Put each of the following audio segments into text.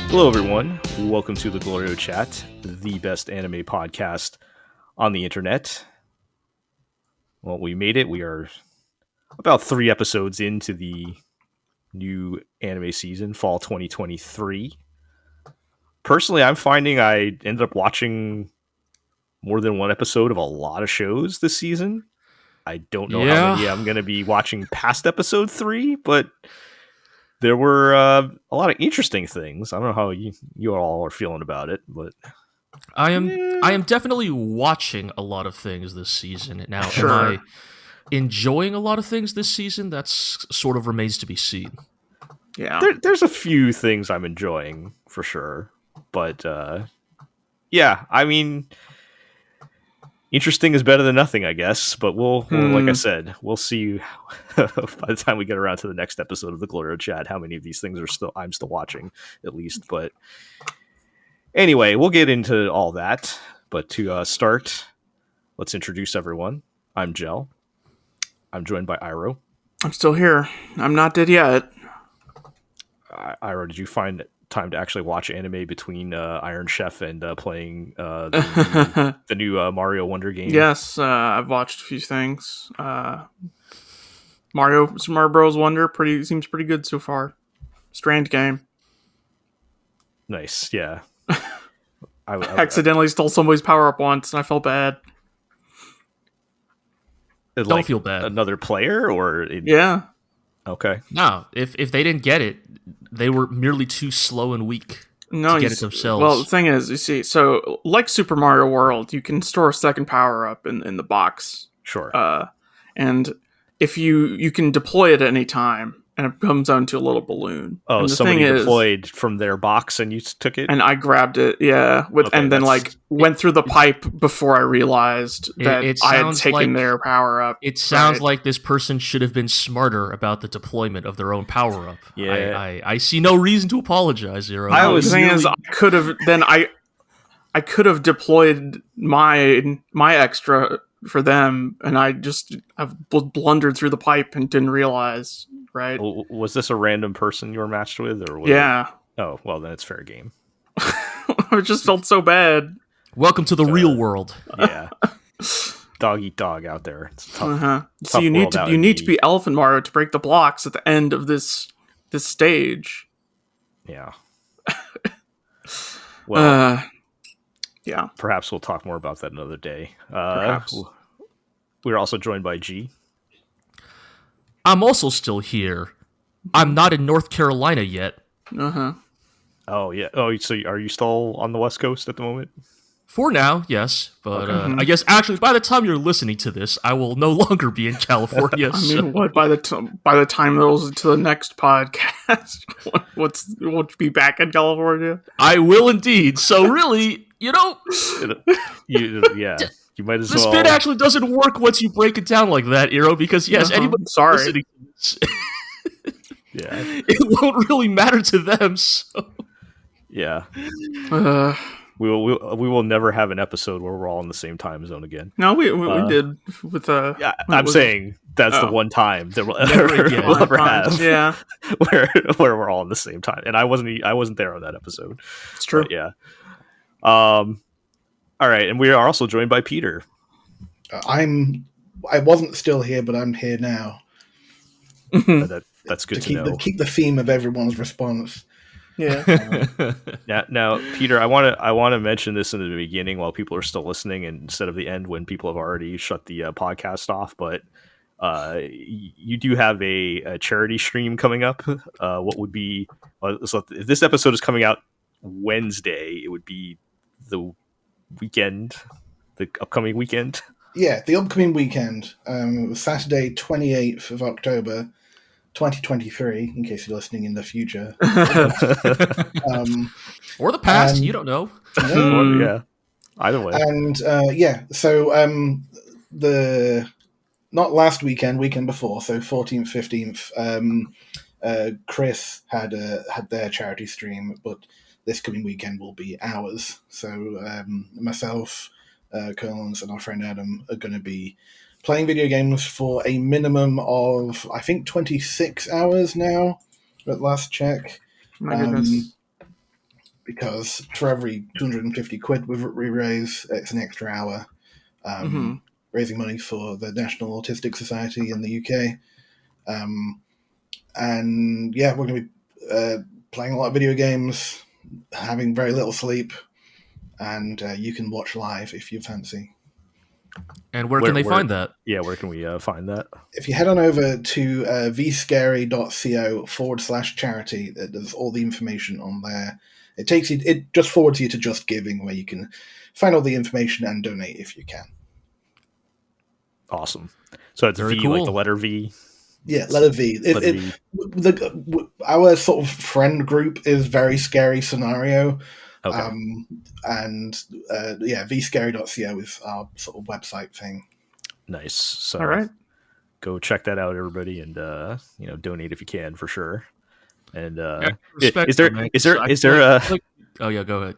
Hello, everyone. Welcome to the GLORIO Chat, the best anime podcast on the internet. Well, we made it. We are about 3 episodes into the new anime season, fall 2023. Personally, I'm finding I ended up watching more than one episode of a lot of shows this season. I don't know how many I'm going to be watching past episode 3, but there were a lot of interesting things. I don't know how you all are feeling about it, but I am definitely watching a lot of things this season. Now, Sure. am I enjoying a lot of things this season? That's sort of remains to be seen. Yeah. there's a few things I'm enjoying for sure, but yeah, I mean, interesting is better than nothing, I guess. But we'll like I said, we'll see by the time we get around to the next episode of the GLORIO Chat how many of these things I'm still watching, at least. But anyway, we'll get into all that. But to start, let's introduce everyone. I'm Jel. I'm joined by Iro. I'm still here. I'm not dead yet. Iro, did you find time to actually watch anime between Iron Chef and playing the new Mario Wonder game? Yes, I've watched a few things. Super Mario Bros. Wonder seems pretty good so far. Strange game. Nice, yeah. I accidentally stole somebody's power up once, and I felt bad. Don't feel bad. Another player, or Yeah. Okay. No, if they didn't get it, they were merely too slow and weak to get it themselves. Well, the thing is, you see, so like Super Mario World, you can store a second power up in the box. Sure. And if you can deploy it at any time, and it comes down to a little balloon. Oh, and somebody deployed from their box and you took it? And I grabbed it, yeah. And then went through the pipe before I realized that I had taken their power up. It sounds like this person should have been smarter about the deployment of their own power up. Yeah. I see no reason to apologize, Zero. The thing is, I could have deployed my extra for them, and I've blundered through the pipe and didn't realize. Right. Was this a random person you were matched with, or was yeah? Oh, well, then it's fair game. I just felt so bad. Welcome to the real world. Yeah, dog eat dog out there. It's tough. Tough so you need to be Elephant Mario to break the blocks at the end of this stage. Yeah. Well, yeah. Perhaps we'll talk more about that another day. Perhaps. We're also joined by G. I'm also still here. I'm not in North Carolina yet. Oh, yeah. Oh, so are you still on the West Coast at the moment? For now, yes. But I guess actually by the time you're listening to this, I will no longer be in California. I mean, what by the time it goes to the next podcast, won't you be back in California? I will indeed. So really, yeah. You might as well. The spin actually doesn't work once you break it down like that, Eero, because yes, anybody listening to this, yeah, it won't really matter to them. So yeah, we will never have an episode where we're all in the same time zone again. No, we did with Yeah, I'm saying that's the one time that we'll ever have. Yeah, where we're all in the same time, and I wasn't there on that episode. It's true. But yeah. All right, and we are also joined by Peter. I wasn't still here, but I'm here now. That's good to know. Keep the theme of everyone's response. Yeah. Now, Peter, I want to mention this in the beginning while people are still listening, and instead of the end when people have already shut the podcast off. But you do have a charity stream coming up. What would be? So if this episode is coming out Wednesday, it would be the upcoming weekend. Yeah, the upcoming weekend, Saturday 28th of October 2023, in case you're listening in the future. Or the past, you don't know. Yeah, either way. And so the not last weekend before, so 14th, 15th, Chris had their charity stream, but this coming weekend will be ours. So myself, Colins, and our friend Adam are going to be playing video games for a minimum of, I think, 26 hours now, at last check. My goodness. because for every 250 quid we raise, it's an extra hour raising money for the National Autistic Society in the UK. And yeah, we're going to be playing a lot of video games, having very little sleep, and you can watch live if you fancy. And where can they find that? Yeah, where can we find that? If you head on over to vscary.co/charity, there's all the information on there. It just forwards you to Just Giving, where you can find all the information and donate if you can. Awesome. So it's Very V, cool. like the letter V. Yeah, letter V. Our sort of friend group is Very Scary Scenario. Okay. vscary.co is our sort of website thing. Nice. So All right. go check that out, everybody, and donate if you can, for sure. And Respect is there them, man. is there a Oh yeah, go ahead.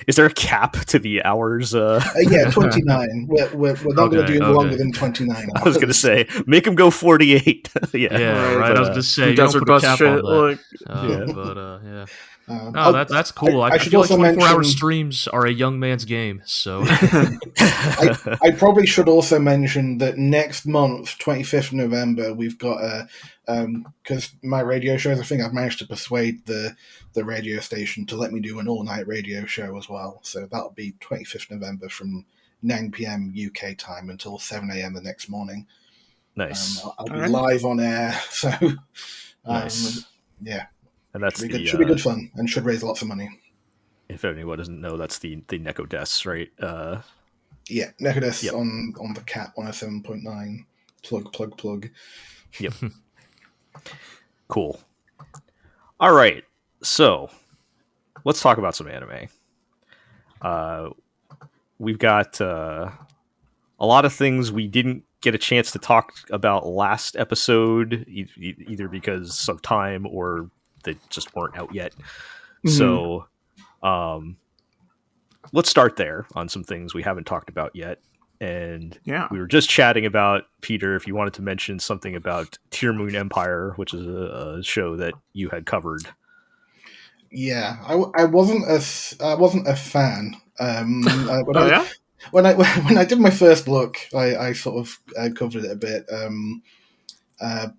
is there a cap to the hours? Yeah, 29. We're not going to do longer than 29 hours. I was going to say, make them go 48. Yeah, right. I was going to say, you Desert don't put a bus cap shit. on that. Yeah. No, that's cool. I should feel like also 24-hour mention- streams are a young man's game. So I probably should also mention that next month, 25th November, we've got because my radio shows, I think I've managed to persuade the radio station to let me do an all-night radio show as well. So that'll be 25th November from 9 p.m. UK time until 7 a.m. the next morning. Nice. I'll be live on air, so Nice. Yeah. And that's should be good fun and should raise lots of money. If anyone doesn't know, that's the Neko Deaths, right? Yeah, Nekodes Yep. on the Cat 107.9. Plug. Yep. Cool. All right. So let's talk about some anime. We've got a lot of things we didn't get a chance to talk about last episode, either because of time or they just weren't out yet. So let's start there on some things we haven't talked about yet. And we were just chatting about, Peter, if you wanted to mention something about Tearmoon Empire, which is a show that you had covered. Yeah, I wasn't a fan. When I did my first look, I sort of covered it a bit.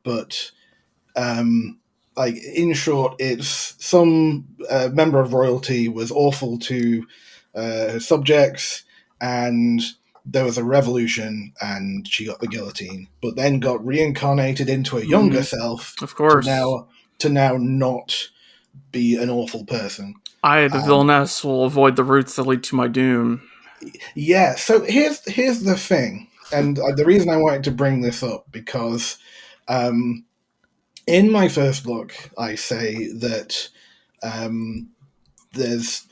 But like in short, it's some member of royalty was awful to her subjects, and there was a revolution, and she got the guillotine, but then got reincarnated into a younger self. Of course. To now not be an awful person. The villainess will avoid the routes that lead to my doom. Yeah, so here's the thing, and the reason I wanted to bring this up, because in my first look, I say that there's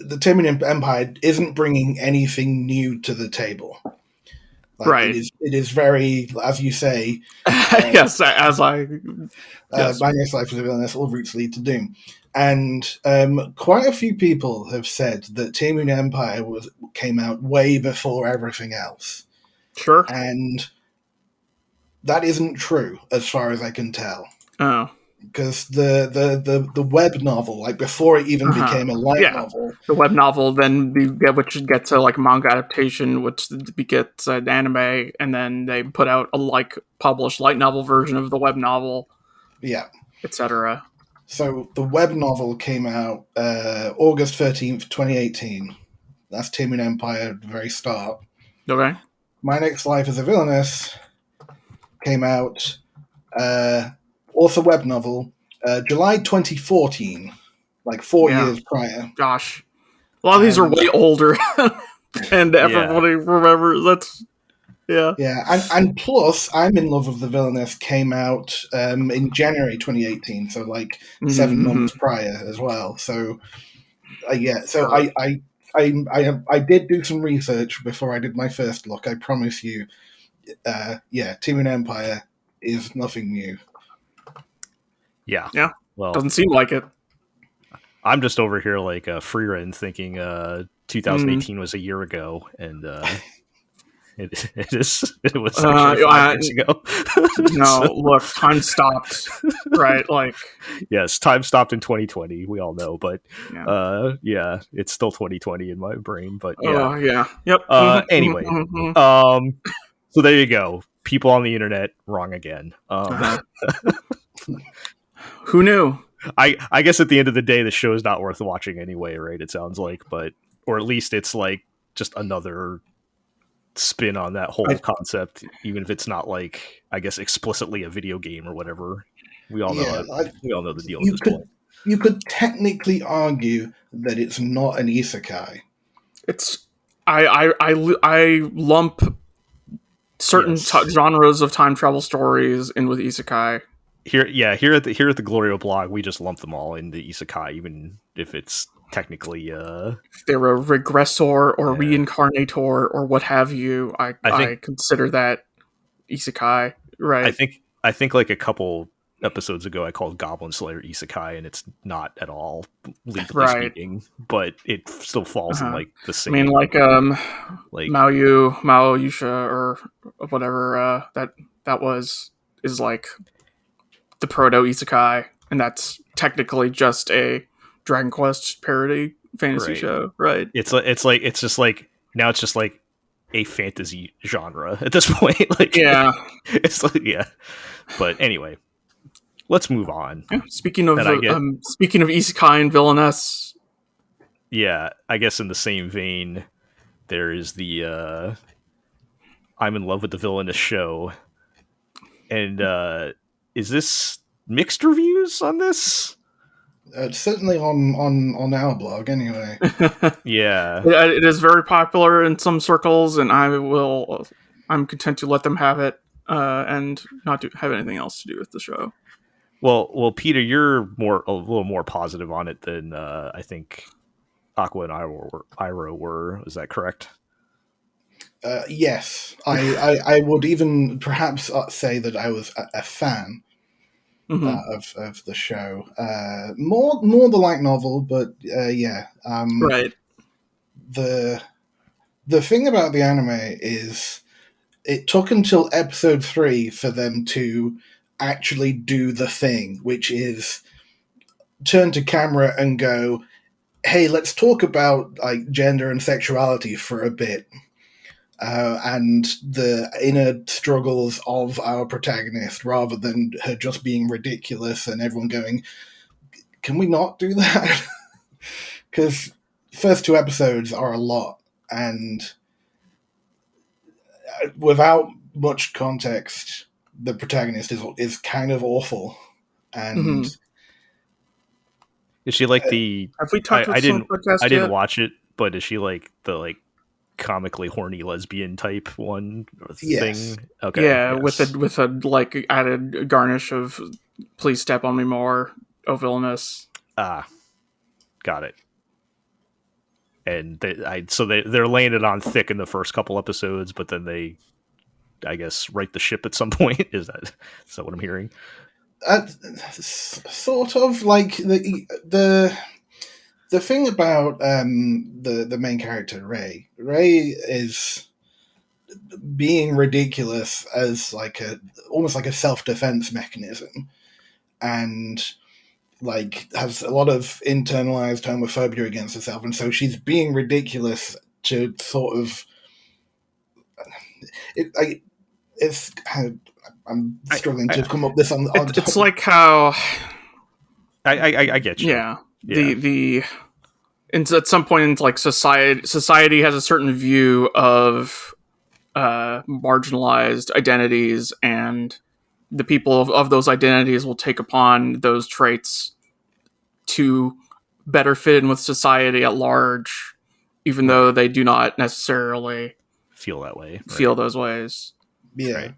the Tearmoon Empire isn't bringing anything new to the table. Like, right. It is very, as you say. Yes, as I. Yes. My next life is a villainess, all routes lead to doom. And quite a few people have said that Tearmoon Empire came out way before everything else. Sure. And that isn't true, as far as I can tell. Oh. Because the web novel, like before it even became a light novel, the web novel, then which gets a like manga adaptation, which gets an anime, and then they put out a published light novel version of the web novel, etc. So the web novel came out August 13th, 2018. That's Tearmoon Empire at the very start. Okay. My Next Life as a Villainess came out. Also web novel, July 2014, like 4 years prior. Gosh. A lot of these are way older, and everybody remembers. That's, Yeah, and plus, I'm in Love of the Villainess came out in January 2018, so like 7 months prior as well. So, I did do some research before I did my first look. I promise you, Tearmoon Empire is nothing new. Yeah. Well, doesn't seem like it. I'm just over here like Frieren thinking 2018 was a year ago, and It is. It was actually 5 years ago. No, look, time stopped. Right, like yes, time stopped in 2020. We all know, but yeah, it's still 2020 in my brain. But yeah, yeah, yep. Anyway, so there you go. People on the internet wrong again. Who knew? I guess at the end of the day, the show is not worth watching anyway, right? It sounds like, or at least it's like just another spin on that whole concept, even if it's not like, I guess, explicitly a video game or whatever. We all know we all know the deal at this point. You could technically argue that it's not an isekai. It's I lump certain genres of time travel stories in with isekai. Here at the GLORIO blog, we just lump them all into isekai, even if it's technically they're a regressor or reincarnator or what have you. I consider that isekai, right? I think like a couple episodes ago I called Goblin Slayer isekai, and it's not at all, legally speaking, but it still falls in like the same. I mean, like Maoyusha or whatever that is like the proto isekai, and that's technically just a Dragon Quest parody fantasy show, right? It's just like now it's just like a fantasy genre at this point. Like, it's like But anyway, let's move on. Yeah, speaking of isekai and Villainess, I guess in the same vein, there is the I'm in love with the Villainess show, and is this mixed reviews on this? Certainly on our blog, anyway. Yeah, it is very popular in some circles, and I'm content to let them have it and not have anything else to do with the show. Well, Peter, you're a little more positive on it than I think Aqua and Iroh were. Is that correct? Yes, I would even perhaps say that I was a fan of the show. More the light novel, but right. The thing about the anime is it took until episode 3 for them to actually do the thing, which is turn to camera and go, hey, let's talk about like gender and sexuality for a bit. And the inner struggles of our protagonist, rather than her just being ridiculous and everyone going, can we not do that? Because first 2 episodes are a lot, and without much context, the protagonist is kind of awful. And is she like the? Have we talked about some podcast I didn't watch it, but is she like the comically horny lesbian type one thing? Okay, yeah, with a like added garnish of "Please step on me more," Villainess. Got it. And they're laying it on thick in the first couple episodes, but then they, I guess, right the ship at some point. Is that what I'm hearing? Sort of like the thing about the main character Ray is being ridiculous as almost like a self-defense mechanism, and like has a lot of internalized homophobia against herself, and so she's being ridiculous to sort of I'm struggling to come up with this on it's like how I get you. At some point in like society has a certain view of marginalized identities, and the people of those identities will take upon those traits to better fit in with society at large, even though they do not necessarily feel that way, feel those ways. Yeah. Right.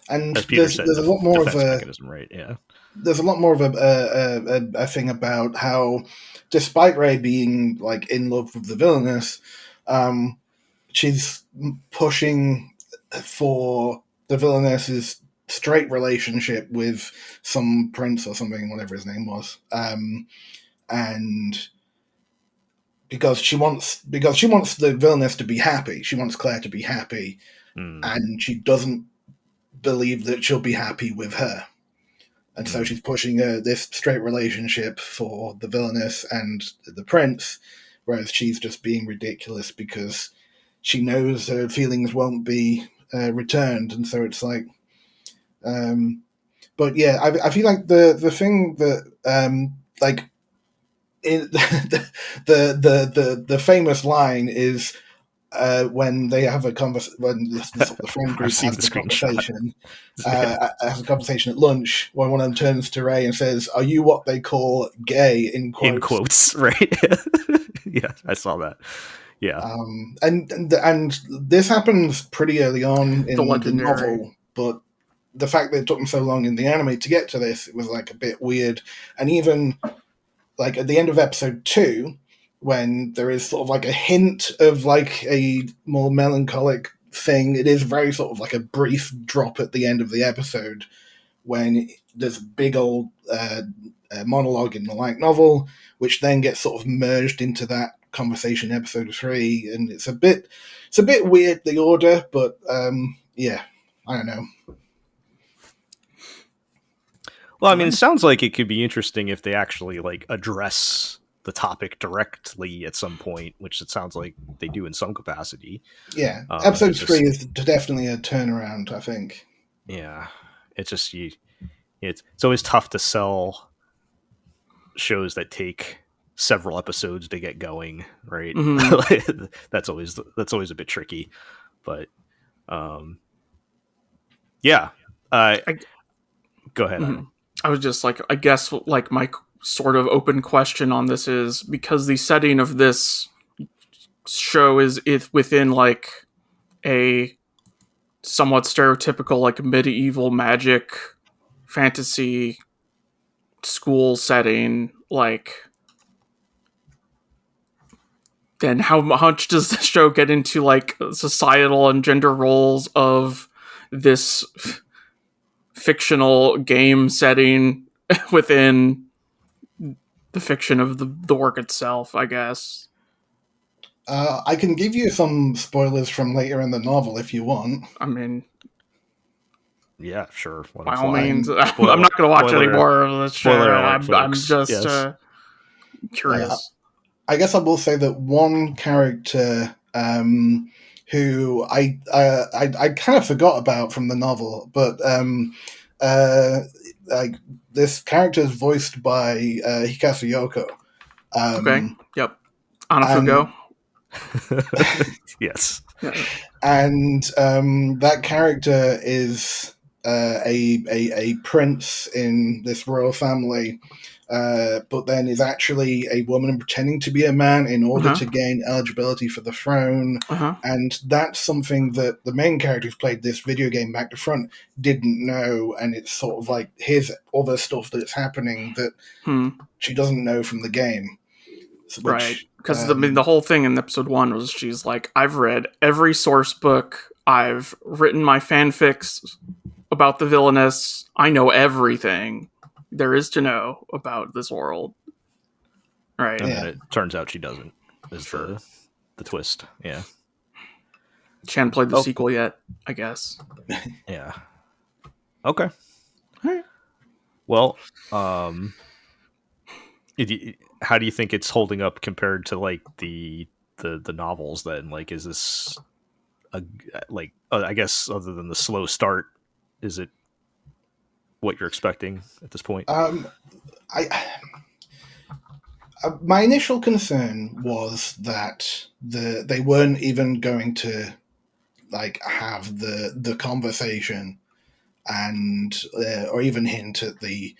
And there's a lot more of a mechanism, right? Yeah. There's a lot more of a thing about how, despite Ray being like in love with the Villainess, she's pushing for the Villainess's straight relationship with some prince or something, whatever his name was, and because she wants the Villainess to be happy, she wants Claire to be happy. and she doesn't believe that she'll be happy with her. And so she's pushing this straight relationship for the Villainess and the Prince, whereas she's just being ridiculous because she knows her feelings won't be returned. And so it's like... but yeah, I feel like the thing that... like, in the famous line is... when they have a conversation, when the friend group has the conversation, has a conversation at lunch, when one of them turns to Ray and says, "Are you what they call gay?" in quotes? In quotes, right? Yeah, I saw that. Yeah, and this happens pretty early on in the novel, but the fact that it took them so long in the anime to get to this, it was like a bit weird. And even like at the end of episode 2. When there is sort of like a hint of like a more melancholic thing, it is very sort of like a brief drop at the end of the episode when there's a big old monologue in the light novel, which then gets sort of merged into that conversation episode 3, and it's a bit weird, the order, but yeah, I don't know. Well, I mean, it sounds like it could be interesting if they actually like address the topic directly at some point, which it sounds like they do in some capacity. Yeah, episode 3 is definitely a turnaround, I think. Yeah, it's just it's always tough to sell shows that take several episodes to get going, right? Mm-hmm. that's always a bit tricky, but yeah. Go ahead. Mm-hmm. I was just like, I guess like my sort of open question on this is, because the setting of this show is within like a somewhat stereotypical like medieval magic fantasy school setting, like, then how much does the show get into like societal and gender roles of this fictional game setting within the fiction of the work itself, I guess? I can give you some spoilers from later in the novel if you want. I mean, yeah, sure. By all means, I'm not going to watch any more of this show. I'm just curious. I guess I will say that one character who I kind of forgot about from the novel, but like this character is voiced by Hikasu Yoko. Okay. Yep. Anafugo. Yes. And that character is a prince in this royal family, but then is actually a woman pretending to be a man in order to gain eligibility for the throne. And that's something that the main character who's played this video game back to front didn't know, and it's sort of like his other stuff that's happening that she doesn't know from the game. Right, because the whole thing in episode 1 was she's like, I've read every source book, I've written my fanfics about the Villainess, I know everything there is to know about this world. Right. And then it turns out she doesn't, is the twist. Yeah. She hadn't played the sequel yet, I guess. Yeah. Okay. All right. Well, how do you think it's holding up compared to like the novels then? Like, is this I guess other than the slow start, is it what you're expecting at this point? My initial concern was that they weren't even going to like have the conversation and or even hint at the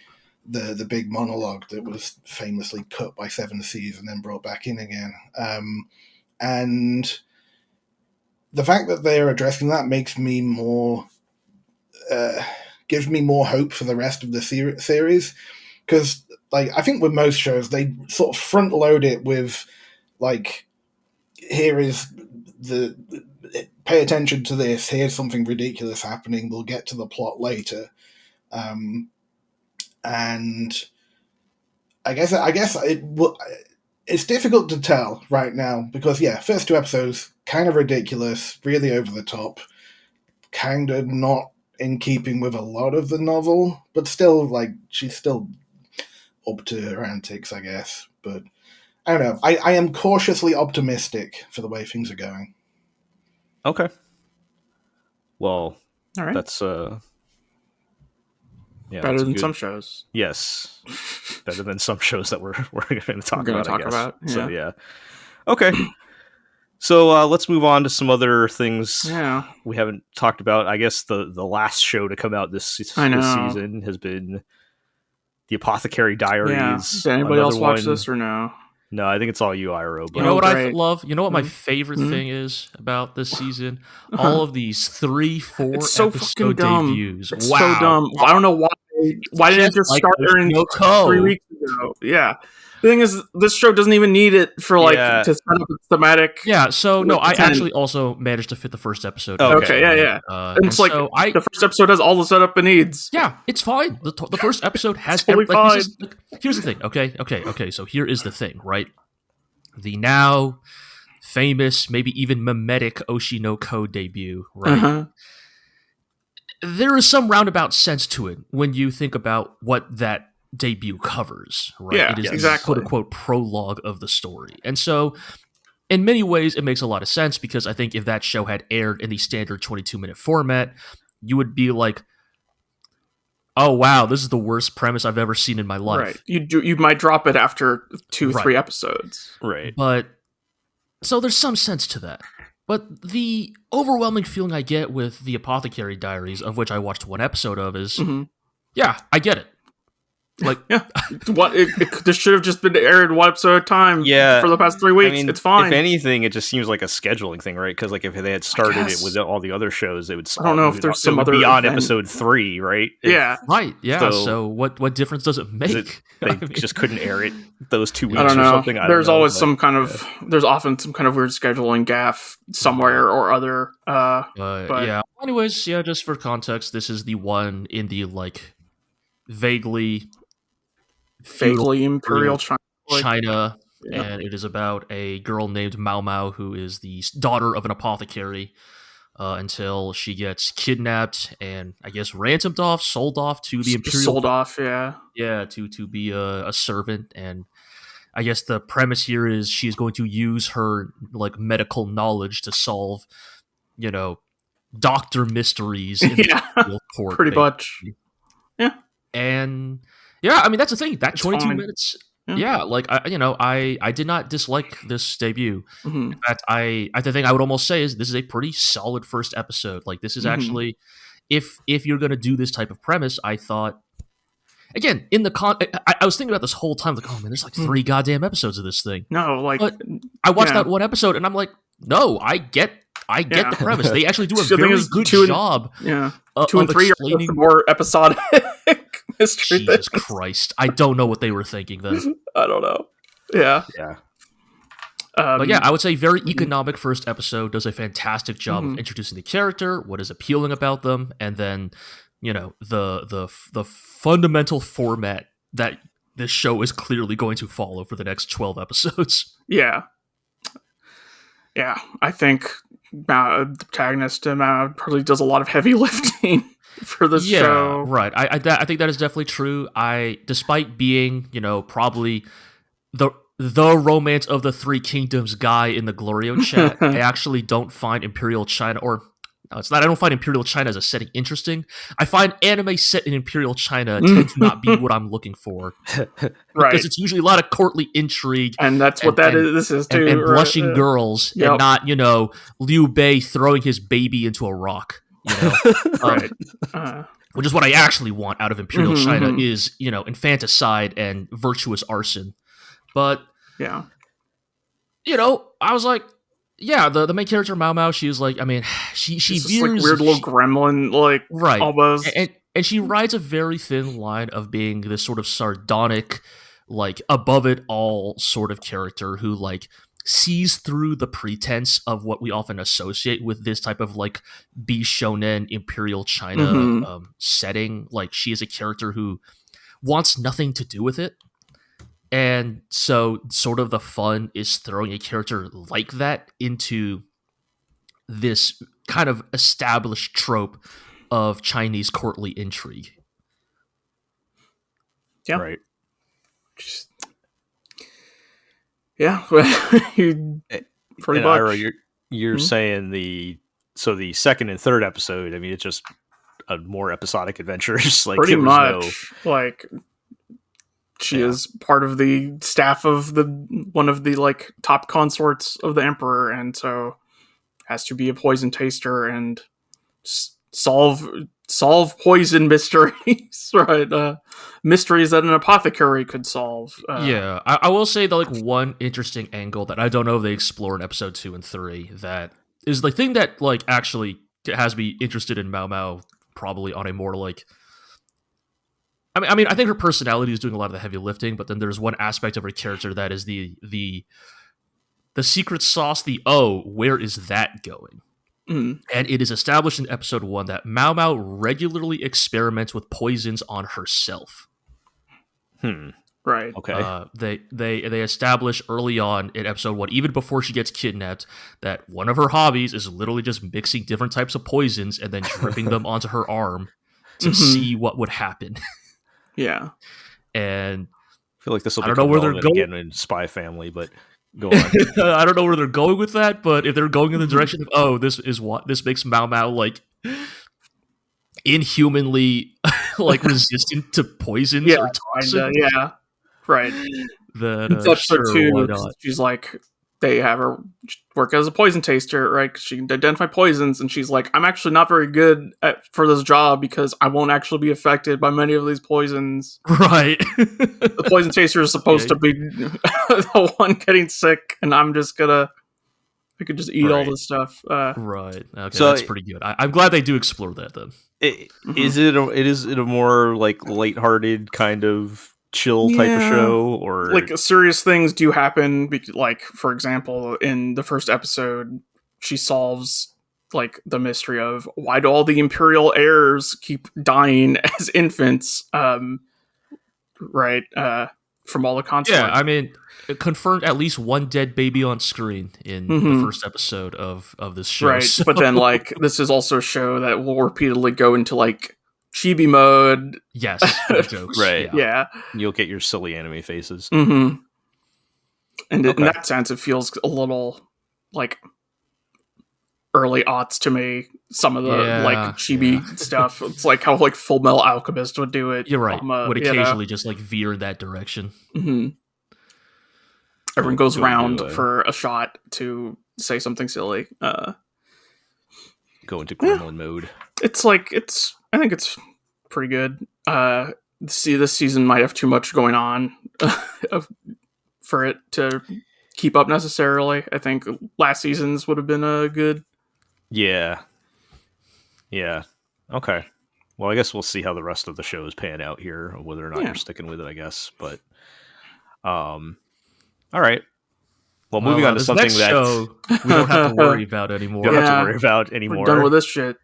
big monologue that was famously cut by Seven Seas and then brought back in again. And the fact that they're addressing that makes me more gives me more hope for the rest of the series, because like I think with most shows they sort of front load it with like, here is the pay attention to this, here's something ridiculous happening, we'll get to the plot later, and I guess it's difficult to tell right now because first 2 episodes kind of ridiculous, really over the top. kind of not in keeping with a lot of the novel, but still, like, she's still up to her antics, I guess. But I don't know. I am cautiously optimistic for the way things are going. Okay. Well, All right. that's better that's than good. some shows. Yes, better than some shows that we're going to talk about. I guess. Yeah. So yeah. Okay. So let's move on to some other things we haven't talked about. I guess the last show to come out this season has been the Apothecary Diaries. Yeah. Did anybody else watch this or no? No, I think it's all you, Iro. But You know what I love? You know what my favorite thing is about this season? All of these 3-4 it's so episode debuts. It's so dumb. I don't know why. Why didn't it just start during 3 weeks ago? Yeah. The thing is, this show doesn't even need it for to set up its thematic. Yeah, so no, I actually also managed to fit the first episode. Okay, yeah. It's like so the first episode has all the setup it needs. Yeah, it's fine. The first episode has totally fine. Here's the thing. Okay. So here is the thing, right? The now famous, maybe even mimetic Oshi no Ko debut, right? Uh-huh. There is some roundabout sense to it when you think about what that debut covers, right? Yeah, it is exactly. the quote-unquote prologue of the story. And so, in many ways, it makes a lot of sense because I think if that show had aired in the standard 22-minute format, you would be like, oh, wow, this is the worst premise I've ever seen in my life. Right. You might drop it after 2-3 episodes. Right. But, so there's some sense to that. But the overwhelming feeling I get with the Apothecary Diaries, of which I watched one episode of, is, yeah, I get it. Like, yeah, this should have just been aired one episode at a time. Yeah, for the past 3 weeks. I mean, it's fine. If anything, it just seems like a scheduling thing, right? Because like if they had started it with all the other shows, it would. I don't know if there's some other be on episode 3, right? Right. Yeah. So what difference does it make? They just couldn't air it those 2 weeks or something. There's always some kind of. There's often some kind of weird scheduling gaffe somewhere or other. But yeah. Anyways, yeah. Just for context, this is the one in the like vaguely Imperial China, and it is about a girl named Mao Mao who is the daughter of an apothecary until she gets kidnapped and I guess ransomed off, sold off to the Imperial. Sold off, to be a servant. And I guess the premise here is she is going to use her like medical knowledge to solve, doctor mysteries in the Imperial court. Pretty much. Yeah. And yeah, I mean that's the thing. That 22 minutes, like I did not dislike this debut. Mm-hmm. In fact, the thing I would almost say is this is a pretty solid first episode. Like this is actually, if you're gonna do this type of premise, I thought, again, I was thinking about this whole time, like, oh man, there's like 3 goddamn episodes of this thing. No, like, but I watched that one episode and I'm like, no, I get the premise. They actually do a very good job. 2 and 3 are more episodic. Mystery Jesus Christ. I don't know what they were thinking then. I don't know. Yeah. But yeah, I would say very economic first episode, does a fantastic job of introducing the character, what is appealing about them, and then, the fundamental format that this show is clearly going to follow for the next 12 episodes. Yeah. Yeah, I think the protagonist probably does a lot of heavy lifting for this show. Right. I think that is definitely true. Despite being, probably the romance of the 3 kingdoms guy in the GLORIO chat, I actually don't find Imperial China, or no, it's not. I don't find Imperial China as a setting interesting. I find anime set in Imperial China tends to not be what I'm looking for, right? Because it's usually a lot of courtly intrigue, and that's what this is too, and blushing girls, and not Liu Bei throwing his baby into a rock. Right. Which is what I actually want out of Imperial China is, infanticide and virtuous arson. But, yeah, I was like, yeah, the main character, Mao Mao, she was like, I mean, she veers... like weird little gremlin, like, right. almost. And she rides a very thin line of being this sort of sardonic, like, above it all sort of character who, like, sees through the pretense of what we often associate with this type of like B-shonen Imperial China setting. Like she is a character who wants nothing to do with it. And so sort of the fun is throwing a character like that into this kind of established trope of Chinese courtly intrigue. Yeah. Right. Yeah. Pretty much. Ira, you're saying the second and third episode, I mean, it's just a more episodic adventures. Like pretty much. Like she is part of the staff of one of the like top consorts of the emperor, and so has to be a poison taster and solve poison mysteries, right? Mysteries that an apothecary could solve. I will say that like one interesting angle that I don't know if they explore in episode 2 and 3 that is the thing that like actually has me interested in Mao Mao, probably on a more like. I mean, I think her personality is doing a lot of the heavy lifting, but then there's one aspect of her character that is the secret sauce. Where is that going? Mm. And it is established in episode 1 that Mao Mao regularly experiments with poisons on herself. Right. Okay. They establish early on in episode 1, even before she gets kidnapped, that one of her hobbies is literally just mixing different types of poisons and then dripping them onto her arm to see what would happen. Yeah. And I feel like this will be again in Spy Family, but go on. I don't know where they're going with that, but if they're going in the direction of, this makes Mao Mao like inhumanly like resistant to poisons or toxins. Yeah. Right. Then episode 2, she's like, they have her work as a poison taster, right? She can identify poisons, and she's like, I'm actually not very good for this job because I won't actually be affected by many of these poisons. Right. The poison taster is supposed to be the one getting sick, and I could just eat all this stuff. Right. Okay, so that's pretty good. I'm glad they do explore that then. Is it a more like lighthearted kind of chill type of show, or like serious things do happen? Like, for example, in the first episode, she solves like the mystery of why do all the imperial heirs keep dying as infants, right? From all the consorts. Yeah, I mean, it confirmed at least one dead baby on screen in the first episode of this show. Right, so. But then like this is also a show that will repeatedly go into like chibi mode. Yes, jokes. Right. Yeah. You'll get your silly anime faces. Mm-hmm. And in that sense, it feels a little like early aughts to me. Some of the like chibi stuff. It's like how like Full Metal Alchemist would do it. You're right. Would occasionally just like veer in that direction. Mm-hmm. Everyone goes round for a shot to say something silly. Go into gremlin mode. I think it's pretty good. This season might have too much going on for it to keep up necessarily. I think last season's would have been a good. Yeah. Okay. Well, I guess we'll see how the rest of the shows pan out here, whether or not you're sticking with it, I guess. But, all right. Well, moving on to something that show we don't have to worry about anymore. Don't have to worry about anymore. We're done with this shit.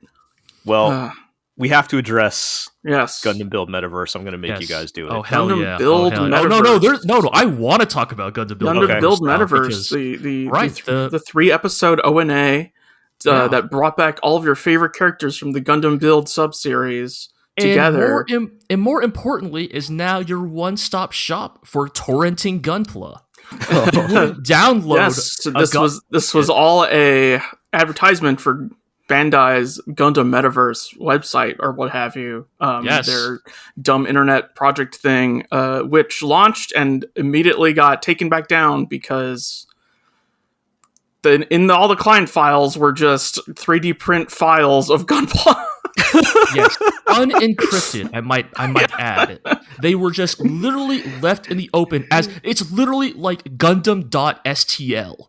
Well, we have to address Gundam Build Metaverse. I'm going to make you guys do it. Oh, hell Gundam yeah. Build Metaverse. No, I want to talk about Gundam Build Gundam Build Metaverse. The 3-episode ONA that brought back all of your favorite characters from the Gundam Build subseries together. And more importantly, is now your one-stop shop for torrenting Gunpla. Download. Yes, this was all a advertisement for Bandai's Gundam Metaverse website or what have you. Their dumb internet project thing, which launched and immediately got taken back down because all the client files were just 3D print files of Gunpla. Yes, unencrypted. I might add. They were just literally left in the open as it's literally like Gundam.stl.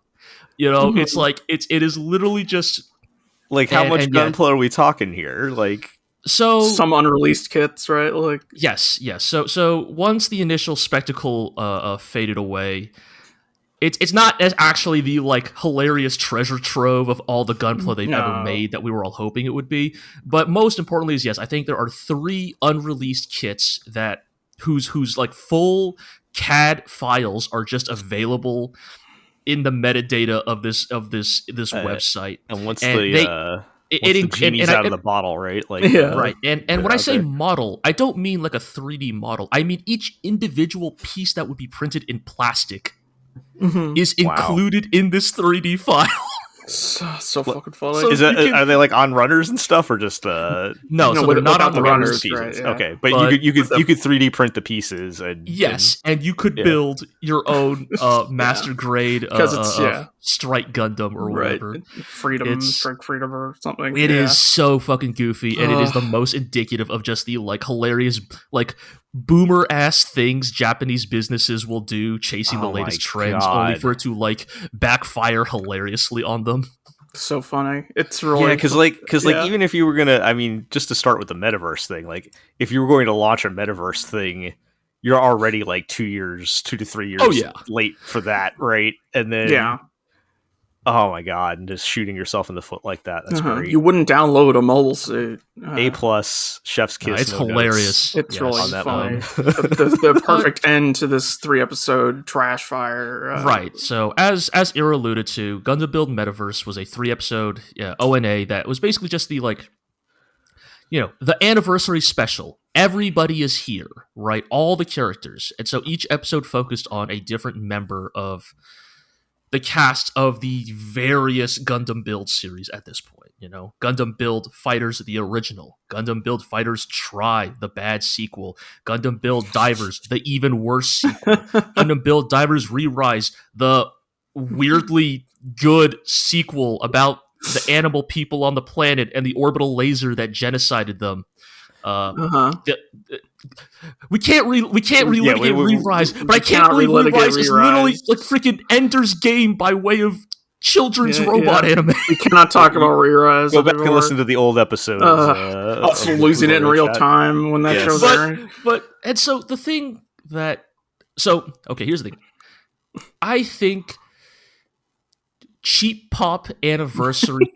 You know, it's like it is literally just like how much Gunpla are we talking here? Like some unreleased kits, right? Like yes. So once the initial spectacle faded away, it's not as actually the like hilarious treasure trove of all the Gunpla they've ever made that we were all hoping it would be. But most importantly is yes, I think there are 3 unreleased kits that whose like full CAD files are just available in the metadata of this website. And once And the genie's out of the bottle, right? Like, right. And when I say model, I don't mean like a 3D model. I mean each individual piece that would be printed in plastic is included in this 3D file. So fucking funny. So are they like on runners and stuff, or just no? So they're not on the runners. Pieces. Right, yeah. Okay, but you could 3D print the pieces. And you could build your own master grade Strike Gundam or whatever. Strike Freedom or something. It is so fucking goofy, and it is the most indicative of just the like hilarious like boomer ass things Japanese businesses will do, chasing the latest trends, only for it to like backfire hilariously on them. So funny. It's really because even if you were gonna, I mean, just to start with the metaverse thing, like if you were going to launch a metaverse thing, you're already like 2 to 3 years late for that, right? And then oh my god, and just shooting yourself in the foot like that—that's great. You wouldn't download a mobile suit. A+, chef's kiss. It's hilarious. It's really funny. the perfect end to this 3-episode trash fire. Right. So as Ira alluded to, Gundam Build Metaverse was a 3-episode ONA that was basically just the like, the anniversary special. Everybody is here, right? All the characters, and so each episode focused on a different member of the cast of the various Gundam Build series at this point. Gundam Build Fighters, the original. Gundam Build Fighters Try, the bad sequel. Gundam Build Divers, the even worse sequel. Gundam Build Divers Re-Rise, the weirdly good sequel about the animal people on the planet and the orbital laser that genocided them. We can't relitigate Re-Rise, but I can't believe Re-Rise is literally like freaking Ender's Game by way of children's robot anime. We cannot talk about Re-Rise. Go back and listen to the old episodes. Also losing it in real time when that show's airing. And so the thing that... So, okay, here's the thing. I think cheap pop anniversary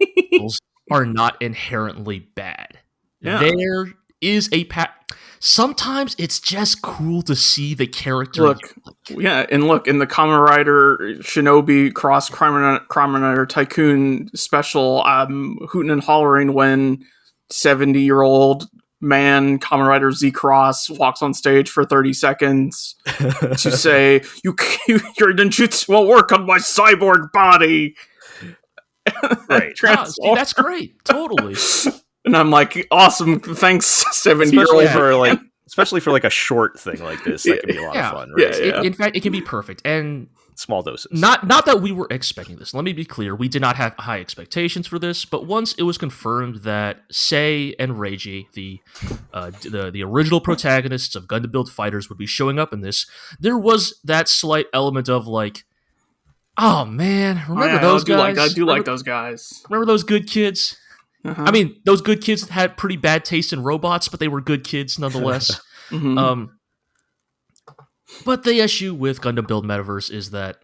are not inherently bad. Yeah. There is a sometimes it's just cool to see the character. Look in the Kamen Rider Shinobi Cross Kamen Rider Tycoon special, hooting and hollering when 70-year-old man Kamen Rider Z Cross walks on stage for 30 seconds to say, your ninjutsu won't work on my cyborg body. Right. That's great. Totally. And I'm like, awesome, thanks, 70-year-old. Especially for like a short thing like this, that can be a lot of fun, right? In fact, it can be perfect. And small doses. Not that we were expecting this. Let me be clear. We did not have high expectations for this, but once it was confirmed that Sei and Reiji, the original protagonists of Gundam Build Fighters, would be showing up in this, there was that slight element of like, oh man, remember those guys? I do like those guys. Remember those good kids? Uh-huh. I mean, those good kids had pretty bad taste in robots, but they were good kids nonetheless. But the issue with Gundam Build Metaverse is that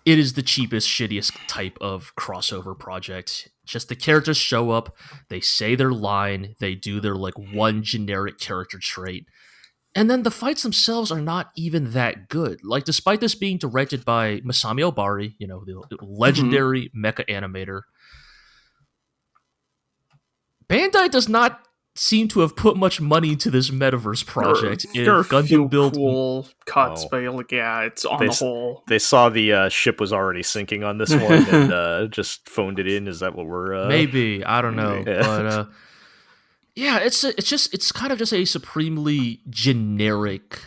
it is the cheapest, shittiest type of crossover project. Just the characters show up, they say their line, they do their like one generic character trait, and then the fights themselves are not even that good. Like, despite this being directed by Masami Obari, the legendary mecha animator, Bandai does not seem to have put much money into this Metaverse project. There are a few cool cuts, but it's on the whole. They saw the ship was already sinking on this one and just phoned it in. Is that what we're... Maybe. I don't know. But it's kind of just a supremely generic...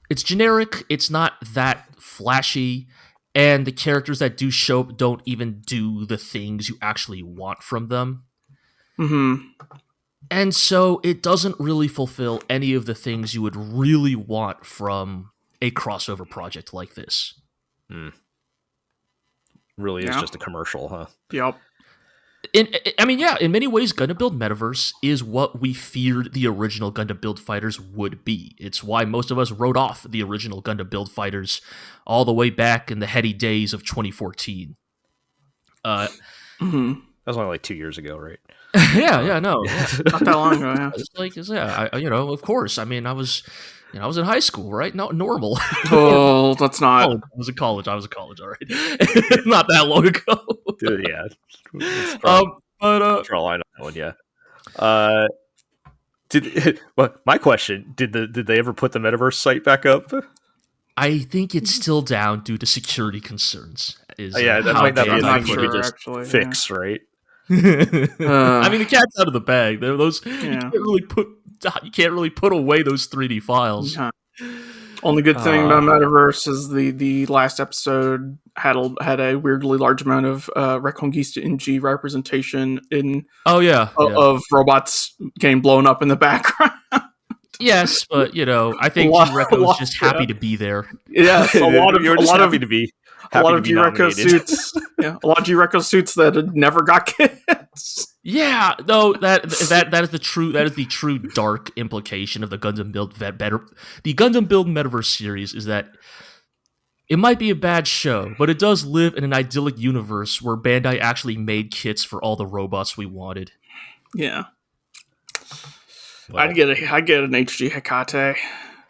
It's generic. It's not that flashy. And the characters that do show up don't even do the things you actually want from them. And so it doesn't really fulfill any of the things you would really want from a crossover project like this. Really is just a commercial, huh? Yep. In many ways, Gundam Build Metaverse is what we feared the original Gundam Build Fighters would be. It's why most of us wrote off the original Gundam Build Fighters all the way back in the heady days of 2014. That was only like 2 years ago, right? Not that long ago. It's like, of course. I mean, I was I was in high school, right? No, normal. Oh, that's not. Oh, I was in college. All right. Not that long ago. Dude, yeah. But Draw a line on that one, yeah. Well, my question: Did they ever put the Metaverse site back up? I think it's still down due to security concerns. That how might not they be I'm a thing not you sure, could just actually, fix, right? I mean, the cat's out of the bag. Those Yeah. you can't really put away those 3D files. Yeah. Only good thing about Metaverse is the last episode had a weirdly large amount of Reconquista in G representation of robots getting blown up in the background. Yes, but I think G-Reco's just happy to be there. Yes, a lot of G-Reco suits. Yeah, a lot of G-Reco suits that had never got kits. Yeah, no, that is the true dark implication of the Gundam Build the Gundam Build Metaverse series is that it might be a bad show, but it does live in an idyllic universe where Bandai actually made kits for all the robots we wanted. Yeah. Well, I'd get an HG Hecate.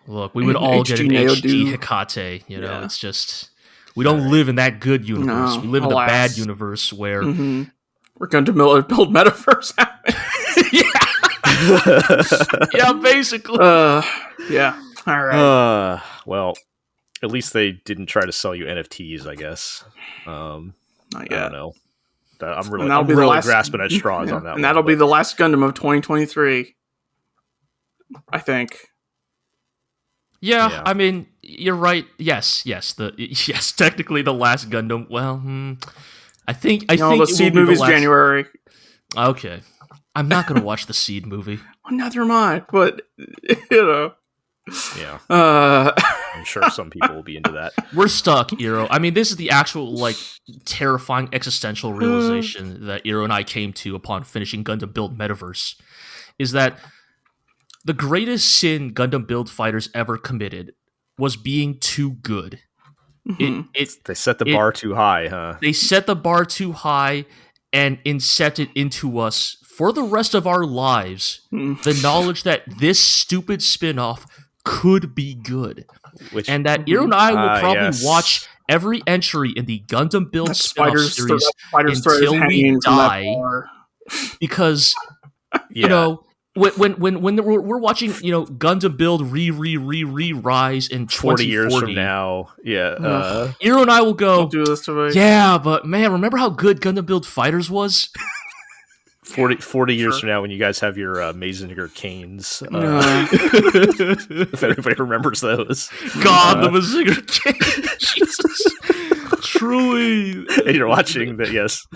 Look, we would all get an HG Hecate. Yeah. It's just we don't live in that good universe. We live in the bad universe where we're going to build Metaverse. Yeah, basically. Yeah. All right. Well, at least they didn't try to sell you NFTs, I guess. Not yet. I don't know. I'm really grasping at straws on that. And that'll be the last Gundam of 2023. I think. Yeah, I mean, you're right. Yes, technically the last Gundam. Well, I think the Seed movie's January. Okay, I'm not gonna watch the Seed movie. Well, neither am I. But yeah, I'm sure some people will be into that. We're stuck, Eero. I mean, this is the actual terrifying existential realization that Eero and I came to upon finishing Gundam Build Metaverse, is that the greatest sin Gundam Build fighters ever committed was being too good. They set the bar too high, huh? They set the bar too high and incepted into us for the rest of our lives the knowledge that this stupid spin-off could be good. And that Eero and I will probably watch every entry in the Gundam Build spin-off series until we die. Because, when we're watching, Gundam Build rise in 40 years from now, Eero and I will go, don't do this to me. Yeah, but man, remember how good Gundam Build Fighters was? 40 years from now, when you guys have your Mazinger canes, if anybody remembers those. God, the Mazinger cane, Jesus. Truly. And you're watching that, yes.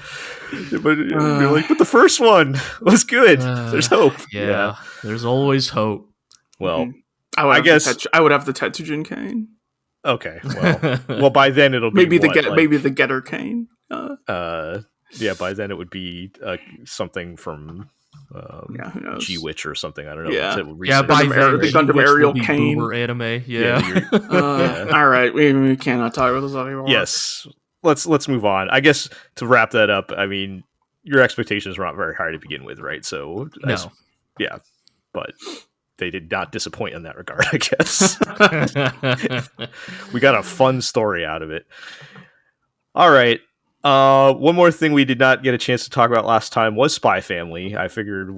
But you're like, but the first one was good. There's hope. Yeah, there's always hope. Well, I guess I would have the Tetsujin cane. Okay, well, by then it'll be maybe the Getter cane. By then it would be something from who knows? G-Witch or something. I don't know. Yeah, by then the Gundam Aerial cane anime. All right, we cannot talk about this anymore. Yes, let's move on. I guess to wrap that up, I mean, your expectations were not very high to begin with, right? So no. But they did not disappoint in that regard, I guess. We got a fun story out of it. All right. One more thing we did not get a chance to talk about last time was Spy Family. I figured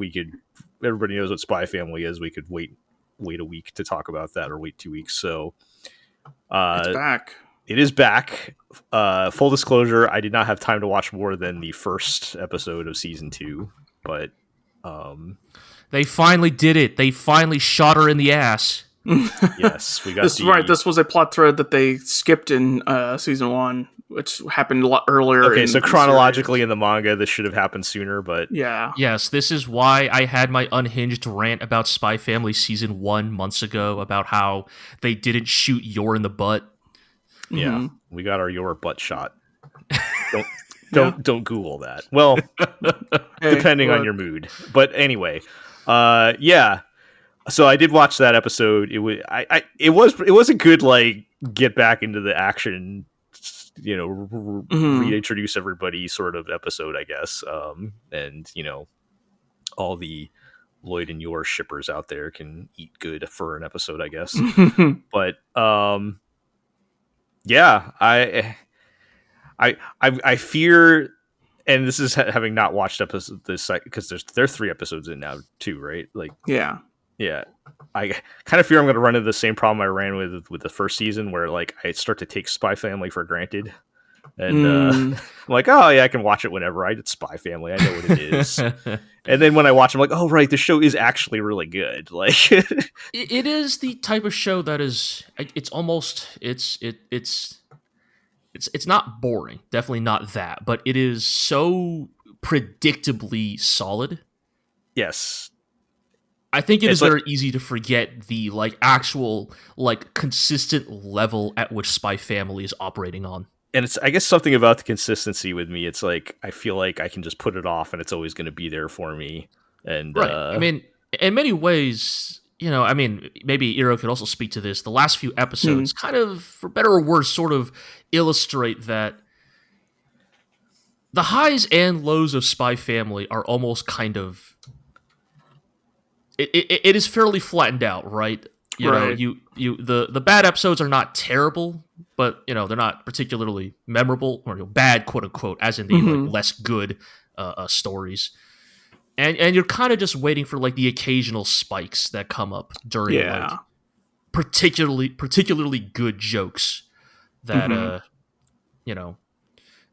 everybody knows what Spy Family is. We could wait a week to talk about that, or wait 2 weeks. So it's back. It is back. Full disclosure, I did not have time to watch more than the first episode of season 2, but they finally did it. They finally shot her in the ass. Yes, we got this. Right, this was a plot thread that they skipped in season 1, which happened a lot earlier. Okay, so chronologically in the manga, this should have happened sooner, but yes, this is why I had my unhinged rant about Spy Family season 1 months ago about how they didn't shoot Yor in the butt. Yeah, we got our Yor butt shot. Don't Google that. Well, depending on your mood, but anyway, So I did watch that episode. It was a good get back into the action, reintroduce everybody sort of episode, I guess. And all the Lloyd and your shippers out there can eat good for an episode, I guess. But yeah, I fear, and this is having not watched episode this because there's 3 episodes in now too, right? Like yeah, I kind of fear I'm going to run into the same problem I ran with the first season, where like I start to take Spy Family for granted. And I'm like, oh yeah, I can watch it whenever. It's Spy Family. I know what it is. And then when I watch, I'm like, oh right, the show is actually really good. Like, it is the type of show that is. It's almost. It's not boring. Definitely not that. But it is so predictably solid. Yes. I think it is very easy to forget the like actual like consistent level at which Spy Family is operating on. And it's, I guess, something about the consistency with me. It's like I feel like I can just put it off, and it's always going to be there for me. And right. I mean, in many ways, I mean, maybe Iro could also speak to this. The last few episodes, kind of, for better or worse, sort of illustrate that the highs and lows of Spy Family are almost kind of. It is fairly flattened out, right? You know, the bad episodes are not terrible, but they're not particularly memorable or bad, quote unquote, as in the like, less good stories. And you're kind of just waiting for like the occasional spikes that come up during like particularly good jokes that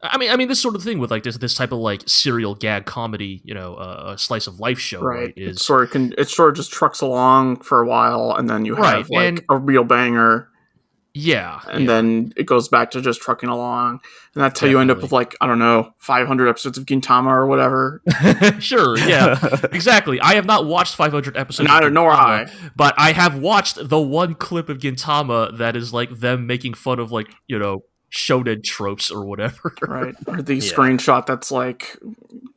I mean, this sort of thing with like this type of like serial gag comedy, a slice of life show, right? It sort of just trucks along for a while, and then you have like a real banger. Yeah, and then it goes back to just trucking along, and that's how you end up with like 500 episodes of Gintama or whatever. Sure, yeah, exactly. I have not watched 500 episodes. Nor I, but I have watched the one clip of Gintama that is like them making fun of like shonen tropes or whatever, right? Or the screenshot that's like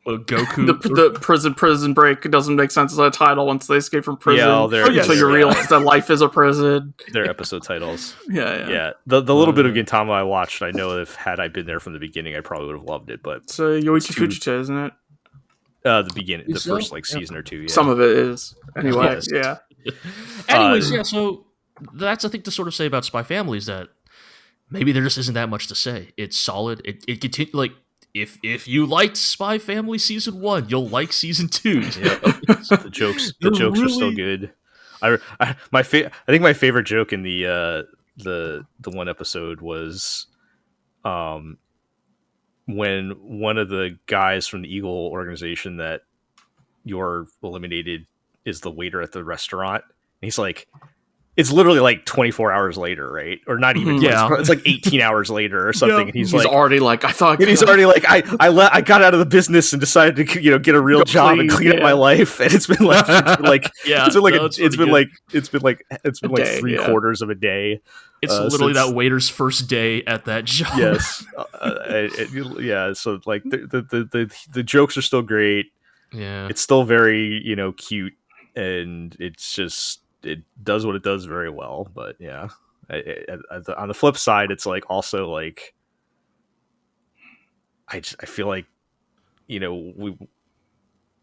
Goku. The prison break doesn't make sense as a title once they escape from prison. So you realize that life is a prison. Their episode titles. Yeah. The little bit of Gintama I watched, I know if had I been there from the beginning, I probably would have loved it. But it's Yoichi Fujita, isn't it? The beginning, the first like season or two. Yeah. Some of it is anyway. Yeah. Anyways, so that's I think to sort of say about Spy Family is that. Maybe there just isn't that much to say. It's solid. It continues like if you liked Spy Family season 1, you'll like season 2. Yeah. The jokes are still good. I think my favorite joke in the one episode was when one of the guys from the Eagle organization that you're eliminated is the waiter at the restaurant. And he's like, it's literally like 24 hours later, right? Or not even. It's like 18 hours later or something. And he's like, already like, I thought. And he's already like, I got out of the business and decided to get a real job and clean up my life. And it's been like it's been like 3/4 of a day. It's literally that waiter's first day at that job. Yes. So like the jokes are still great. Yeah. It's still very cute, and it's just. It does what it does very well, but yeah. On the flip side, it's like also like I feel like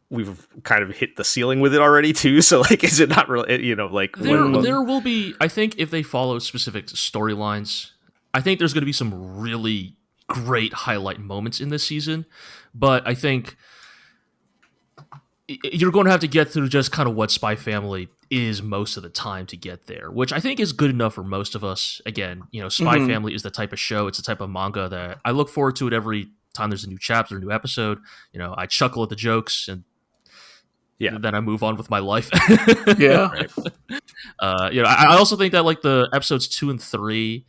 we've kind of hit the ceiling with it already too. So like, is it not really like there will be? I think if they follow specific storylines, I think there's going to be some really great highlight moments in this season, but I think you're going to have to get through just kind of what Spy Family is most of the time to get there, which I think is good enough for most of us. Again, Spy Family is the type of show, it's the type of manga that I look forward to it every time there's a new chapter, a new episode. I chuckle at the jokes and then I move on with my life. I also think that like the episodes 2 and 3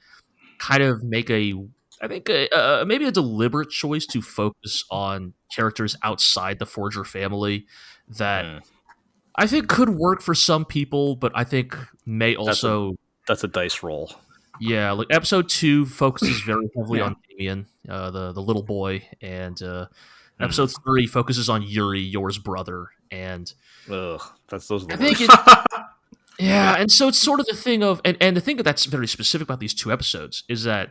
kind of make maybe a deliberate choice to focus on characters outside the Forger family that I think could work for some people, but I think may also... That's a dice roll. Yeah, like episode 2 focuses very heavily on Damien, the little boy, and episode 3 focuses on Yuri, Yor's brother, and... Ugh, those are the I think and so it's sort of the thing of... And the thing that's very specific about these 2 episodes is that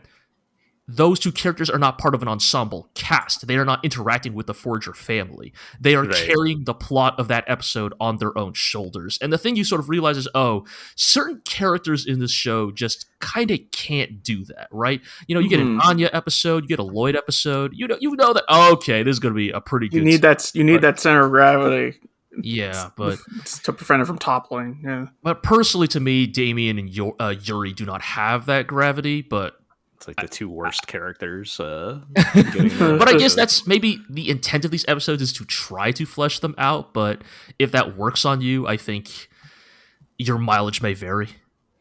those two characters are not part of an ensemble cast. They are not interacting with the Forger family. They are carrying the plot of that episode on their own shoulders. And the thing you sort of realize is, certain characters in this show just kind of can't do that, right? You get an Anya episode, you get a Lloyd episode. You know that, okay, this is going to be a pretty good. You need that center of gravity. Yeah, but to prevent it from toppling. Yeah, but personally, to me, Damien and Yuri do not have that gravity. But it's like the two worst characters. But I guess that's maybe the intent of these episodes is to try to flesh them out. But if that works on you, I think your mileage may vary.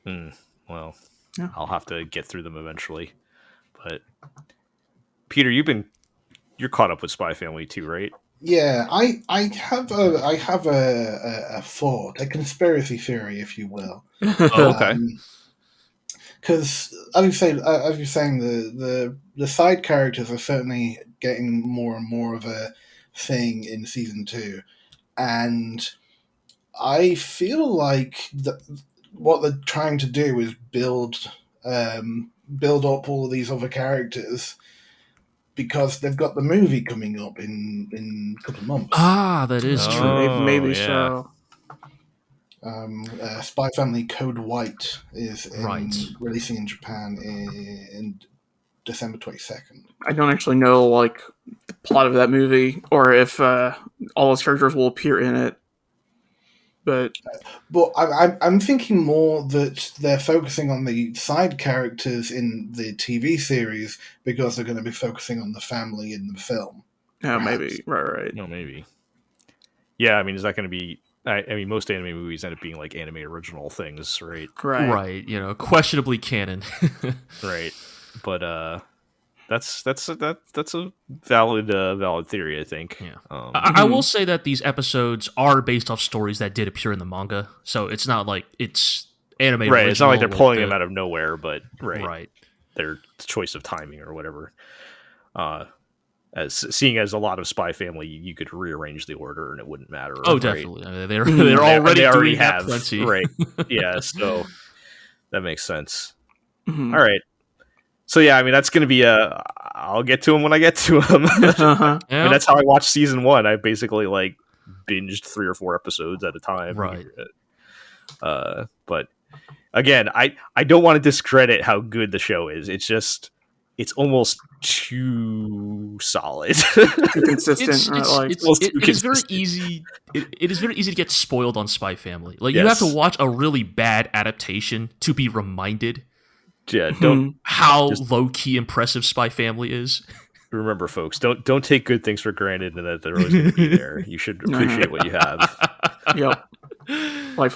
Well, I'll have to get through them eventually. But Peter, you're caught up with Spy Family too, right? Yeah, I have a thought, a conspiracy theory, if you will. Oh, okay. Because as you're saying, the side characters are certainly getting more and more of a thing in season 2, and I feel like what they're trying to do is build up all of these other characters, because they've got the movie coming up in a couple of months. That is true. Maybe so. Spy Family Code White is releasing in Japan in December 22nd. I don't actually know the plot of that movie, or if all those characters will appear in it. But I'm thinking more that they're focusing on the side characters in the TV series because they're going to be focusing on the family in the film. Yeah, maybe. Right. No, maybe. Yeah, I mean, is that going to be... I mean, most anime movies end up being like anime original things, right? Right. Questionably canon. Right. But that's a valid theory, I think. Yeah. I will say that these episodes are based off stories that did appear in the manga, so it's not like it's anime. Right. Original, it's not like they're pulling them out of nowhere, but right. Their choice of timing or whatever. Seeing as a lot of Spy Family, you could rearrange the order and it wouldn't matter. Oh, right? Definitely. I mean, they're already have plenty. Right. Yeah. So that makes sense. All right. So yeah, I mean that's going to be I'll get to them when I get to them. Uh-huh. I mean, that's how I watched season 1. I basically binged 3 or 4 episodes at a time. Right. But again, I don't want to discredit how good the show is. It's just it's almost too solid, too consistent. It is very easy. It is very easy to get spoiled on Spy Family. You have to watch a really bad adaptation to be reminded. Yeah, how low key impressive Spy Family is. Remember, folks, don't take good things for granted, and that they're always going to be there. You should appreciate what you have. Yep.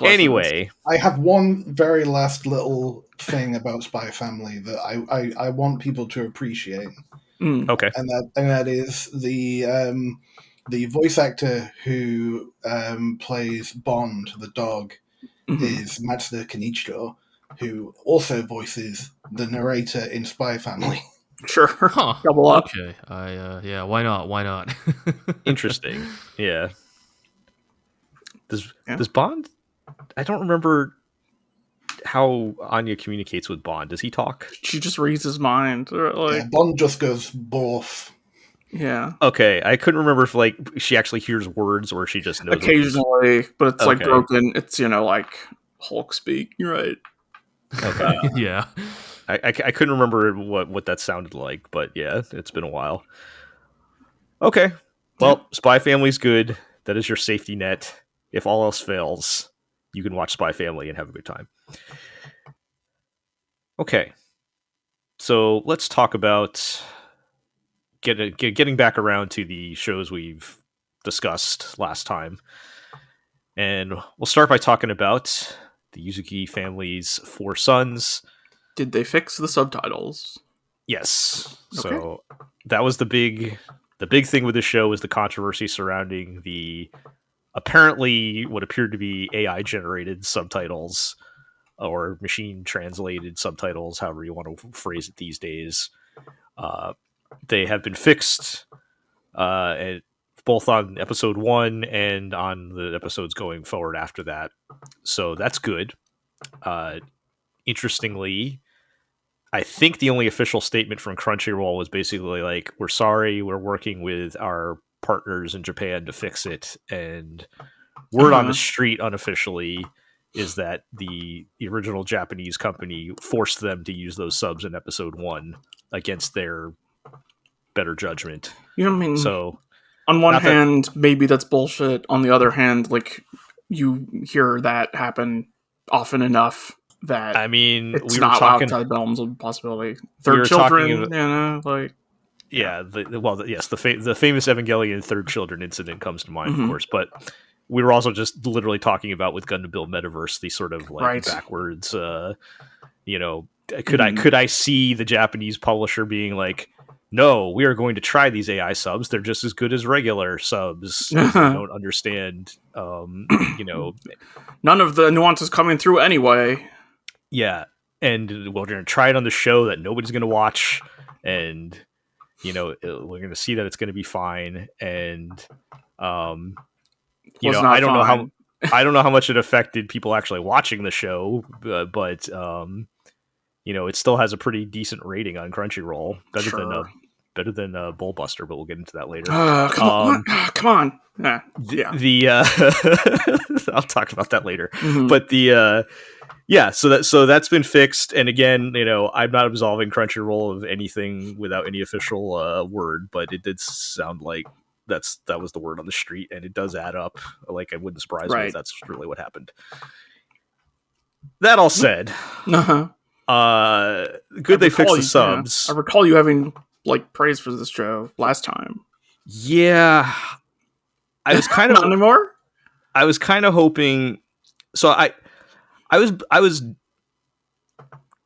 Anyway, I have one very last little thing about Spy Family that I want people to appreciate. Okay, and that is the voice actor who plays Bond, the dog, is Matsuda Kenichiro, who also voices the narrator in Spy Family. Sure. Double up. Okay. Yeah, why not? Interesting. Yeah. Does Bond... I don't remember how Anya communicates with Bond. Does he talk? She just reads his mind. Bond just goes boff. Yeah. Okay, I couldn't remember if she actually hears words or she just knows. Occasionally, but it's broken. It's Hulk speak. You're right. Okay. Yeah. I couldn't remember what that sounded like, but yeah, it's been a while. Okay. Well, Spy Family's good. That is your safety net. If all else fails, you can watch Spy Family and have a good time. Okay. So let's talk about getting back around to the shows we've discussed last time. And we'll start by talking about the Yuzuki family's 4 sons. Did they fix the subtitles? Yes. Okay. So that was the big thing with the show, was the controversy surrounding the apparently what appeared to be AI generated subtitles or machine translated subtitles, however you want to phrase it these days. They have been fixed both on episode 1 and on the episodes going forward after that. So that's good. Interestingly, I think the only official statement from Crunchyroll was basically like, we're sorry, we're working with our partners in Japan to fix it. And word on the street unofficially is that the original Japanese company forced them to use those subs in episode 1 against their better judgment. You know what I mean? So on one hand, maybe that's bullshit. On the other hand, like, you hear that happen often enough that it's we not were talking, outside the realms of possibility. Third children, like the famous Evangelion third children incident comes to mind, of course, but we were also just literally talking about with Gundam Build Metaverse the sort of like backwards. Could I see the Japanese publisher being like, no, we are going to try these AI subs. They're just as good as regular subs. They don't understand, none of the nuances coming through anyway. Yeah, and we're going to try it on the show that nobody's going to watch, and we're going to see that it's going to be fine. And I don't know how much it affected people actually watching the show, but it still has a pretty decent rating on Crunchyroll, better than Bullbuster, but we'll get into that later. Come on. I'll talk about that later. But so that's been fixed. And again, I'm not absolving Crunchyroll of anything without any official word, but it did sound like that was the word on the street, and it does add up. Like, it wouldn't surprise me if that's really what happened. That all said, good they fixed the subs. I recall you having like praise for this show last time. Yeah, I was kind of not anymore. I was kind of hoping. So I was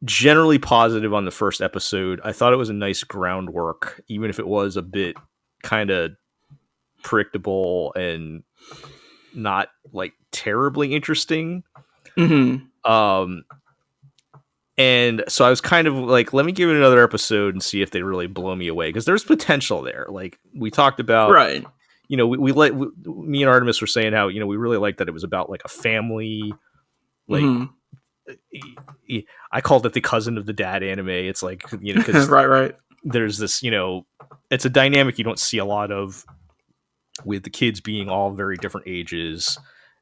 generally positive on the first episode. I thought it was a nice groundwork, even if it was a bit kind of predictable and not like terribly interesting. And so I was kind of like, let me give it another episode and see if they really blow me away, because there's potential there. Like we talked about, right? Me and Artemis were saying how we really liked that it was about like a family, like I called it the cousin of the dad anime. It's like because right. There's this it's a dynamic you don't see a lot of, with the kids being all very different ages,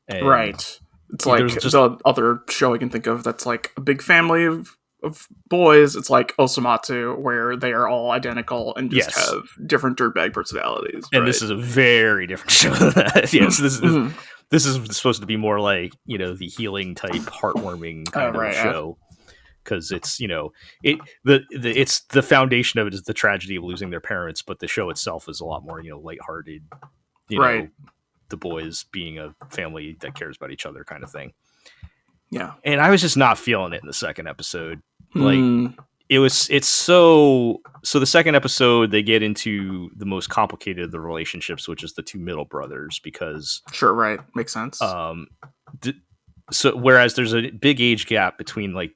and right. It's like the other show I can think of that's like a big family of boys. It's like Osamatsu, where they are all identical and just have different dirtbag personalities. And this is a very different show than that. Yes, this is supposed to be more like the healing type, heartwarming kind of show, because it's it's the foundation of it is the tragedy of losing their parents, but the show itself is a lot more lighthearted. Right. The boys being a family that cares about each other kind of thing. Yeah. And I was just not feeling it in the second episode. Like it's so the second episode, they get into the most complicated of the relationships, which is the two middle brothers, because sure. Right. Makes sense. So whereas there's a big age gap between like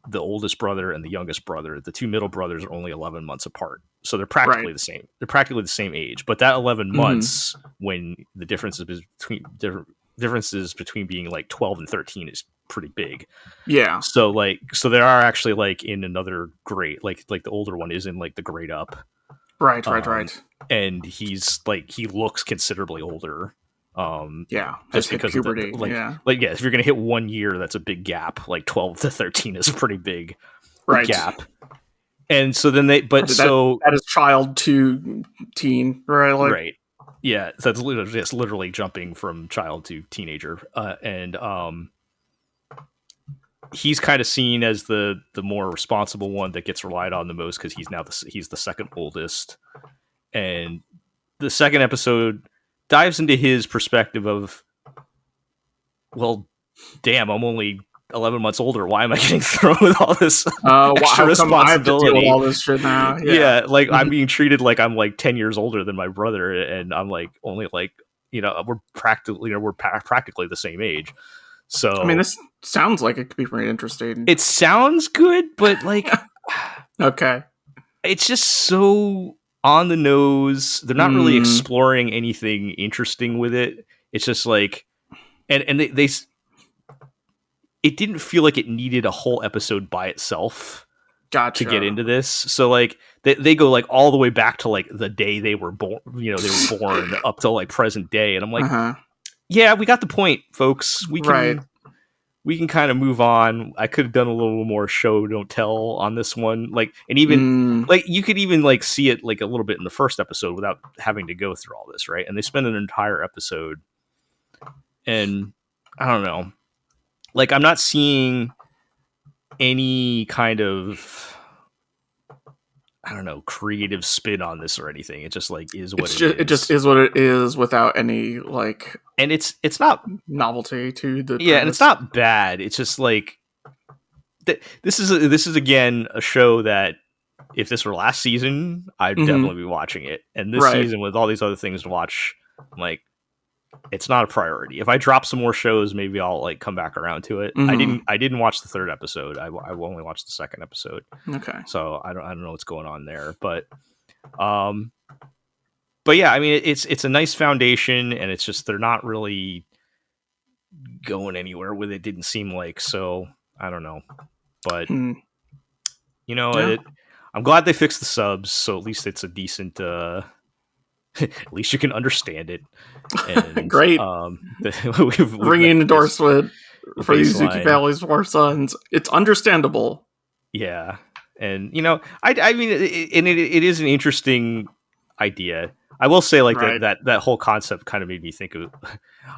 the oldest brother and the youngest brother, the two middle brothers are only 11 months apart. So they're practically the same. They're practically the same age, but that 11 months, when the differences between being like 12 and 13 is pretty big. Yeah. So they are actually like in another grade, like the older one is in like the grade up. Right. And he's like, he looks considerably older. Just because puberty. If you're gonna hit 1 year, that's a big gap. Like 12 to 13 is a pretty big gap. And so then that is child to teen, right? Right. Yeah, so that's literally jumping from child to teenager, and he's kind of seen as the more responsible one that gets relied on the most, because he's the second oldest. And the second episode dives into his perspective of, well, damn, I'm only 11 months older. Why am I getting thrown with all this extra responsibility? I have to deal with all this shit now. Yeah, like I'm being treated like I'm like 10 years older than my brother, and I'm like only like we're practically the same age. So I mean, this sounds like it could be pretty interesting. It sounds good, but like okay, it's just so on the nose. They're not really exploring anything interesting with it. It's just like, and they it didn't feel like it needed a whole episode by itself. Gotcha. to get into this. So like they go like all the way back to like the day they were born, they were born up to like present day. And I'm like, yeah, we got the point, folks. We can kind of move on. I could have done a little more show don't tell on this one. Like, and even like you could even like see it like a little bit in the first episode without having to go through all this, right? And they spend an entire episode, and I don't know. Like, I'm not seeing any kind of, I don't know, creative spin on this or anything. It just like is what it is. It just is what it is without any like, and it's not novelty to the premise. And it's not bad. It's just like this is again a show that if this were last season, I'd definitely be watching it. And this season with all these other things to watch, like, it's not a priority. If I drop some more shows, maybe I'll like come back around to it. I didn't watch the third episode. I only watched the second episode. Okay. So I don't know what's going on there, but yeah, I mean it's a nice foundation, and it's just they're not really going anywhere with it. Didn't seem like, so I don't know, but I'm glad they fixed the subs, so at least it's a decent. At least you can understand it. And, great. Ringing an endorsement for the Yuzuki family's four sons. It's understandable. Yeah, and I mean, it is an interesting idea. I will say, like that whole concept kind of made me think of.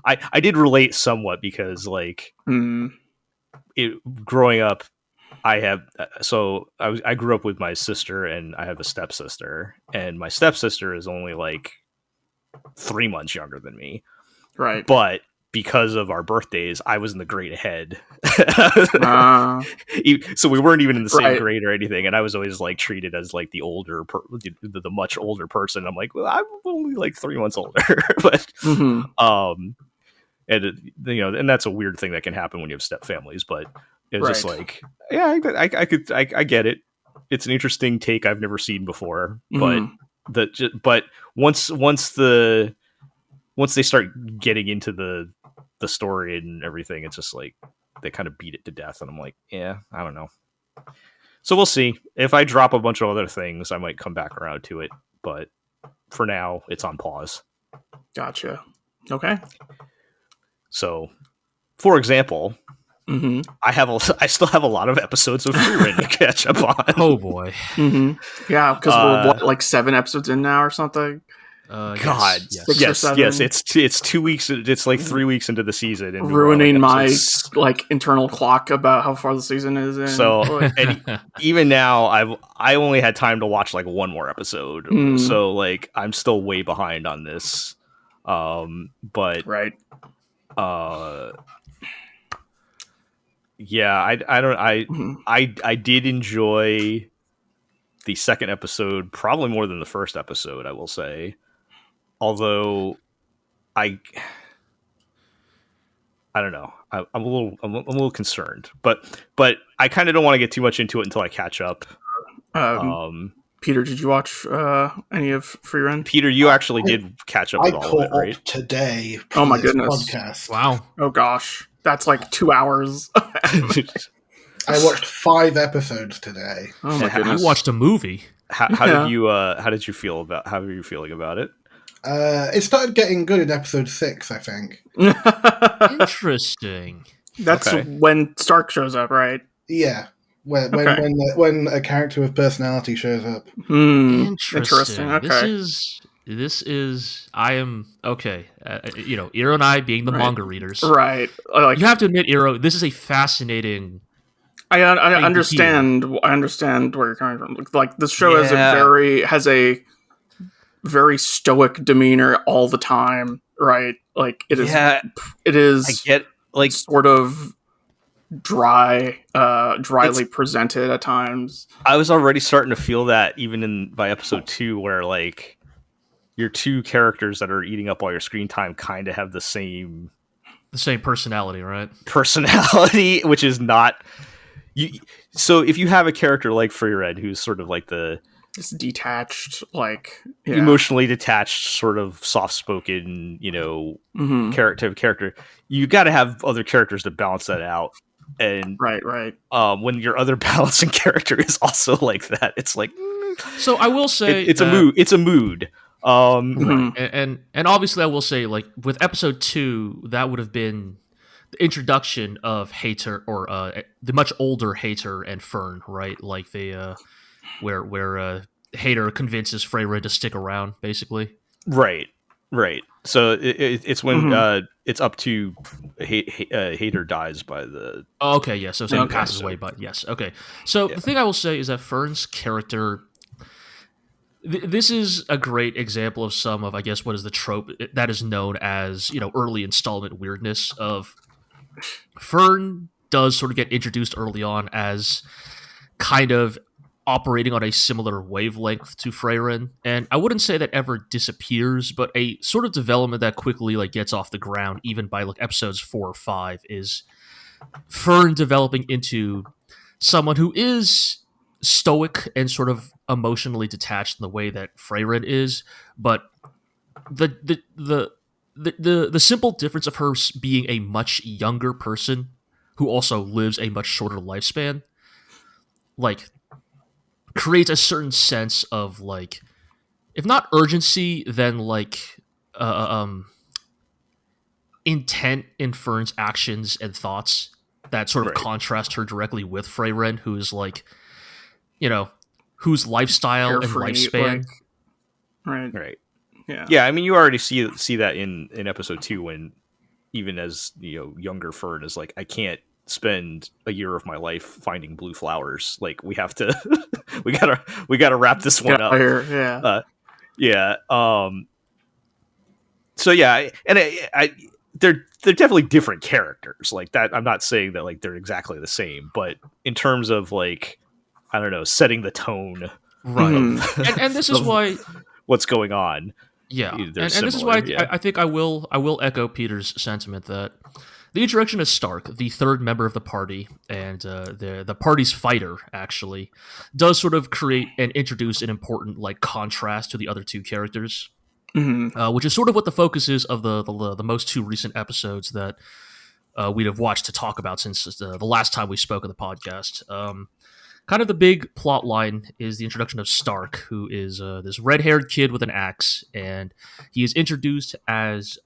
I did relate somewhat because, like, growing up, I grew up with my sister, and I have a stepsister, and my stepsister is only like 3 months younger than me. Right. But because of our birthdays, I was in the grade ahead. So we weren't even in the same grade or anything. And I was always like treated as like the older, the much older person. I'm like, well, I'm only like 3 months older. But, and and that's a weird thing that can happen when you have step families, but it was just like, yeah, I get it. It's an interesting take I've never seen before, but once they start getting into the story and everything, it's just like they kind of beat it to death, and I'm like, yeah, I don't know. So we'll see. If I drop a bunch of other things, I might come back around to it, but for now, it's on pause. Gotcha. Okay. So, for example, I still have a lot of episodes of Frieren to catch up on. Oh boy. Yeah, because we're like 7 episodes in now or something. God, yes. It's 2 weeks. It's like 3 weeks into the season, and ruining my like internal clock about how far the season is in. So, and even now, I only had time to watch like one more episode. So, like, I'm still way behind on this. But yeah, I did enjoy the second episode probably more than the first episode, I will say. Although I don't know. I'm a little concerned, but I kind of don't want to get too much into it until I catch up. Peter, did you watch any of Frieren? Peter, you actually did catch up with all of it, right? Today. Oh my goodness! Podcast. Wow. Oh gosh, that's like 2 hours. I watched 5 episodes today. Oh my goodness! You watched a movie. How did you feel about? How are you feeling about it? It started getting good in episode 6, I think. Interesting. That's when Stark shows up, right? Yeah. When a character with personality shows up. Interesting. Okay. This is. I am okay. Iro and I being the manga readers, right? You have to admit, Iro, this is a fascinating. I understand. I understand where you're coming from. Like this show has a very stoic demeanor all the time, right? Like it is. Yeah, it is. I get like sort of dryly presented at times. I was already starting to feel that even by episode 2, where like your 2 characters that are eating up all your screen time kind of have the same personality, right? Personality, which is not. So if you have a character like Frieren, who's sort of like this detached, like emotionally detached, sort of soft-spoken, character, you got to have other characters to balance that out. And right. When your other balancing character is also like that, it's like. So I will say it's a mood. It's a mood. Right. And obviously I will say, like, with episode 2, that would have been the introduction of Hater, or the much older Hater and Fern, right? Like they where Hater convinces Frieren to stick around, basically. Right. So it's when it's up to Hater dies by the. Oh, okay, yeah. So he passes away, but yes, okay. So the thing I will say is that Fern's character. This is a great example of some of, I guess, what is the trope that is known as, early installment weirdness of Fern does sort of get introduced early on as kind of operating on a similar wavelength to Frieren, and I wouldn't say that ever disappears, but a sort of development that quickly gets off the ground, even by episodes 4 or 5, is Fern developing into someone who is stoic and sort of emotionally detached in the way that Frieren is, but the simple difference of her being a much younger person who also lives a much shorter lifespan, creates a certain sense of if not urgency, then intent in Fern's actions and thoughts that sort of contrast her directly with Frieren, who is whose lifestyle and lifespan. Right. Yeah. I mean, you already see that in episode 2 when, even as younger Fern is like, I can't spend a year of my life finding blue flowers. Like, we have to, we gotta wrap this one up. Here. Yeah. So yeah, and they're definitely different characters. Like that, I'm not saying that they're exactly the same, but in terms of I don't know, setting the tone, right? And this is why what's going on. Yeah, and this is why I think I will echo Peter's sentiment that the introduction of Stark, the third member of the party, and the party's fighter, actually, does sort of create and introduce an important contrast to the other two characters, which is sort of what the focus is of the most 2 recent episodes that we'd have watched to talk about since the last time we spoke on the podcast. Kind of the big plot line is the introduction of Stark, who is this red-haired kid with an axe, and he is introduced as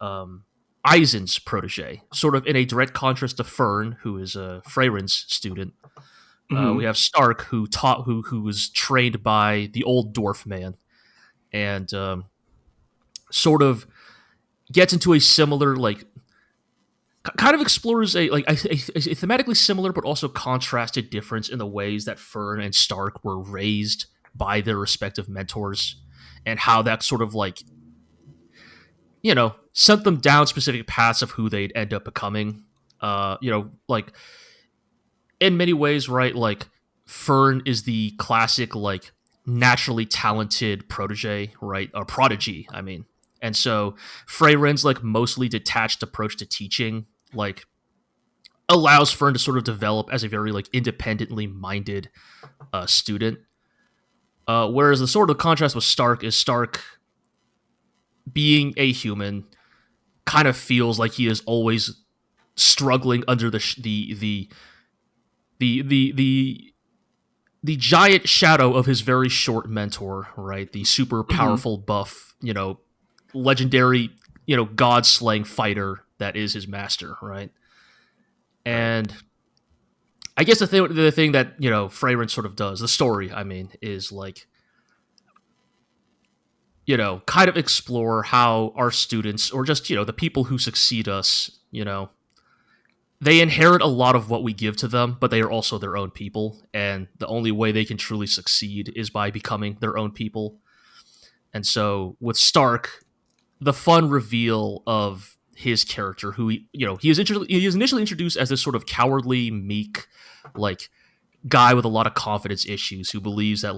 Aizen's protege, sort of in a direct contrast to Fern, who is Frieren's student. We have Stark, who was trained by the old dwarf man, and sort of gets into a similar kind of explores a thematically similar but also contrasted difference in the ways that Fern and Stark were raised by their respective mentors, and how that sort of sent them down specific paths of who they'd end up becoming. In many ways, right? Fern is the classic naturally talented protege, right? Or prodigy, I mean. And so Frieren's mostly detached approach to teaching allows Fern to sort of develop as a very independently minded student. Whereas the sort of contrast with Stark is Stark, being a human, kind of feels like he is always struggling under the giant shadow of his very short mentor, right? The super powerful buff, legendary, god-slaying fighter that is his master, right? And I guess the thing that Frieren sort of does, the story, I mean, is kind of explore how our students, or just the people who succeed us, they inherit a lot of what we give to them, but they are also their own people, and the only way they can truly succeed is by becoming their own people. And so with Stark, the fun reveal of his character, who he is initially introduced as this sort of cowardly, meek, guy with a lot of confidence issues, who believes that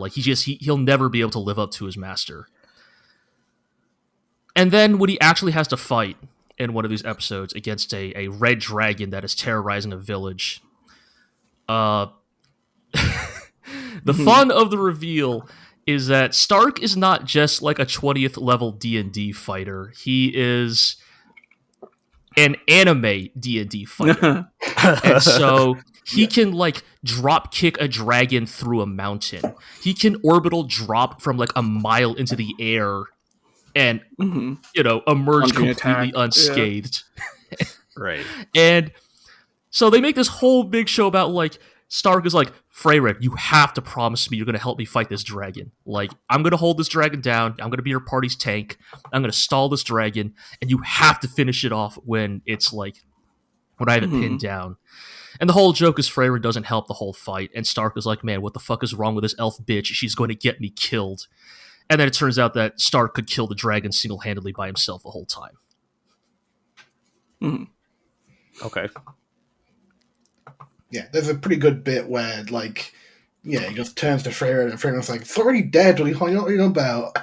he'll never be able to live up to his master. And then when he actually has to fight in one of these episodes against a red dragon that is terrorizing a village, the fun of the reveal is that Stark is not just a 20th level D&D fighter. He is an anime D&D fighter. And so he can like drop kick a dragon through a mountain. He can orbital drop from like a mile into the air and emerge completely unscathed. Yeah. Right. And so they make this whole big show about like Stark is like, Frieren, you have to promise me you're going to help me fight this dragon. Like, I'm going to hold this dragon down. I'm going to be your party's tank. I'm going to stall this dragon, and you have to finish it off when it's like, when I have it pinned down. And the whole joke is Frieren doesn't help the whole fight, and Stark is like, man, what the fuck is wrong with this elf bitch? She's going to get me killed. And then it turns out that Stark could kill the dragon single-handedly by himself the whole time. Okay. Yeah, there's a pretty good bit where, like, he just turns to Frieren, and Frieren's like, it's already dead, what are you on about?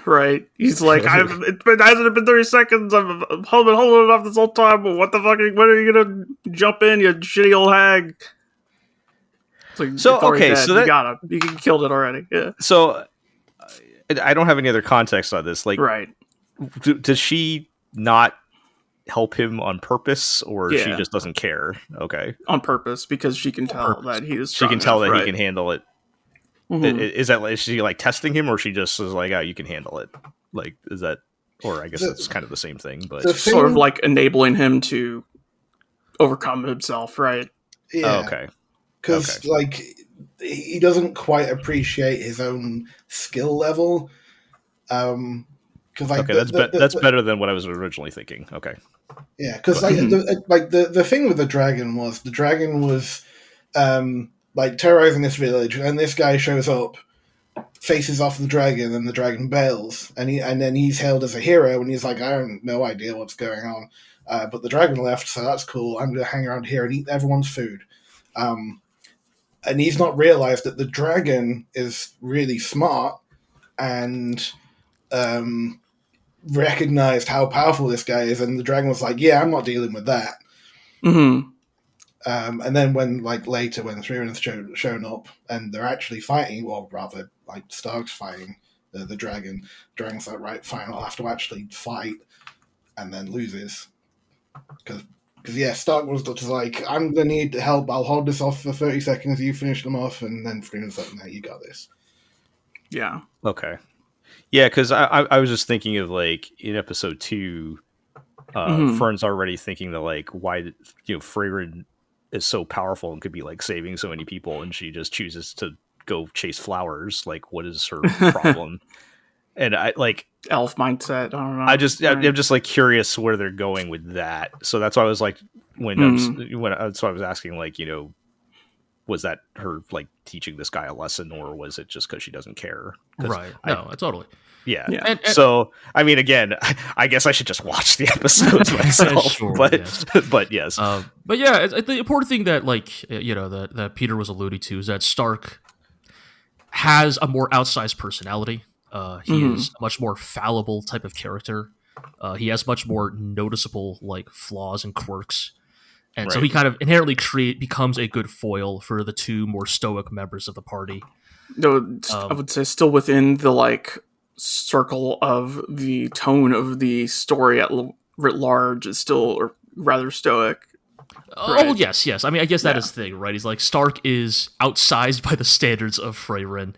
Right. He's like, hasn't it been 30 seconds? I've been holding it off this whole time, but what the fuck, when are you gonna jump in, you shitty old hag? Like, so, okay, dead. so you killed it already, yeah. So, I don't have any other context on this, like, right. Does she not help him on purpose, or she just doesn't care? Okay, on purpose, because she can tell that he is strong she can tell enough, that he can handle it. Is she like testing him, or she just is like, oh, you can handle it? Like, is that, or I guess it's kind of the same thing, but sort of like enabling him to overcome himself, right? Yeah. Okay. Because like he doesn't quite appreciate his own skill level. Because like that's better than what I was originally thinking. Okay. Yeah, because the thing with the dragon was like terrorizing this village, and this guy shows up, faces off the dragon, and the dragon bails, and then he's hailed as a hero, and he's like, I have no idea what's going on, but the dragon left, so that's cool. I'm going to hang around here and eat everyone's food. And he's not realized that the dragon is really smart and recognized how powerful this guy is, and the dragon was like, yeah, I'm not dealing with that. And then when later when Frieren's shown up and they're actually fighting, or rather like Stark's fighting the dragon's like, right, fine, I'll have to actually fight, and then loses because Stark was just like, I'm gonna need help, I'll hold this off for 30 seconds, you finish them off, and then Frieren's like, no, you got this. Yeah. Okay. Yeah, because I was just thinking of like in episode 2, Fern's already thinking that like, why Frieren is so powerful and could be like saving so many people, and she just chooses to go chase flowers. Like, what is her problem? And I like elf mindset. I don't know. I'm just like curious where they're going with that. So that's why I was like, so I was asking, like, was that her like teaching this guy a lesson, or was it just because she doesn't care? Right. No, totally. Yeah. And so, I mean, again, I guess I should just watch the episodes myself. Sure, but yes. But but yeah, the important thing that that Peter was alluding to is that Stark has a more outsized personality. He is a much more fallible type of character. He has much more noticeable like flaws and quirks. And so he kind of inherently becomes a good foil for the two more stoic members of the party. No, I would say still within the like circle of the tone of the story at writ large is still rather stoic. Oh, yes. I mean, I guess that is the thing, right? He's like, Stark is outsized by the standards of Frieren.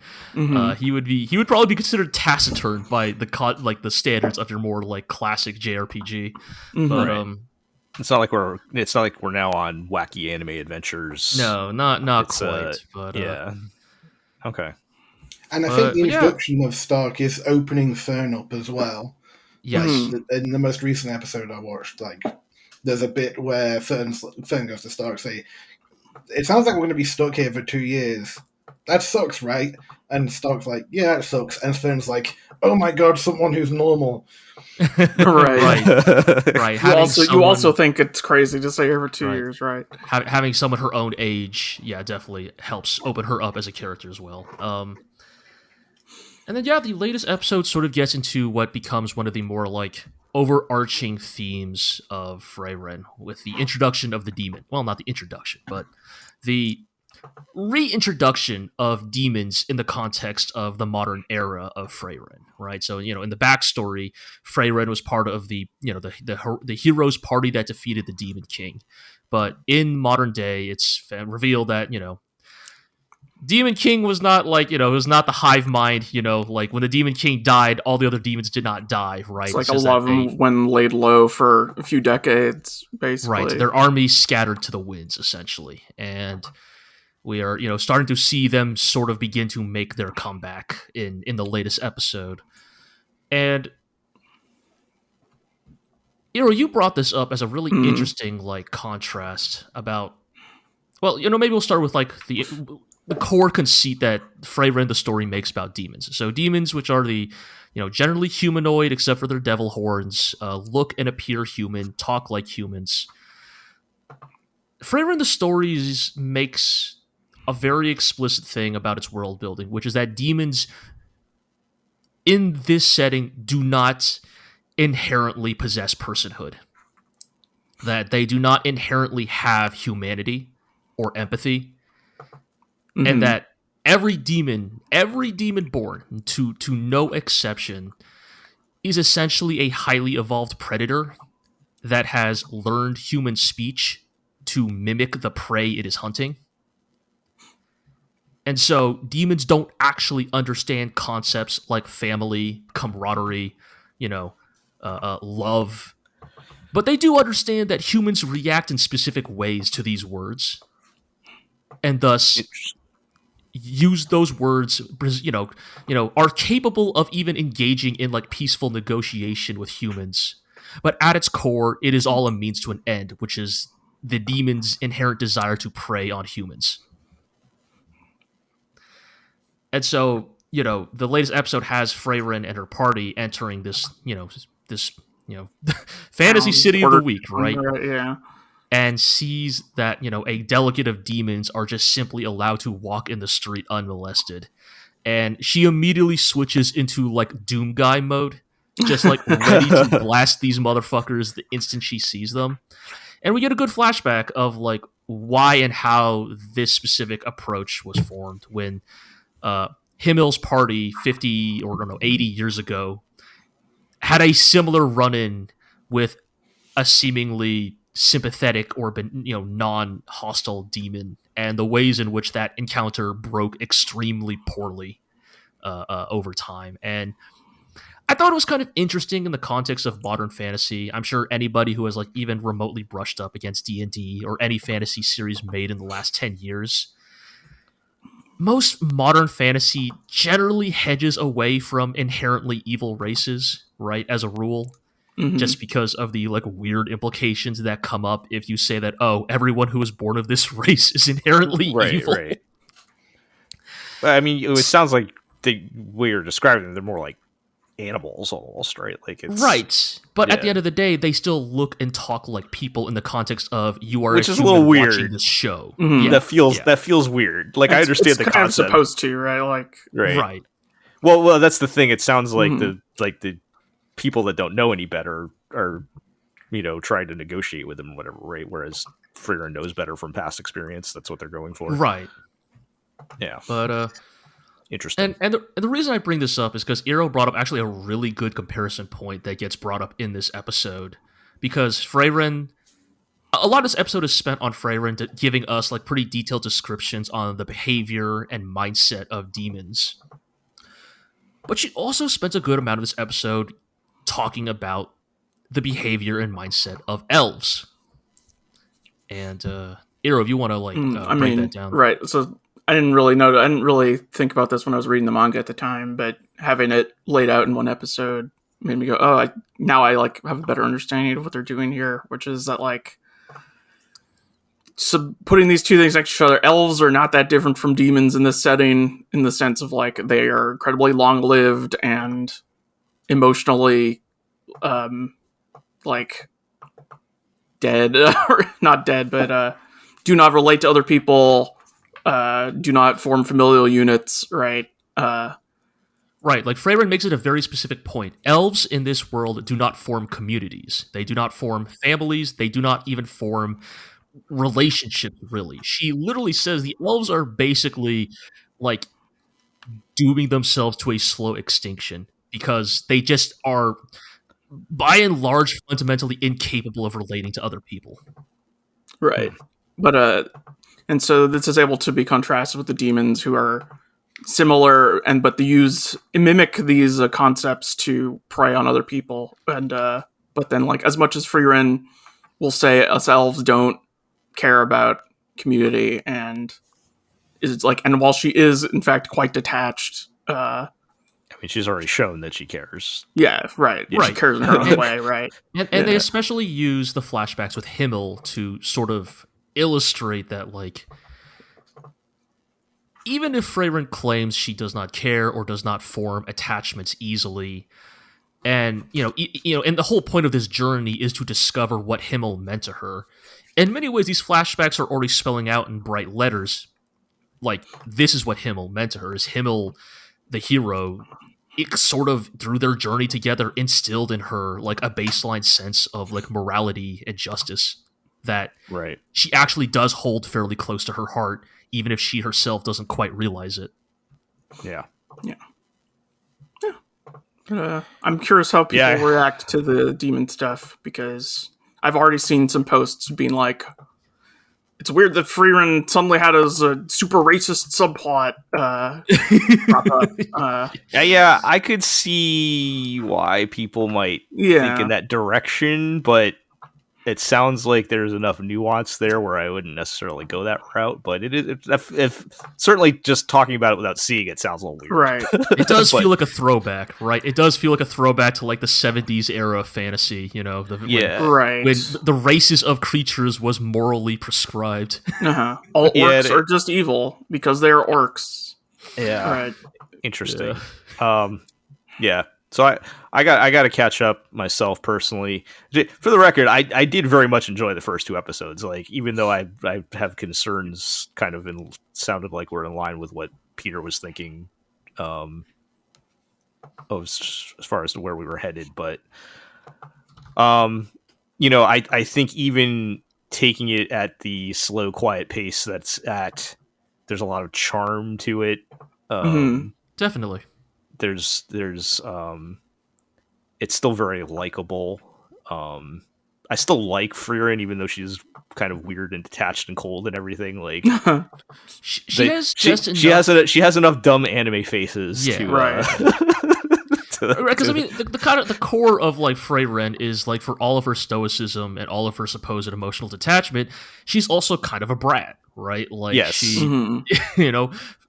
He would probably be considered taciturn by the standards of your more like classic JRPG. But it's not like we're now on wacky anime adventures. No, not quite. But yeah. Okay. And I think the introduction of Stark is opening Fern up as well. Yes. In the most recent episode I watched, like, there's a bit where Fern goes to Stark say, it sounds like we're going to be stuck here for 2 years. That sucks, right? And Stark's like, yeah, it sucks. And Fern's like, oh my god, someone who's normal. Right. You also think it's crazy to stay here for 2 years, right? Having someone her own age, definitely helps open her up as a character as well. And then, the latest episode sort of gets into what becomes one of the more, like, overarching themes of Frieren, with the introduction of the demon. Well, not the introduction, but the reintroduction of demons in the context of the modern era of Frieren, right? So, in the backstory, Frieren was part of the hero's party that defeated the Demon King. But in modern day, it's revealed that, Demon King was not it was not the hive mind, like when the Demon King died, all the other demons did not die, right? It's like a lot of them when laid low for a few decades, basically. Right, their army scattered to the winds, essentially. And we are, starting to see them sort of begin to make their comeback in the latest episode. And, you brought this up as a really interesting, contrast about, well, maybe we'll start with, the core conceit that Frieren the story makes about demons. So demons, which are the, generally humanoid except for their devil horns, look and appear human, talk like humans. Frieren the stories makes a very explicit thing about its world building, which is that demons in this setting do not inherently possess personhood. That they do not inherently have humanity or empathy. And that every demon born, to no exception, is essentially a highly evolved predator that has learned human speech to mimic the prey it is hunting. And so demons don't actually understand concepts like family, camaraderie, love. But they do understand that humans react in specific ways to these words. And thus use those words, are capable of even engaging in peaceful negotiation with humans. But at its core, it is all a means to an end, which is the demon's inherent desire to prey on humans. And so, the latest episode has Frieren and her party entering this fantasy city of the week, right? Yeah. And sees that, a delegate of demons are just simply allowed to walk in the street unmolested. And she immediately switches into, Doom Guy mode, just, ready to blast these motherfuckers the instant she sees them. And we get a good flashback of, why and how this specific approach was formed when Himmel's party 50 or 80 years ago had a similar run-in with a seemingly sympathetic or non-hostile demon, and the ways in which that encounter broke extremely poorly over time. And I thought it was kind of interesting in the context of modern fantasy. I'm sure anybody who has even remotely brushed up against D&D or any fantasy series made in the last 10 years, most modern fantasy generally hedges away from inherently evil races, right, as a rule. Just because of the weird implications that come up if you say that, everyone who is born of this race is inherently evil. Right. But I mean, it sounds like the way you're describing them, they're more like animals almost, right? It's right. But at the end of the day, they still look and talk like people in the context of you are, which is a little weird. Watching this show. Yeah. That feels weird. I understand the concept. It's supposed to, right? Right. Well, that's the thing. It sounds like the people that don't know any better are, trying to negotiate with them or whatever, right? Whereas Frieren knows better from past experience. That's what they're going for. Right. Yeah. But, interesting. And the reason I bring this up is because Eero brought up actually a really good comparison point that gets brought up in this episode. Because Frieren, a lot of this episode is spent on Frieren giving us pretty detailed descriptions on the behavior and mindset of demons. But she also spends a good amount of this episode talking about the behavior and mindset of elves. And Eero, if you want to break that down. Right. So I didn't really think about this when I was reading the manga at the time, but having it laid out in one episode made me go, now I have a better understanding of what they're doing here, which is that so putting these two things next to each other, elves are not that different from demons in this setting, in the sense of they are incredibly long-lived and emotionally dead, or not dead, but do not relate to other people, do not form familial units, right? Right, Frieren makes it a very specific point. Elves in this world do not form communities. They do not form families. They do not even form relationships, really. She literally says the elves are basically like dooming themselves to a slow extinction because they just are, by and large, fundamentally incapable of relating to other people. Right. But and so this is able to be contrasted with the demons, who are similar, but they mimic these concepts to prey on other people. And but then, like, as much as Frieren will say, us elves don't care about community, and is like, and while she is in fact quite detached, I mean, she's already shown that she cares. Yeah, right. Yeah, she cares in her own way, right? And they especially use the flashbacks with Himmel to sort of illustrate that, like, even if Frieren claims she does not care or does not form attachments easily, and and the whole point of this journey is to discover what Himmel meant to her. In many ways, these flashbacks are already spelling out in bright letters, like, this is what Himmel meant to her. Is Himmel, the hero, it sort of, through their journey together, instilled in her like a baseline sense of like morality and justice that she actually does hold fairly close to her heart, even if she herself doesn't quite realize it. Yeah. I'm curious how people react to the demon stuff, because I've already seen some posts being like, it's weird that Frieren suddenly had his super racist subplot pop up. Yeah, I could see why people might think in that direction, but it sounds like there's enough nuance there where I wouldn't necessarily go that route. But it is if certainly just talking about it without seeing it sounds a little weird. Right. It does feel like a throwback, right? It does feel like a throwback to like the 70s era of fantasy, when the races of creatures was morally prescribed. All orcs are just evil because they're orcs. Yeah. Right. Interesting. Yeah. So I got to catch up myself personally. For the record, I did very much enjoy the first two episodes. Like, even though I have concerns, kind of sounded like we're in line with what Peter was thinking, as far as to where we were headed. But I think even taking it at the slow, quiet pace there's a lot of charm to it. Definitely. There's it's still very likable. I still like Frieren, even though she's kind of weird and detached and cold and everything. Like, she has enough dumb anime faces. Yeah, to, right. Because I mean, the core of like Frieren is like, for all of her stoicism and all of her supposed emotional detachment, she's also kind of a brat, right? Like, she,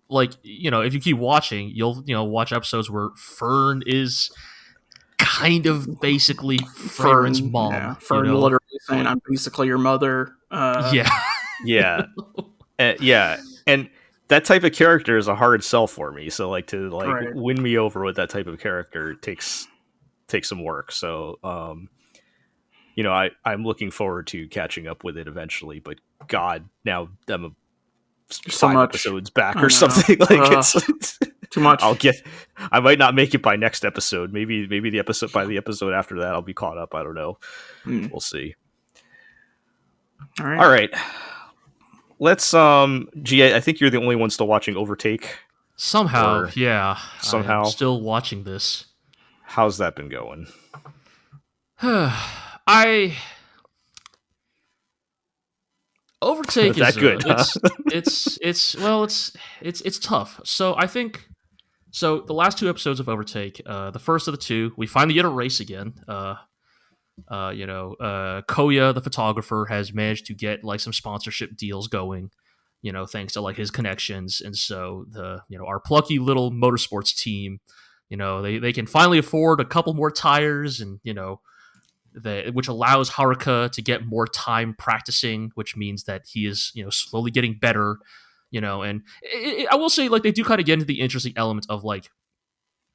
like, if you keep watching, you'll watch episodes where Fern is kind of basically Frieren's mom. Yeah. Fern literally saying, "I'm basically your mother." Yeah, and that type of character is a hard sell for me. So like to win me over with that type of character takes some work. So I'm looking forward to catching up with it eventually. But God, now I'm 5 episodes back or something. Like, it's too much. I might not make it by next episode. Maybe by the episode after that I'll be caught up. I don't know. We'll see. All right. Let's G, I think you're the only one still watching Overtake. Somehow. I'm still watching this. How's that been going? Overtake is that good? It's tough. So I think the last 2 episodes of Overtake, the first of the 2, we finally get a race again. Koya, the photographer, has managed to get like some sponsorship deals going, thanks to like his connections, and so our plucky little motorsports team, they can finally afford a couple more tires, and which allows Haruka to get more time practicing, which means that he is, slowly getting better, and I will say, like, they do kind of get into the interesting element of like,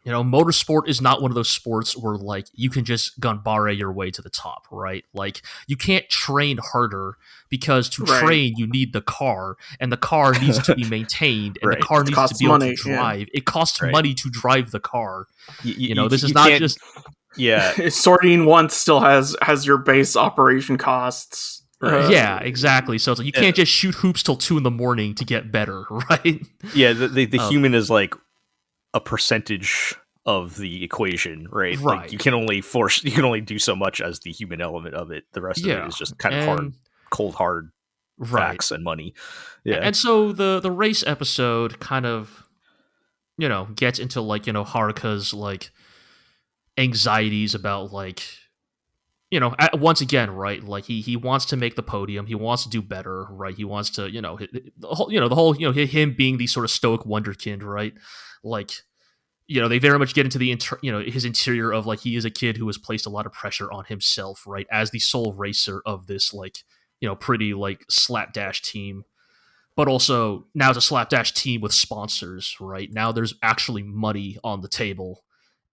motorsport is not one of those sports where like you can just ganbare your way to the top, right? Like, you can't train harder, because to train you need the car, and the car needs to be maintained, and the car needs to be able to drive. Yeah. It costs money to drive the car. This is not just... Yeah, sorting once still has your base operation costs. Yeah, exactly. So it's like you can't just shoot hoops till 2 a.m. to get better, right? Yeah, the human is like a percentage of the equation, right? Right. Like you can only do so much as the human element of it. The rest of it is just kind of hard facts and money. Yeah. And so the race episode kind of, gets into like, Haruka's like anxieties about like, once again, right? Like he wants to make the podium. He wants to do better, right? He wants to, the whole, him being the sort of stoic wonderkind, right? Like, they very much get into the, his interior of like, he is a kid who has placed a lot of pressure on himself, right? As the sole racer of this, like, pretty like slapdash team. But also now it's a slapdash team with sponsors, right? Now there's actually money on the table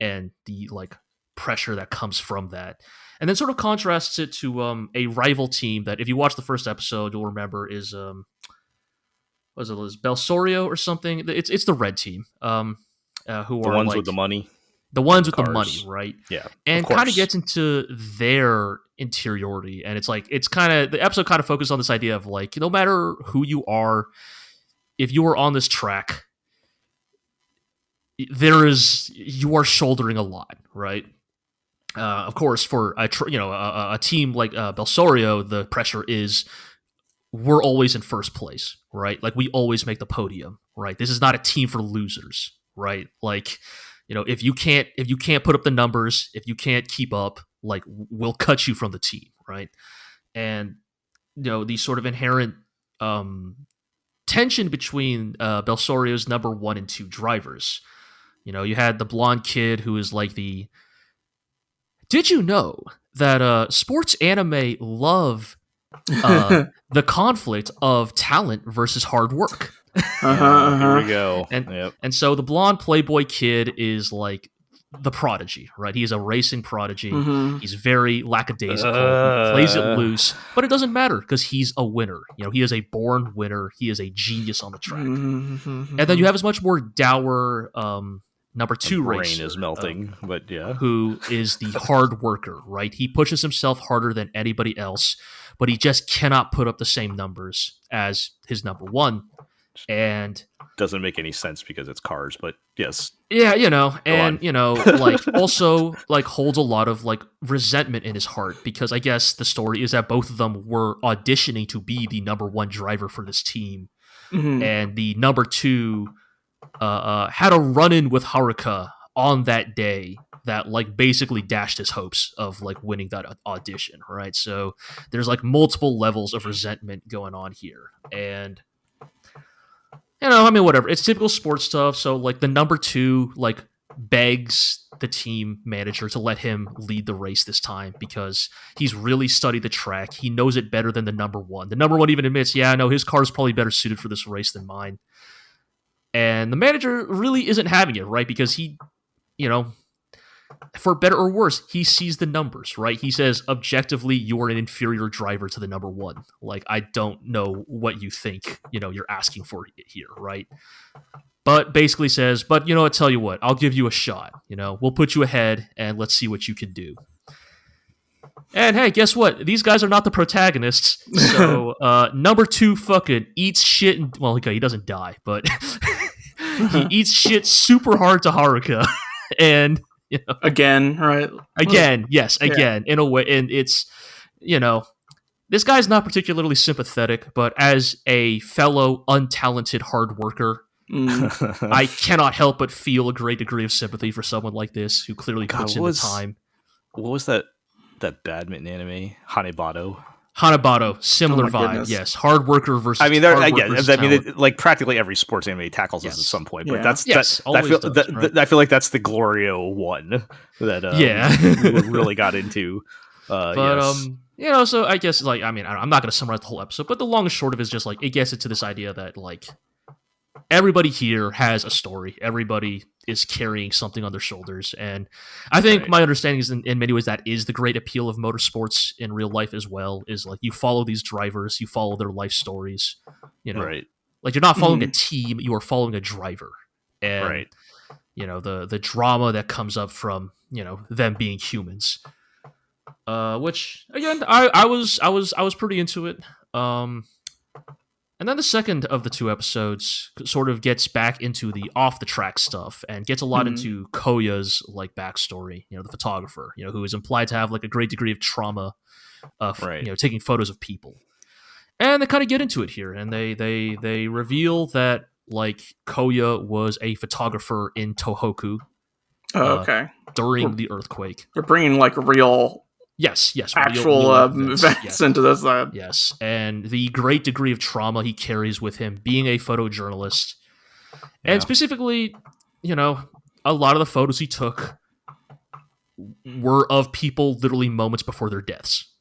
and the like pressure that comes from that. And then sort of contrasts it to a rival team that if you watch the first episode, you'll remember is was it Belsorio or something? It's the red team. Who are the ones like, with the money. The ones with the money, right? Yeah. And kind of gets into their interiority. And it's like, the episode kind of focuses on this idea of like, no matter who you are, if you are on this track, you are shouldering a lot, right? Of course, for a team like Belsorio, the pressure is we're always in first place, right? Like we always make the podium, right? This is not a team for losers, right? Like, if you can't put up the numbers, if you can't keep up, like we'll cut you from the team, right? And the sort of inherent tension between Belsorio's number 1 and 2 drivers. You had the blonde kid who is like the. Did you know that sports anime love the conflict of talent versus hard work? Here we go. And so the blonde Playboy kid is like the prodigy, right? He's a racing prodigy. Mm-hmm. He's very lackadaisical. He plays it loose, but it doesn't matter because he's a winner. He is a born winner. He is a genius on the track. Mm-hmm. And then you have his much more dour number 2 racer. Brain is melting, but yeah. Who is the hard worker, right? He pushes himself harder than anybody else, but he just cannot put up the same numbers as his number 1. And doesn't make any sense because it's cars, but yes. Yeah, like also like holds a lot of like resentment in his heart because I guess the story is that both of them were auditioning to be the number 1 driver for this team. Mm-hmm. And the number 2 had a run-in with Haruka on that day that like basically dashed his hopes of like winning that audition, right? So there's like multiple levels of resentment going on here. And whatever. It's typical sports stuff. So, like, the number 2, like, begs the team manager to let him lead the race this time because he's really studied the track. He knows it better than the number 1. The number 1 even admits, yeah, no, his car is probably better suited for this race than mine. And the manager really isn't having it, right? Because he, for better or worse, he sees the numbers, right? He says, objectively, you are an inferior driver to the number 1. Like, I don't know what you think, you're asking for here, right? But basically says, but, I tell you what, I'll give you a shot. We'll put you ahead and let's see what you can do. And hey, guess what? These guys are not the protagonists. So, number 2 fucking eats shit. Well, okay, he doesn't die, but he eats shit super hard to Haruka. And... Again, right? Again, yes, again, in a way. And it's, this guy's not particularly sympathetic, but as a fellow untalented hard worker, I cannot help but feel a great degree of sympathy for someone like this who clearly puts in the time. What was that badminton anime? Hanebado, similar vibe, goodness. Yes. Hard worker versus. I mean, like practically every sports anime tackles this at some point, but that's I feel like that's the GLORIO one that really got into. But so I guess like I'm not going to summarize the whole episode, but the long and short of it is just like it gets into this idea that like everybody here has a story. Everybody is carrying something on their shoulders. And I think my understanding is in many ways that is the great appeal of motorsports in real life as well, is like you follow these drivers, you follow their life stories, like you're not following a team, you are following a driver. And, the drama that comes up from, them being humans. Which again, I was pretty into it. And then the second of the two episodes sort of gets back into the off the track stuff and gets a lot into Koya's like backstory. The photographer, who is implied to have like a great degree of trauma, taking photos of people. And they kind of get into it here, and they reveal that like Koya was a photographer in Tohoku. Okay. During the earthquake, we're bringing like real, actual real events into this. Yes, and the great degree of trauma he carries with him, being a photojournalist, and specifically, a lot of the photos he took were of people literally moments before their deaths.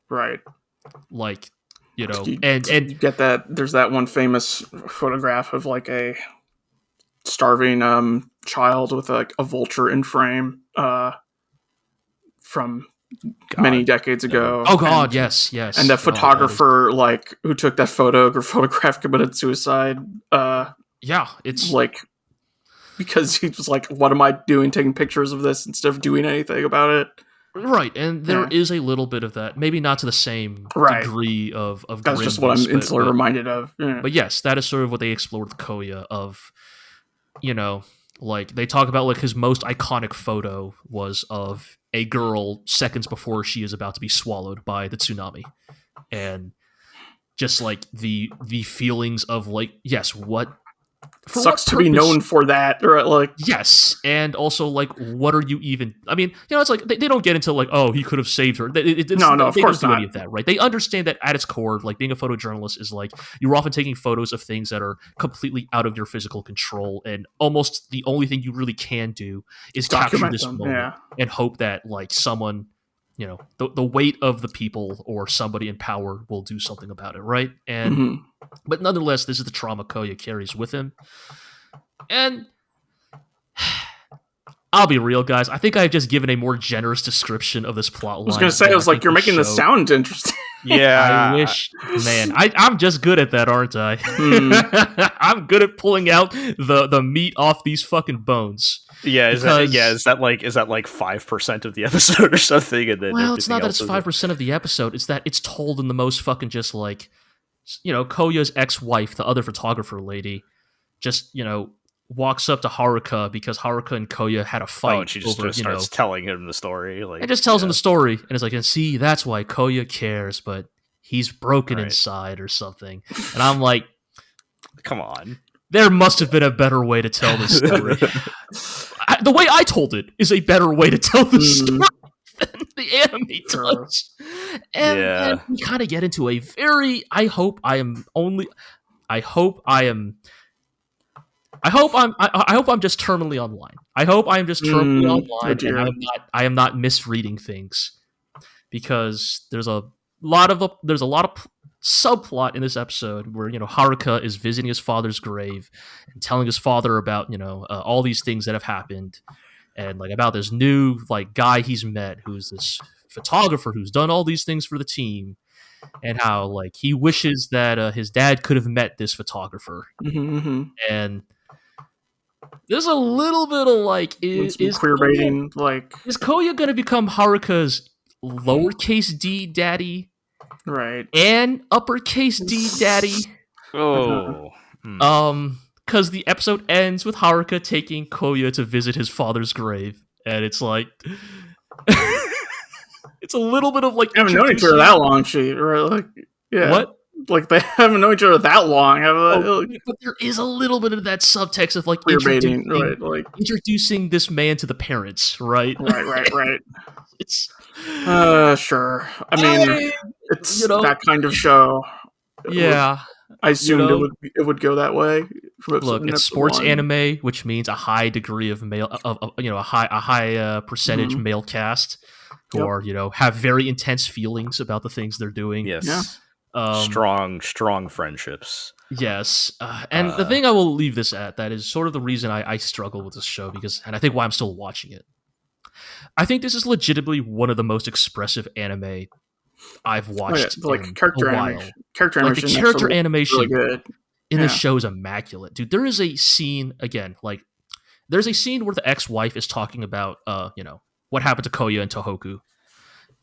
Right. Like. And you get that. There's that one famous photograph of like a starving child with like a vulture in frame from many decades ago. Oh God, yes. And the photographer like who took that photograph committed suicide. It's like because he was like, "What am I doing taking pictures of this instead of doing anything about it?" Right, and there is a little bit of that. Maybe not to the same degree of that's just what I'm instantly reminded of. Yeah. But yes, that is sort of what they explored with Koya of, like they talk about like his most iconic photo was of a girl seconds before she is about to be swallowed by the tsunami. And just like the feelings of like, yes, what sucks to be known for that, or like yes, and also like what are you even? I mean, it's like they don't get into like, oh, he could have saved her. No, of they course don't do not. any of that, right? They understand that at its core, like being a photojournalist is like you're often taking photos of things that are completely out of your physical control, and almost the only thing you really can do is capture this moment and hope that like someone, the weight of the people or somebody in power will do something about it, right? And but nonetheless, this is the trauma Koya carries with him. And I'll be real, guys. I think I've just given a more generous description of this plot line. I was going to say, I was like, you're making this sound interesting. Yeah. I wish, man. I'm just good at that, aren't I? I'm good at pulling out the meat off these fucking bones. Yeah, is that like 5% of the episode or something? And then it's not that it's 5% of the episode. It's that it's told in the most fucking just like, Koya's ex-wife, the other photographer lady, just walks up to Haruka because Haruka and Koya had a fight. Oh, and she just starts telling him the story. Like, and just tells him the story, and it's like, and see, that's why Koya cares, but he's broken inside or something. And I'm like, come on. There must have been a better way to tell this story. The way I told it is a better way to tell the story than the anime does. And we kind of get into a very, I hope I'm just terminally online. I hope I'm just terminally online, and I am not misreading things, because there's a lot of subplot in this episode where Haruka is visiting his father's grave and telling his father about all these things that have happened, and like about this new like guy he's met who's this photographer who's done all these things for the team, and how like he wishes that his dad could have met this photographer. And there's a little bit of like is queer baiting, like is Koya gonna become Haruka's lowercase d daddy, right, and uppercase d daddy? Because the episode ends with Haruka taking Koya to visit his father's grave, and it's like it's a little bit of like I haven't known each other that long, what? Like they haven't known each other that long. But there is a little bit of that subtext of like baiting, right? Like introducing this man to the parents, right? Right. It's sure. I mean, it's that kind of show. I assumed it would go that way. Look, it's sports anime, which means a high degree of male, a high percentage male cast who are have very intense feelings about the things they're doing. Yes. Yeah. Strong friendships. Yes. And the thing I will leave this at, that is sort of the reason I struggle with this show, and I think why I'm still watching it. I think this is legitimately one of the most expressive anime I've watched in character a while. animation. Character animation. The character animation really good. in this show is immaculate. Dude, there is a scene, again, like, there's a scene where the ex-wife is talking about, what happened to Koya and Tohoku.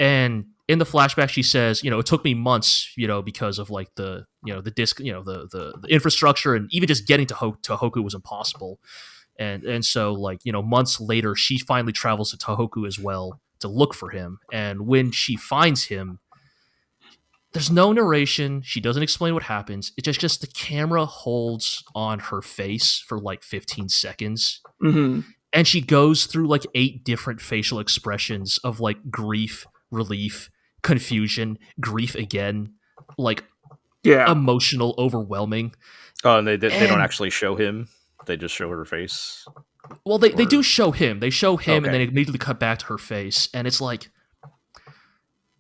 And in the flashback, she says, it took me months, because of like the disc, the infrastructure, and even just getting to Tohoku was impossible. And so like, months later, she finally travels to Tohoku as well to look for him. And when she finds him, there's no narration. She doesn't explain what happens. It's just the camera holds on her face for like 15 seconds. Mm-hmm. And she goes through like 8 different facial expressions of like grief, relief, confusion, grief again, like emotional, overwhelming. Oh, and they don't actually show him. They just show her face. Well, they do show him. They show him, and then immediately cut back to her face, and it's like,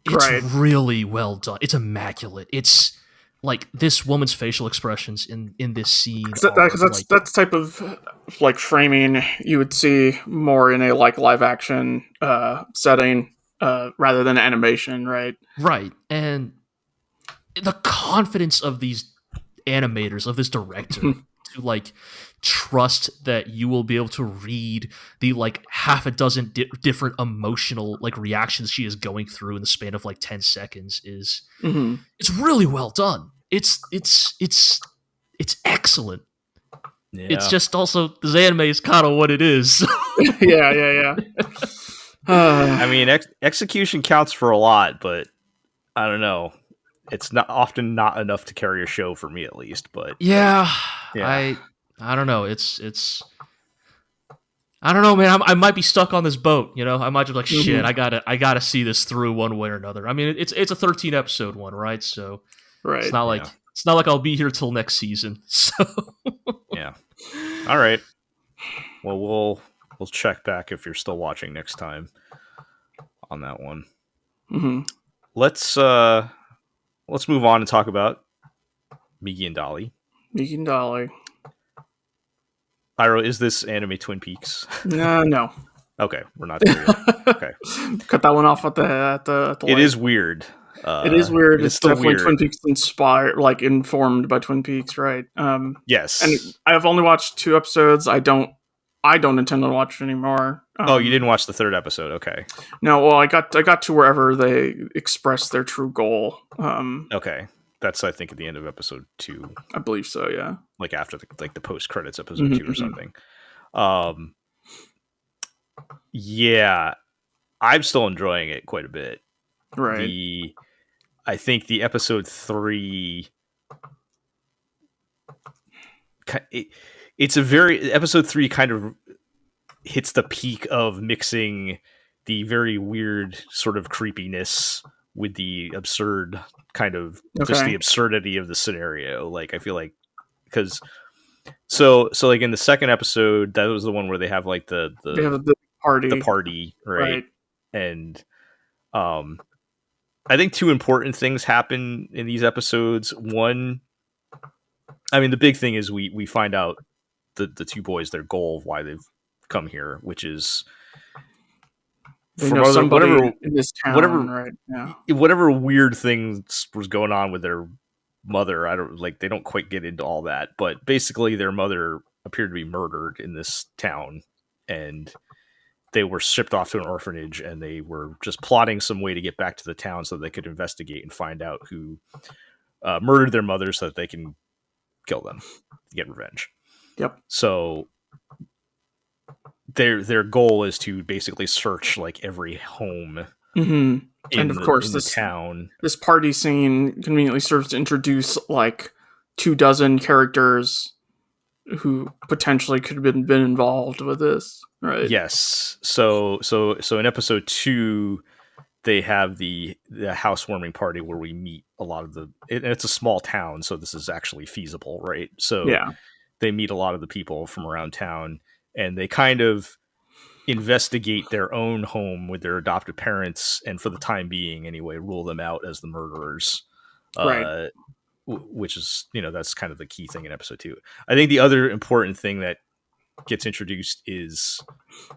it's really well done. It's immaculate. It's like this woman's facial expressions in this scene. Because that's type of like framing you would see more in a like live action setting rather than animation, right? Right, and the confidence of these animators, of this director, to like trust that you will be able to read the like half a dozen different emotional like reactions she is going through in the span of like 10 seconds is it's really well done. It's excellent. Yeah. It's just also this anime is kind of what it is. yeah. I mean, execution counts for a lot, but I don't know. It's not often not enough to carry a show for me, at least. But yeah. I don't know. It's I don't know, man. I might be stuck on this boat. I might just be like, shit. I gotta see this through one way or another. I mean, it's a 13 episode one, right? So it's not like I'll be here till next season. So yeah. All right. Well, we'll check back if you're still watching next time on that one. Mm-hmm. Let's move on and talk about Migi and Dali. Migi and Dali. Iro, is this anime Twin Peaks? No. Okay, we're not there yet. Okay. Cut that one off at the It is weird. It is weird. It's definitely weird. Twin Peaks inspired, like informed by Twin Peaks, right? Yes. And I've only watched 2 episodes. I don't intend to watch it anymore. You didn't watch the 3rd episode, okay? No, well, I got to wherever they express their true goal. Okay, that's I think at the end of episode 2. I believe so. Yeah, like after the post credits episode 2 or something. Yeah, I'm still enjoying it quite a bit. Right. I think the episode 3. It's a very episode 3 kind of hits the peak of mixing the very weird sort of creepiness with the absurd kind of just the absurdity of the scenario. Like I feel like because so like in the 2nd episode, that was the one where they have like the party, right? And I think 2 important things happen in these episodes. One, I mean, the big thing is we find out the 2 boys, their goal of why they've come here, which is somebody in this town, right? Yeah. Whatever weird things was going on with their mother, they don't quite get into all that, but basically their mother appeared to be murdered in this town, and they were shipped off to an orphanage, and they were just plotting some way to get back to the town so they could investigate and find out who murdered their mother so that they can kill them, get revenge. Yep. So their goal is to basically search like every home and of course this town. This party scene conveniently serves to introduce like 24 characters who potentially could have been involved with this, right? Yes. So in episode 2 they have the housewarming party where we meet a lot of it's a small town, so this is actually feasible, right? So yeah, they meet a lot of the people from around town, and they kind of investigate their own home with their adopted parents, and for the time being anyway, rule them out as the murderers. Right. Which is, that's kind of the key thing in episode 2. I think the other important thing that gets introduced is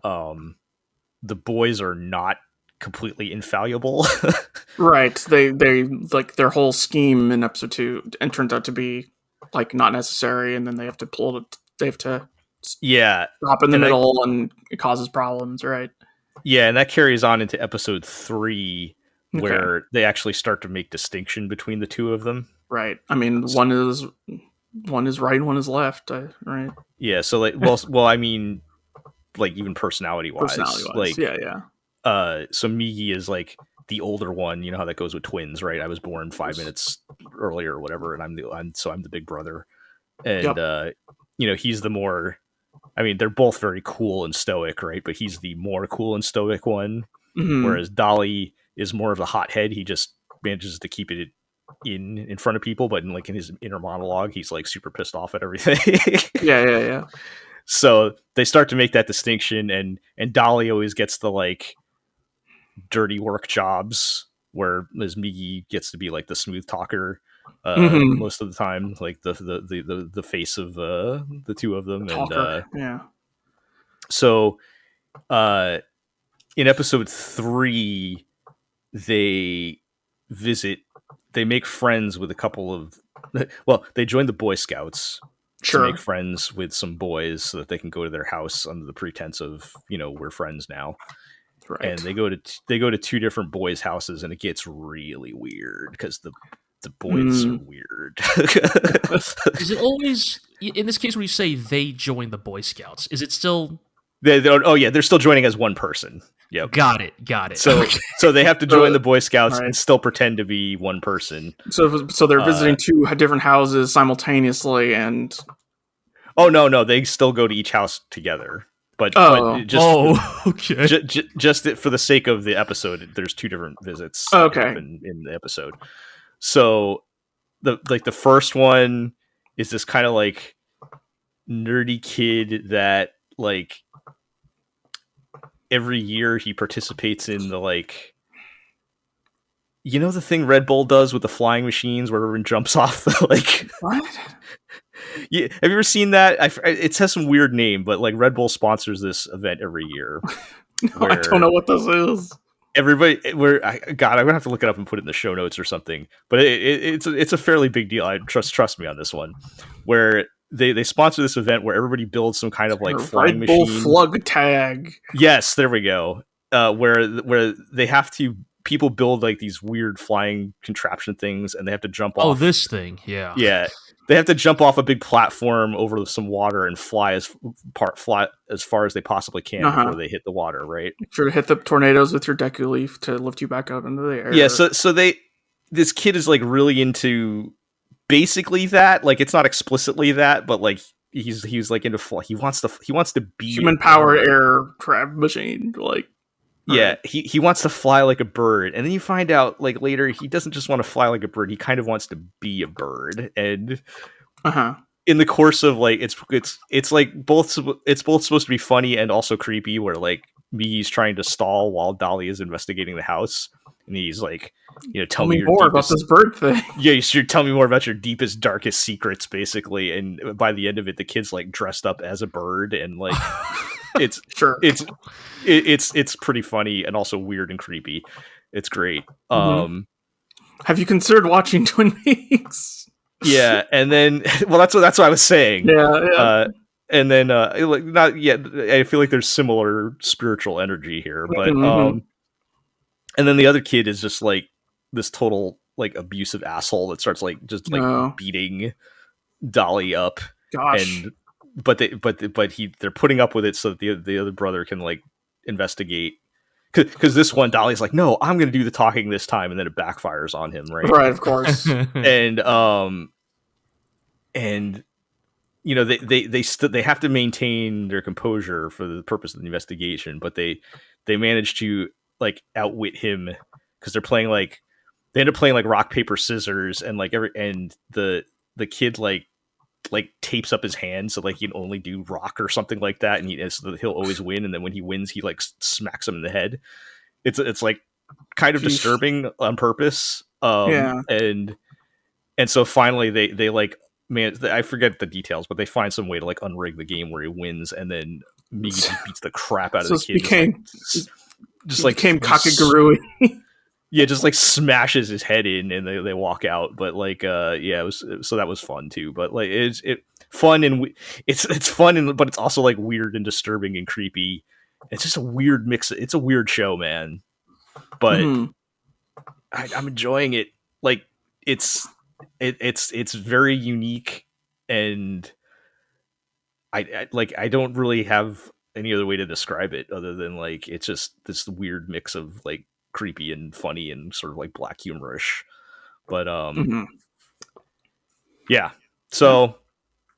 the boys are not completely infallible. Right. They like their whole scheme in episode 2 and turns out to be like not necessary, and then they have to stop in the middle, and it causes problems, right? Yeah, and that carries on into episode 3, where they actually start to make distinction between the two of them. Right. I mean, one is right, one is left. Right. Yeah. So like, well, I mean, like even personality wise, like, yeah. So Migi is like the older one. You know how that goes with twins, right? I was born 5 minutes earlier or whatever, and I'm the big brother, and you know, he's the more. I mean, they're both very cool and stoic, right? But he's the more cool and stoic one, whereas Dali is more of a hothead. He just manages to keep it in front of people, but in his inner monologue, he's like super pissed off at everything. Yeah. So they start to make that distinction, and Dali always gets the like dirty work jobs, where Ms. Migi gets to be like the smooth talker most of the time, like the face of the two of them. Talker. And so in episode 3, they make friends with a couple of, well, they join the Boy Scouts to make friends with some boys so that they can go to their house under the pretense of, you know, we're friends now. Right. And they go to 2 different boys' houses, and it gets really weird because the boys are weird. Is it always, in this case where you say they join the Boy Scouts, is it still... they're still joining as one person. Yep. Got it. So they have to join the Boy Scouts and still pretend to be one person. So they're visiting 2 different houses simultaneously, and... Oh, no, they still go to each house together. But okay. Just for the sake of the episode, there's 2 different visits in the episode. So the first one is this kind of like nerdy kid that like every year he participates in the like, you know, the thing Red Bull does with the flying machines where everyone jumps off the like what? Yeah, have you ever seen that? It has some weird name, but like Red Bull sponsors this event every year. I don't know what this is. Everybody, I'm gonna have to look it up and put it in the show notes or something. But it's a fairly big deal. I trust me on this one, where they sponsor this event where everybody builds some kind of like flying Red Bull machine. Flug tag. Yes, there we go. Where they have to. People build like these weird flying contraption things, and they have to jump off. Oh, this thing, yeah. They have to jump off a big platform over some water and fly as far as they possibly can before they hit the water. Right. Sure to hit the tornadoes with your Deku Leaf to lift you back up into the air. Yeah. So this kid is like really into basically that. Like it's not explicitly that, but like he's like into fly. He wants to be human powered air crab machine. Like. Yeah, he wants to fly like a bird, and then you find out like later he doesn't just want to fly like a bird. He kind of wants to be a bird, and in the course of like it's like both supposed to be funny and also creepy. Where like Migi's trying to stall while Dali is investigating the house, and he's like, you know, tell me more about this bird thing. Yeah, you should tell me more about your deepest, darkest secrets, basically. And by the end of it, the kid's like dressed up as a bird, and like. It's it's pretty funny and also weird and creepy. It's great. Have you considered watching Twin Peaks? Yeah, and then that's what I was saying. Yeah. And then like not yet. I feel like there's similar spiritual energy here, but and then the other kid is just like this total like abusive asshole that starts like just like beating Dali up. Gosh. And but they're putting up with it so that the other brother can like investigate, because this one Dali's like, no, I'm gonna do the talking this time, and then it backfires on him, right, of course. and you know they have to maintain their composure for the purpose of the investigation, but they manage to like outwit him because they end up playing like rock paper scissors, and like the kid like tapes up his hand so like he can only do rock or something like that, and so he'll always win, and then when he wins he like smacks him in the head. It's like kind of disturbing on purpose. And so finally they like, man, I forget the details, but they find some way to like unrig the game where he wins, and then Migi beats the crap out of the kid. Just became Kakegurui. Yeah, just like smashes his head in, and they walk out. But like, it was, so that was fun too. But like, it's fun, and it's fun, but it's also like weird and disturbing and creepy. It's just a weird mix. It's a weird show, man. But I'm enjoying it. Like it's very unique, and I don't really have any other way to describe it other than like it's just this weird mix of like creepy and funny and sort of like black humorish. But yeah. So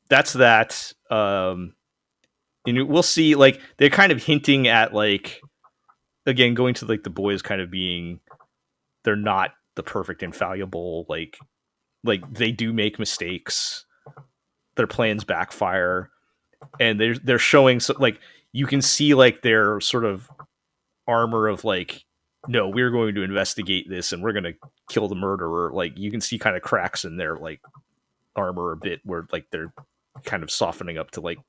that's that. And we'll see. Like they're kind of hinting at like again going to like the boys kind of being they're not the perfect infallible like they do make mistakes. Their plans backfire, and they're showing so, like you can see like their sort of armor of like no, we're going to investigate this and we're going to kill the murderer. Like you can see kind of cracks in their like armor a bit where like they're kind of softening up to like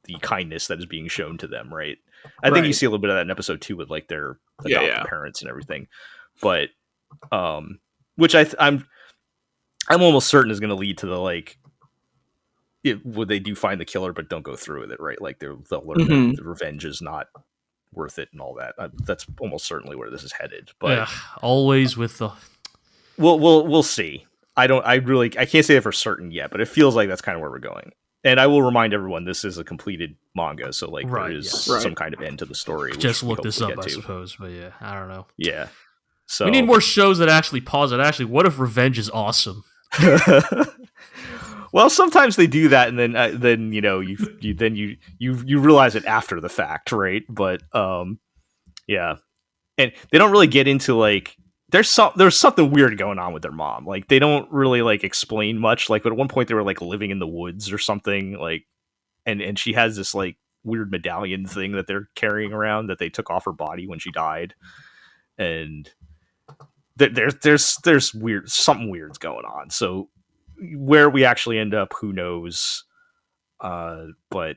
the kindness that is being shown to them, right? I think you see a little bit of that in episode 2 with like their adopted parents and everything, but which I'm almost certain is going to lead to the like would they do find the killer but don't go through with it, right? Like they'll learn that the revenge is not worth it and all that. That's almost certainly where this is headed. But yeah, always with the we'll see. I can't say it for certain yet, but it feels like that's kind of where we're going. And I will remind everyone this is a completed manga, so like there is some kind of end to the story. Just look this up, I suppose, but yeah, I don't know. Yeah, so we need more shows that actually pause it. Actually, what if revenge is awesome? Well, sometimes they do that, and then you know you realize it after the fact, right? But yeah, and they don't really get into like there's something weird going on with their mom. Like they don't really like explain much. Like at one point they were like living in the woods or something. Like, and she has this like weird medallion thing that they're carrying around that they took off her body when she died, and there's something weird's going on. So where we actually end up, who knows? But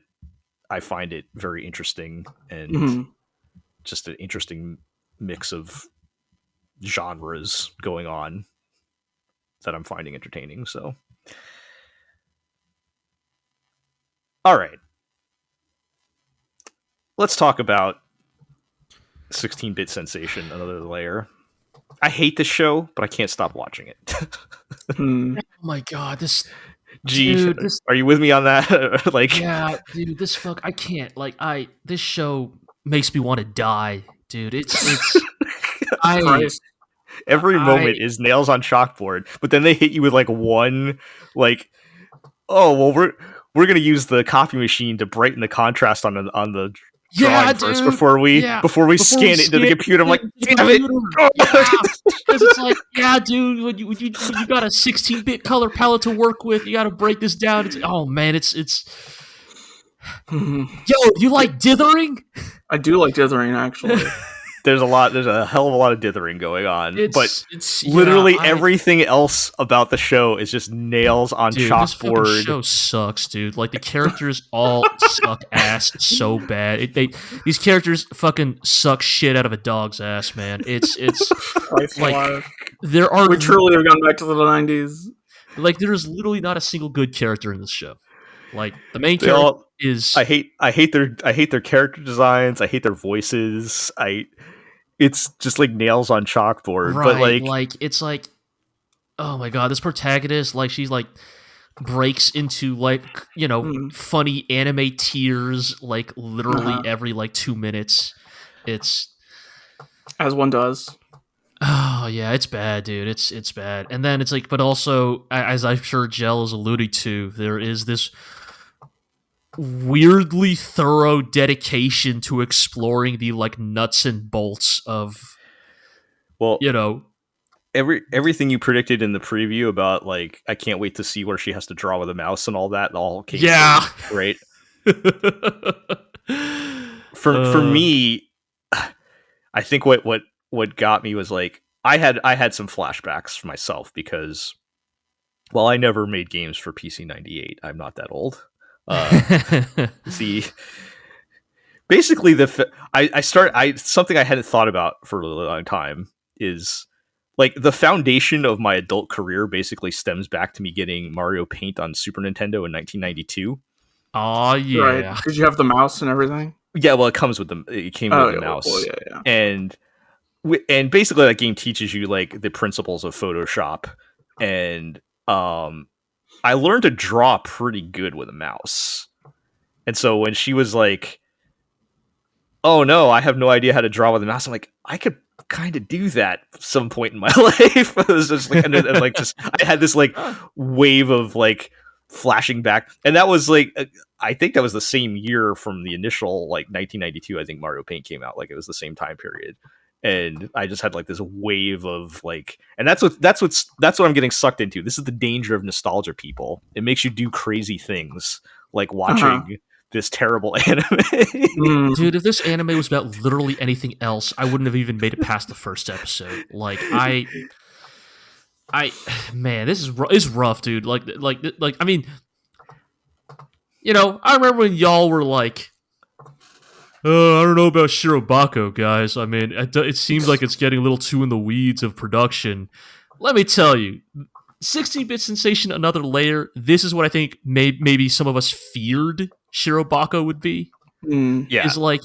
I find it very interesting and just an interesting mix of genres going on that I'm finding entertaining. So, all right, let's talk about 16-bit sensation, another layer. I hate this show, but I can't stop watching it. Oh my god, are you with me on that? Like, yeah, dude, I can't. Like, this show makes me want to die, dude. It's every moment is nails on chalkboard, but then they hit you with like one, like, oh well, we're gonna use the copy machine to brighten the contrast on the drawing first before we scan it into the computer. I'm like, damn it! Because it's like, yeah, dude, when you got a 16-bit color palette to work with, you got to break this down. Oh man, it's. Yo, you like dithering? I do like dithering, actually. There's a hell of a lot of dithering going on, but literally everything else about the show is just nails on chalkboard. This show sucks, dude. Like the characters all suck ass so bad. These characters fucking suck shit out of a dog's ass, man. It's like we truly have gone back to the 90s. Like there's literally not a single good character in this show. Like the main character is I hate their character designs. I hate their voices. It's just like nails on chalkboard, right, but like it's like, oh my god, this protagonist, like she's like breaks into like, you know, funny anime tears like literally every like 2 minutes. It's as one does. Oh yeah, it's bad, dude. It's bad. And then it's like, but also as I'm sure Jell is alluding to, there is this weirdly thorough dedication to exploring the like nuts and bolts of, well, you know, everything you predicted in the preview about like I can't wait to see where she has to draw with a mouse and all that all came through, right? For me, I think what got me was like I had some flashbacks for myself because while I never made games for PC 98, I'm not that old. Basically something I hadn't thought about for a long time is like the foundation of my adult career basically stems back to me getting Mario Paint on Super Nintendo in 1992. Oh yeah, right. Did you have the mouse and everything? Yeah, well, it came with the mouse. Yeah. And and basically that game teaches you like the principles of Photoshop, and I learned to draw pretty good with a mouse. And so when she was like, "Oh no, I have no idea how to draw with a mouse," I'm like, I could kind of do that at some point in my life. It was just like, and like just I had this like wave of like flashing back, and that was like I think that was the same year from the initial like 1992. I think Mario Paint came out. Like it was the same time period, and I just had like this wave of like, and that's what I'm getting sucked into. This is the danger of nostalgia, people. It makes you do crazy things like watching this terrible anime. Dude, if this anime was about literally anything else, I wouldn't have even made it past the first episode. Like man, this is rough, dude. Like I mean, you know, I remember when y'all were like, I don't know about Shirobako, guys. I mean, it seems like it's getting a little too in the weeds of production. Let me tell you, 16-bit sensation, another layer. This is what I think maybe some of us feared Shirobako would be. Yeah, is like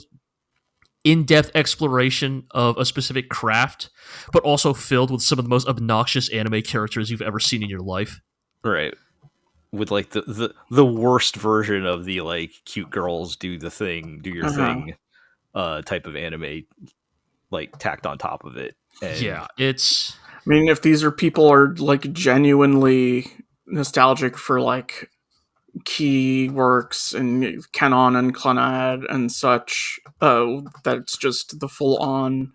in-depth exploration of a specific craft, but also filled with some of the most obnoxious anime characters you've ever seen in your life. Right. With like the worst version of the like cute girls do your thing type of anime like tacked on top of it. And yeah, it's I mean, if these are people are like genuinely nostalgic for like key works and Canon and Clannad and such, that's just the full on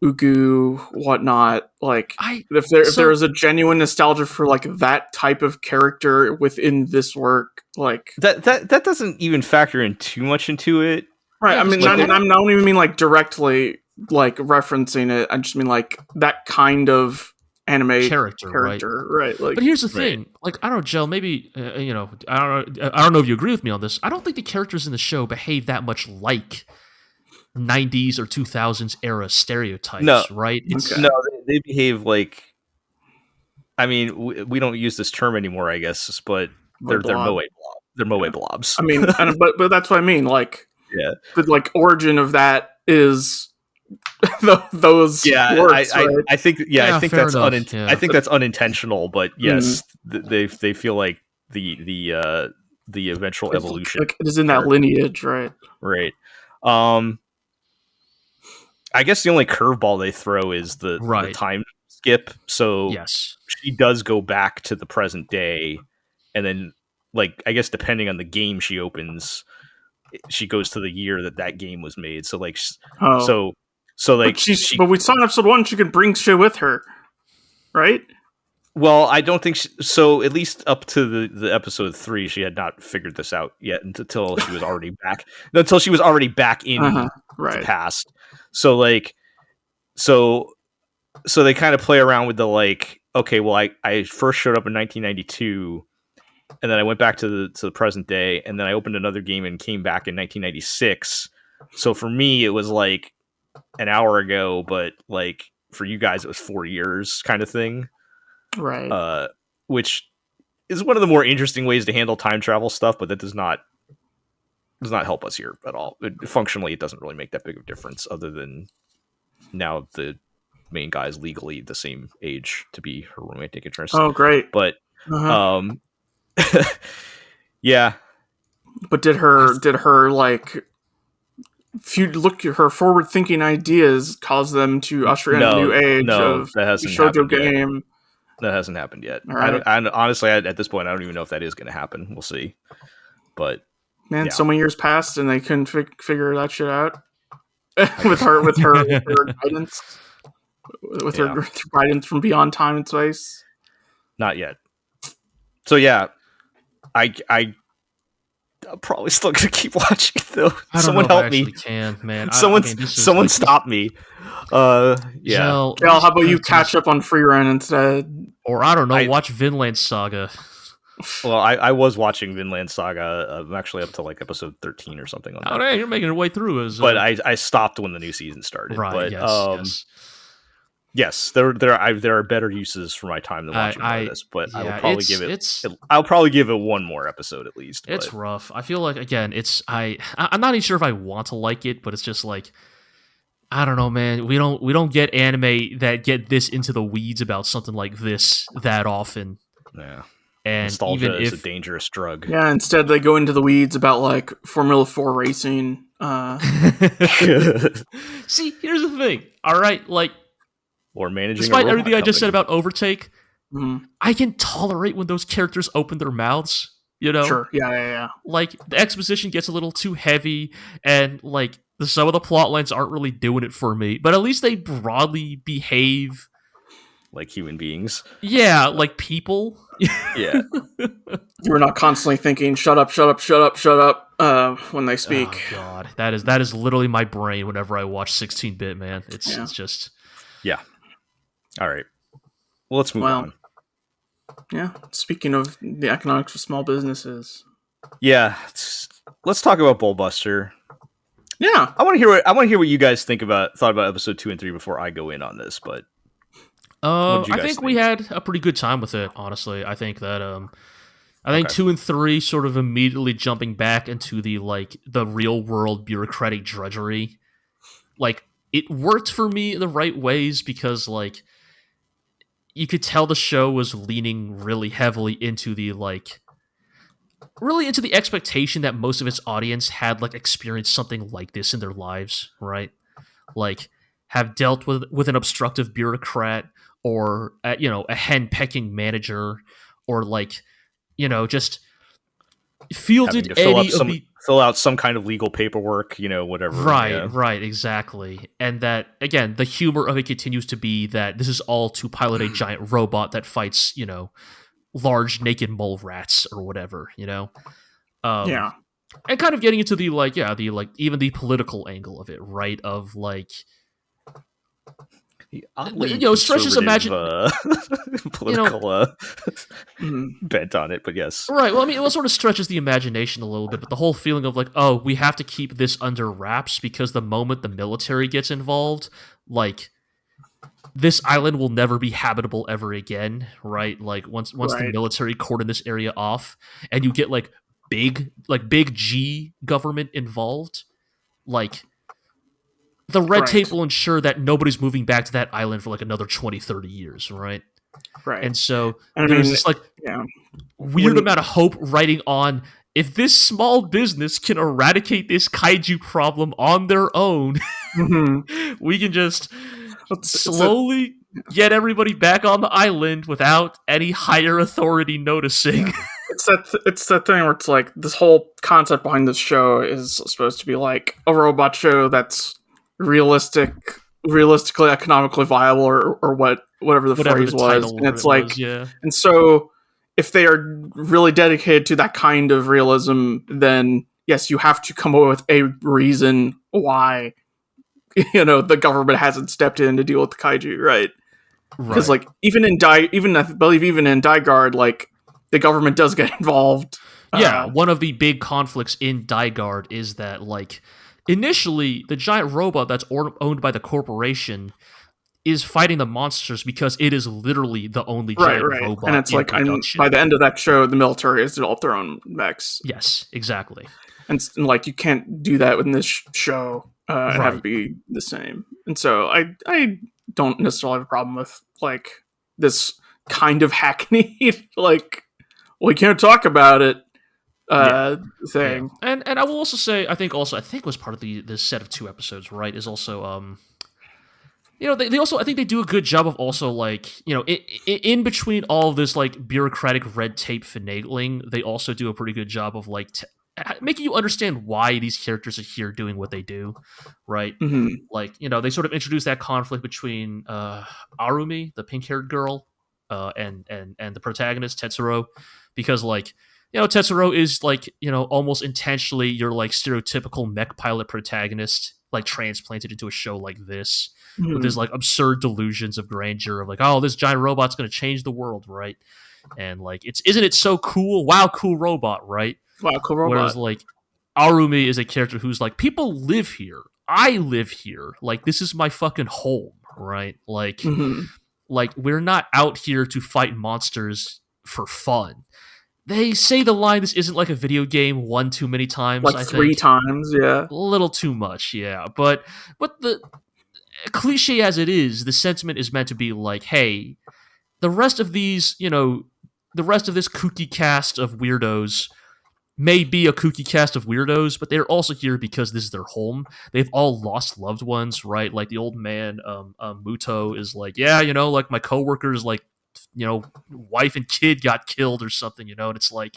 Ugu whatnot. Like if there is a genuine nostalgia for like that type of character within this work, like that doesn't even factor in too much into it. Right. I mean, I don't even mean like directly like referencing it. I just mean like that kind of anime character, right? Like, but here's the thing: like, I don't know, Joe. Maybe you know, I don't know if you agree with me on this. I don't think the characters in the show behave that much like 90s or 2000s era stereotypes, right? No, they behave like. I mean, we don't use this term anymore, I guess, but they're moe blobs. They're moe blobs. I mean, but that's what I mean. Like, yeah, the like origin of that is those. Yeah, works, I right? I think I think that's I think that's unintentional, but yes, they feel like the eventual evolution. Like, it is in that lineage, right? Right. I guess the only curveball they throw is the time skip. So yes, she does go back to the present day, and then like I guess depending on the game she opens, she goes to the year that game was made. So like so like but we saw in episode 1 she could bring shit with her, right? Well, I don't think so. At least up to the episode 3, she had not figured this out yet until she was already back. Until she was already back in the past. So like, so they kind of play around with the like. Okay, well, I first showed up in 1992, and then I went back to the present day, and then I opened another game and came back in 1996. So for me, it was like an hour ago, but like for you guys, it was 4 years, kind of thing. Right. Which is one of the more interesting ways to handle time travel stuff, but that does not help us here at all. Functionally, it doesn't really make that big of a difference, other than now the main guy is legally the same age to be her romantic interest. Oh, great! But yeah. But did her like? If you look at her forward-thinking ideas, cause them to usher in a new age of that hasn't shoujo game. Yet. That hasn't happened yet. Right. Honestly, at this point, I don't even know if that is going to happen. We'll see. But man, so many years passed and they couldn't figure that shit out with her guidance, with her guidance from beyond time and space. Not yet. So yeah, I. I'm probably still gonna keep watching though. Someone help me! Man. Someone stop me! Yeah. Kel, how about you catch up on Frieren instead? Or I don't know, watch Vinland Saga. Well, I was watching Vinland Saga. I'm actually up to like episode 13 or something on that. Oh, hey, you're making your way through. But I stopped when the new season started. Right. But, yes, there are better uses for my time than watching all this. But I will probably give it. I'll probably give it one more episode at least. It's rough. I feel like again, I'm not even sure if I want to like it, but it's just like I don't know, man. We don't get anime that get this into the weeds about something like this that often. Yeah. And nostalgia even is if a dangerous drug. Yeah, instead they go into the weeds about like Formula 4 racing. See, here's the thing. All right, like, or managing. Despite a everything company. I just said about Overtake, mm-hmm. I can tolerate when those characters open their mouths. You know, sure, yeah. Like the exposition gets a little too heavy, and like some of the plot lines aren't really doing it for me. But at least they broadly behave like human beings. Yeah, like people. Yeah. You're not constantly thinking, shut up, when they speak. Oh, God. That is literally my brain whenever I watch 16-bit, man. It's just... Yeah. All right. Well, let's move on. Yeah. Speaking of the economics of small businesses. Yeah. Let's talk about Bullbuster. Yeah. I want to hear what you guys thought about episode 2 and 3 before I go in on this, but I think we had a pretty good time with it, honestly. I think that I think 2 and 3 sort of immediately jumping back into the real world bureaucratic drudgery. Like, it worked for me in the right ways because like you could tell the show was leaning really heavily into the expectation that most of its audience had experienced something like this in their lives, right? Like have dealt with an obstructive bureaucrat or a hen-pecking manager or just fielded fill out some kind of legal paperwork, whatever. Right, exactly. And that, again, the humor of it continues to be that this is all to pilot a giant robot that fights, large naked mole rats or whatever, Yeah. And kind of getting into the even the political angle of it, right? Of stretches political bent on it, but yes. Right, well, I mean, it sort of stretches the imagination a little bit, but the whole feeling of we have to keep this under wraps because the moment the military gets involved, this island will never be habitable ever again, right? Once the military cordon this area off, and you get big G government involved, the red tape will ensure that nobody's moving back to that island for another 20, 30 years, right? Right. And so there's this weird amount of hope riding on if this small business can eradicate this kaiju problem on their own, we can just slowly get everybody back on the island without any higher authority noticing. It's that thing where it's this whole concept behind this show is supposed to be a robot show that's realistically economically viable or whatever the phrase was. And it's and so if they are really dedicated to that kind of realism, then yes, you have to come up with a reason why the government hasn't stepped in to deal with the kaiju, right? Because even in Daiguard, the government does get involved. Yeah, one of the big conflicts in Daiguard is that initially, the giant robot that's owned by the corporation is fighting the monsters because it is literally the only giant robot. And it's by the end of that show, the military has developed their own mechs. Yes, exactly. And you can't do that within this show and have it be the same. And so I don't necessarily have a problem with this kind of hackneyed we can't talk about it. Thing. Yeah. And I will also say I think it was part of this set of 2 episodes, right, is also they also, I think they do a good job of also in between all of this bureaucratic red tape finagling, they also do a pretty good job of making you understand why these characters are here doing what they do, right? They sort of introduce that conflict between Arumi, the pink-haired girl, and the protagonist Tetsuro, because Tetsuro is almost intentionally your stereotypical mech pilot protagonist, transplanted into a show like this with his absurd delusions of grandeur of this giant robot's going to change the world, right? And isn't it so cool? Wow, cool robot, right? Wow, cool robot. Whereas Arumi is a character who's people live here. I live here. This is my fucking home, right? We're not out here to fight monsters for fun. They say the line, this isn't a video game, too many times. I 3 think. times, yeah. A little too much, yeah. But cliche as it is, the sentiment is meant to be like, hey, the rest of these, the rest of this kooky cast of weirdos may be a kooky cast of weirdos, but they're also here because this is their home. They've all lost loved ones, right? Like the old man, Muto, is like, yeah, like my coworkers, like, wife and kid got killed or something, and it's like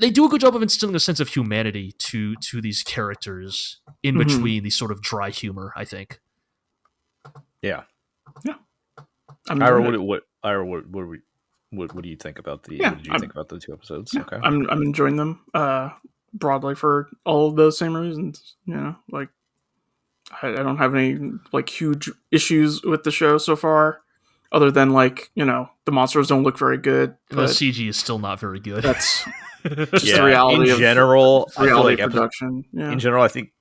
they do a good job of instilling a sense of humanity to these characters in between these sort of dry humor, I think. Yeah. What do you think about the? Yeah, what did you think about the 2 episodes? Yeah, Okay, I'm enjoying them broadly for all of those same reasons. Like I don't have any like huge issues with the show so far, other than like the monsters don't look very good. The CG is still not very good. That's just the reality. In general, I feel like production. Yeah. In general, I think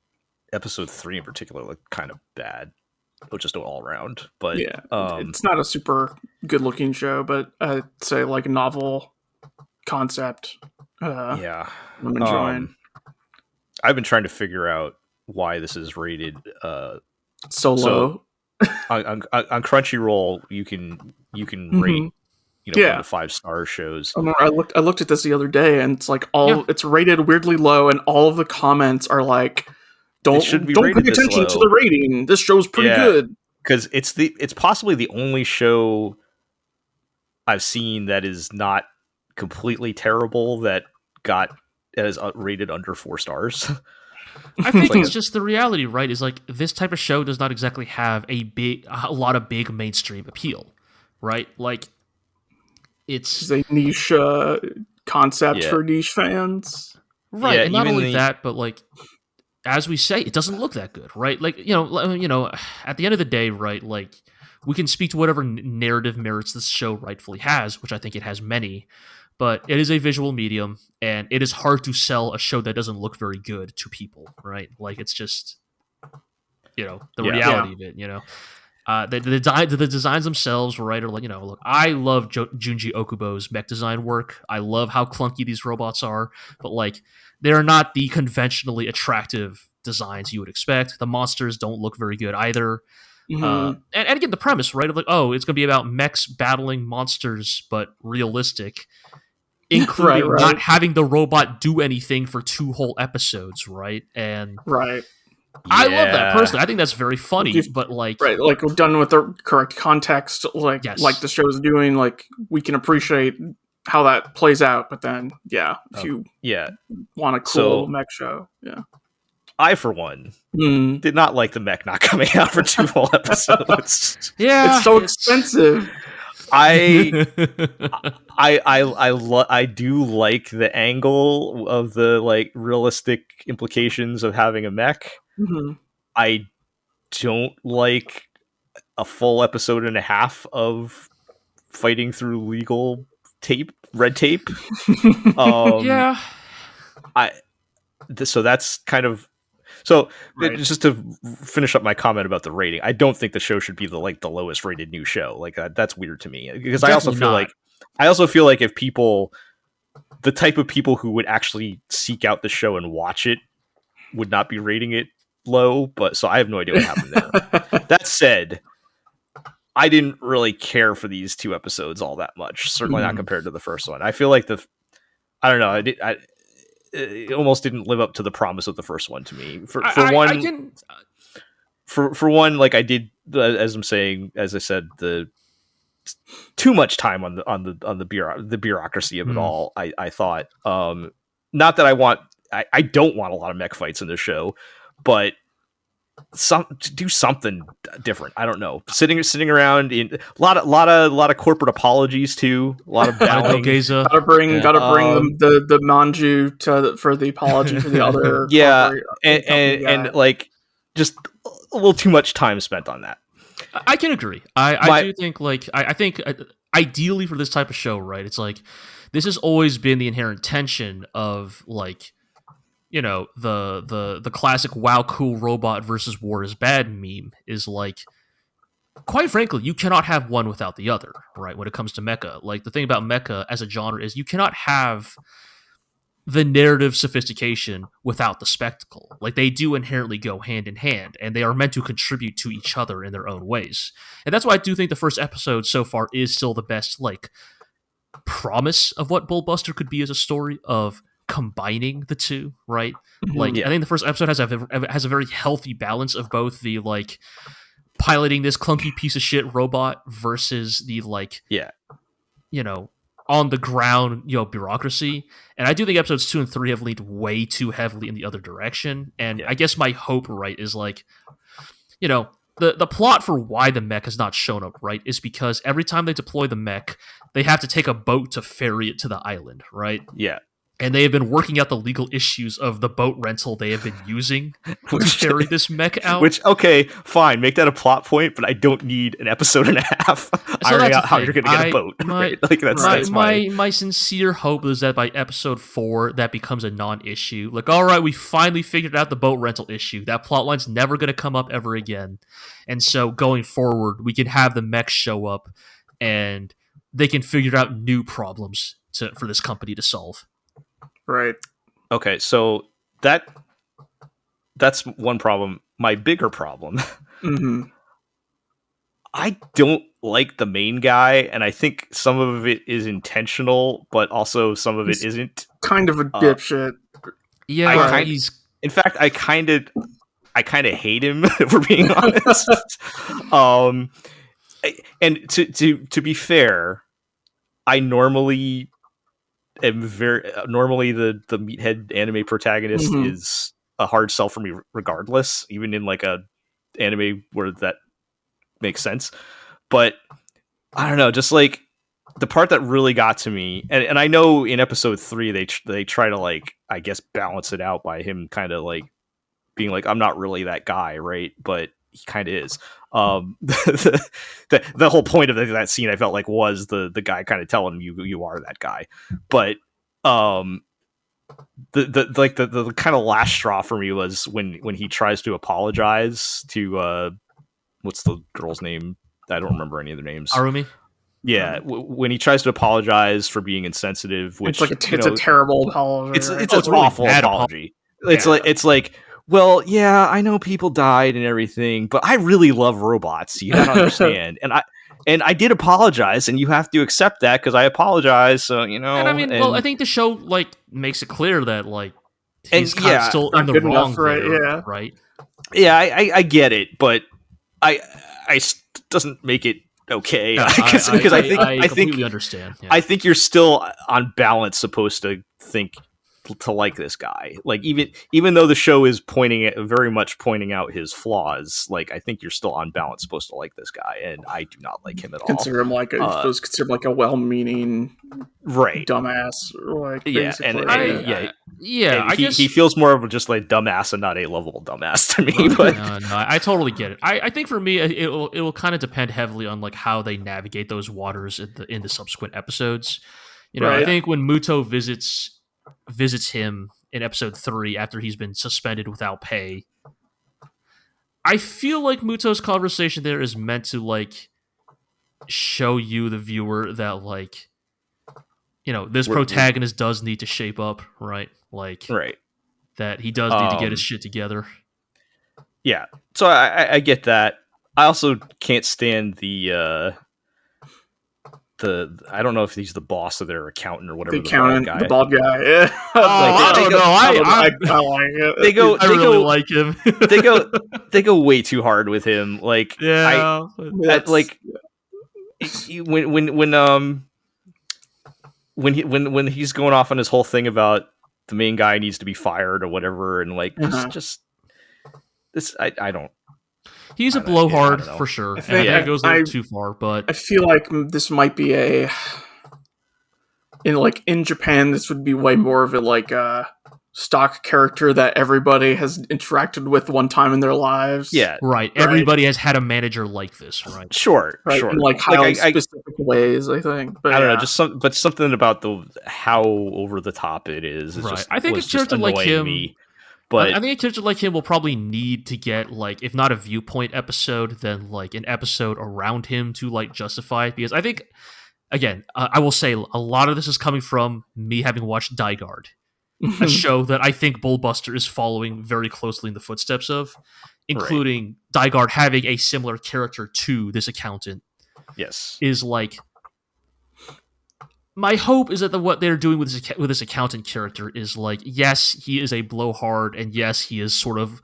episode 3 in particular looked kind of bad. Just all around, but yeah, it's not a super good looking show, but I'd say like a novel concept. Yeah, I'm enjoying. I've been trying to figure out why this is rated so low. On Crunchyroll. You can rate one to 5-star shows. I looked at this the other day, and it's like it's rated weirdly low, and all of the comments are like, Don't pay attention to the rating. This show's pretty good. Because it's possibly the only show I've seen that is not completely terrible that is rated under 4 stars. I think it's just the reality, right? Is like this type of show does not exactly have a lot of big mainstream appeal, right? Like it's a niche concept for niche fans, right? And not only that, but like, as we say, it doesn't look that good, right? Like, at the end of the day, right, like, we can speak to whatever narrative merits this show rightfully has, which I think it has many, but it is a visual medium, and it is hard to sell a show that doesn't look very good to people, right? Like, it's just, the reality of it, the designs themselves, right, are like, look, I love Junji Okubo's mech design work. I love how clunky these robots are, but, like, they're not the conventionally attractive designs you would expect. The monsters don't look very good either. And again, the premise, right, of like, it's going to be about mechs battling monsters, but realistic, including not having the robot do anything for 2 whole episodes, right? And I love that personally. I think that's very funny, but like, like done with the correct context, like the show's doing, like we can appreciate how that plays out, but then if you want a cool mech show, I for one did not like the mech not coming out for 2 whole episodes. It's so expensive. I do like the angle of the like realistic implications of having a mech. I don't like a full episode and a half of fighting through legal red tape. So that's kind of just to finish up my comment about the rating. I don't think the show should be the lowest rated new show. Like that's weird to me, because I also feel like if people, the type of people who would actually seek out the show and watch it, would not be rating it low. But so I have no idea what happened there. That said, I didn't really care for these 2 episodes all that much. Certainly not compared to the first one. I feel like it almost didn't live up to the promise of the first one to me. For one, like I did, as I said, the too much time on the bureaucracy of it all. I thought, not that I don't want a lot of mech fights in this show, but do something different. I don't know. Sitting around in a lot of corporate apologies too. A lot of bowing. Gotta bring the manju for the apology for the other. and like just a little too much time spent on that. I can agree. I do think I think ideally for this type of show, right? It's like this has always been the inherent tension of like, the classic "wow, cool robot versus war is bad" meme is like, quite frankly, you cannot have one without the other, right? When it comes to mecha, like the thing about mecha as a genre is you cannot have the narrative sophistication without the spectacle. Like, they do inherently go hand in hand, and they are meant to contribute to each other in their own ways. And that's why I do think the first episode so far is still the best, like, promise of what Bullbuster could be as a story of combining the two, right? Like, I think the first episode has a very healthy balance of both the, like, piloting this clunky piece of shit robot versus the, like, you know, on the ground, you know, bureaucracy. And I do think episodes 2 and 3 have leaned way too heavily in the other direction. And I guess my hope, right, is like, you know, the plot for why the mech has not shown up, right, is because every time they deploy the mech, they have to take a boat to ferry it to the island, right? Yeah. And they have been working out the legal issues of the boat rental they have been using to carry this mech out. Which, okay, fine, make that a plot point, but I don't need an episode and a half ironing out how you're going to get a boat. Like, that's my sincere hope is that by episode 4, that becomes a non-issue. Like, all right, we finally figured out the boat rental issue. That plotline's never going to come up ever again. And so going forward, we can have the mech show up, and they can figure out new problems for this company to solve. Right. Okay, so that's one problem. My bigger problem, I don't like the main guy, and I think some of it is intentional, but also some of it isn't. Kind of a dipshit. Yeah, in fact, I kind of hate him, if we're being honest. And to be fair, I normally am normally the meathead anime protagonist is a hard sell for me regardless, even in like a anime where that makes sense. But I don't know, just like the part that really got to me, and I know in episode 3 they try to, like, I guess, balance it out by him kind of like being like, I'm not really that guy, right? But he kind of is. The whole point of that scene, I felt like, was the guy kind of telling him you are that guy. But the kind of last straw for me was when he tries to apologize to what's the girl's name? I don't remember any of their names. Arumi. Yeah, when he tries to apologize for being insensitive, which it's like a terrible apology. It's an awful apology. It's like, well, yeah, I know people died and everything, but I really love robots. You gotta understand. And I did apologize, and you have to accept that because I apologize. So, you know. And I mean, I think the show, like, makes it clear that, like, he's kind of still in the wrong there, right? Yeah, I get it, but I doesn't make it okay. Because I completely understand. Yeah. I think you're still on balance supposed to think to like this guy. Like, even though the show is very much pointing out his flaws, like, I think you're still on balance supposed to like this guy, and I do not like him at all. Consider him like a well-meaning, right, dumbass. Like, I guess he feels more of just like dumbass and not a lovable dumbass to me. But no, I totally get it. I think for me, it will kind of depend heavily on, like, how they navigate those waters in the subsequent episodes. You know, I think when Muto visits him in episode 3 after he's been suspended without pay, I feel like Muto's conversation there is meant to, like, show you, the viewer, that, like, you know, this protagonist does need to shape up, right? Like, that he does need to get his shit together. Yeah, so I get that. I also can't stand the I don't know if he's the boss of their accountant or whatever. The bald guy. Yeah. I don't know. I like it. I really like him. they go way too hard with him. Like, when he's going off on his whole thing about the main guy needs to be fired or whatever, and like just this, I don't. He's a blowhard for sure. I think it goes a little too far, but I feel like this might be in Japan, this would be way more of a stock character that everybody has interacted with one time in their lives. Yeah, right. Everybody has had a manager like this, right? Sure. In like highly specific ways, I think. But I don't know, but something about how over the top it is. Right. Just, I think a character like him. But I think a character like him will probably need to get, like, if not a viewpoint episode, then, like, an episode around him to, like, justify it. Because I think, again, I will say a lot of this is coming from me having watched Die Guard. a show that I think Bullbuster is following very closely in the footsteps of, including Dygard having a similar character to this accountant. Yes. Is like, my hope is that what they're doing with this accountant character is like, yes, he is a blowhard, and yes, he is sort of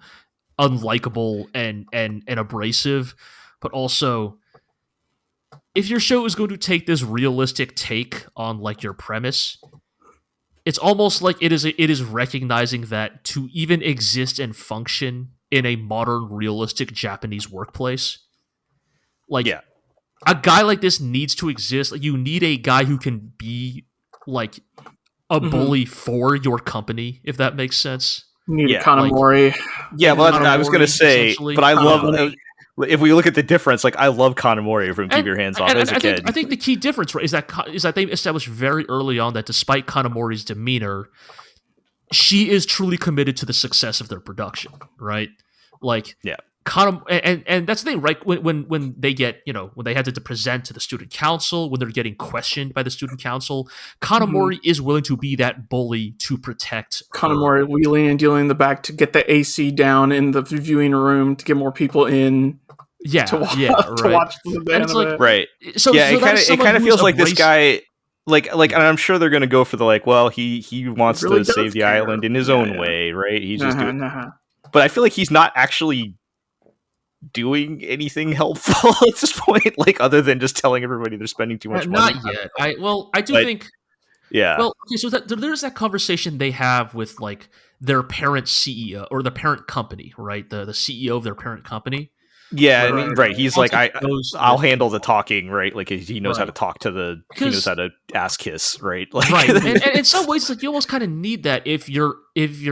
unlikable and abrasive, but also, if your show is going to take this realistic take on like your premise, it's almost like it is recognizing that to even exist and function in a modern realistic Japanese workplace, like, a guy like this needs to exist. Like, you need a guy who can be like a bully for your company, if that makes sense. You need a Kanamori. I was going to say, but I love... if we look at the difference, like, I love Kanamori from Keep Your Hands Off as a kid. I think the key difference, right, is that they established very early on that despite Kanamori's demeanor, she is truly committed to the success of their production, right? Like, and that's the thing, right? When they get, when they had to present to the student council, when they're getting questioned by the student council, Kanamori is willing to be that bully to protect Kanamori wheeling and dealing in the back to get the AC down in the viewing room to get more people in. To watch the anime. It's like, right. So it kind of feels like this guy, like, and I'm sure they're going to go for the like, well, he wants to save the island in his own way, right? He's just doing. But I feel like he's not actually doing anything helpful at this point, like, other than just telling everybody they're spending too much money. Not yet. I do think. Yeah. Well, okay, so there's that conversation they have with like their parent CEO or the parent company, right? The CEO of their parent company. Yeah, right. He's like, I'll handle the talking, right? Like, he knows how to talk to he knows how to ass kiss, right? Like, right. And in some ways, like, you almost kind of need that if your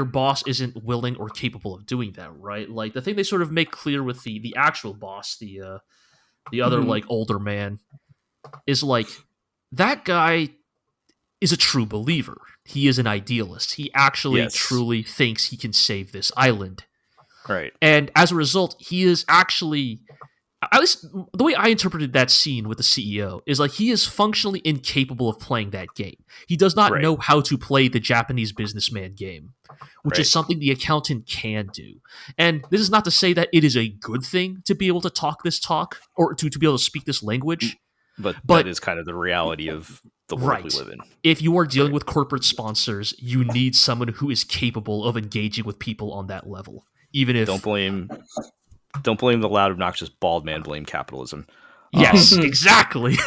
boss isn't willing or capable of doing that, right? Like, the thing they sort of make clear with the actual boss, the other like older man, is like, that guy is a true believer. He is an idealist. He actually truly thinks he can save this island. Right. And as a result, he is actually, at least the way I interpreted that scene with the CEO, is like, he is functionally incapable of playing that game. He does not know how to play the Japanese businessman game, which is something the accountant can do. And this is not to say that it is a good thing to be able to talk this talk, or to be able to speak this language. But that is kind of the reality of the world we live in. If you are dealing with corporate sponsors, you need someone who is capable of engaging with people on that level. Even if don't blame the loud, obnoxious, bald man. Blame capitalism. Yes, exactly.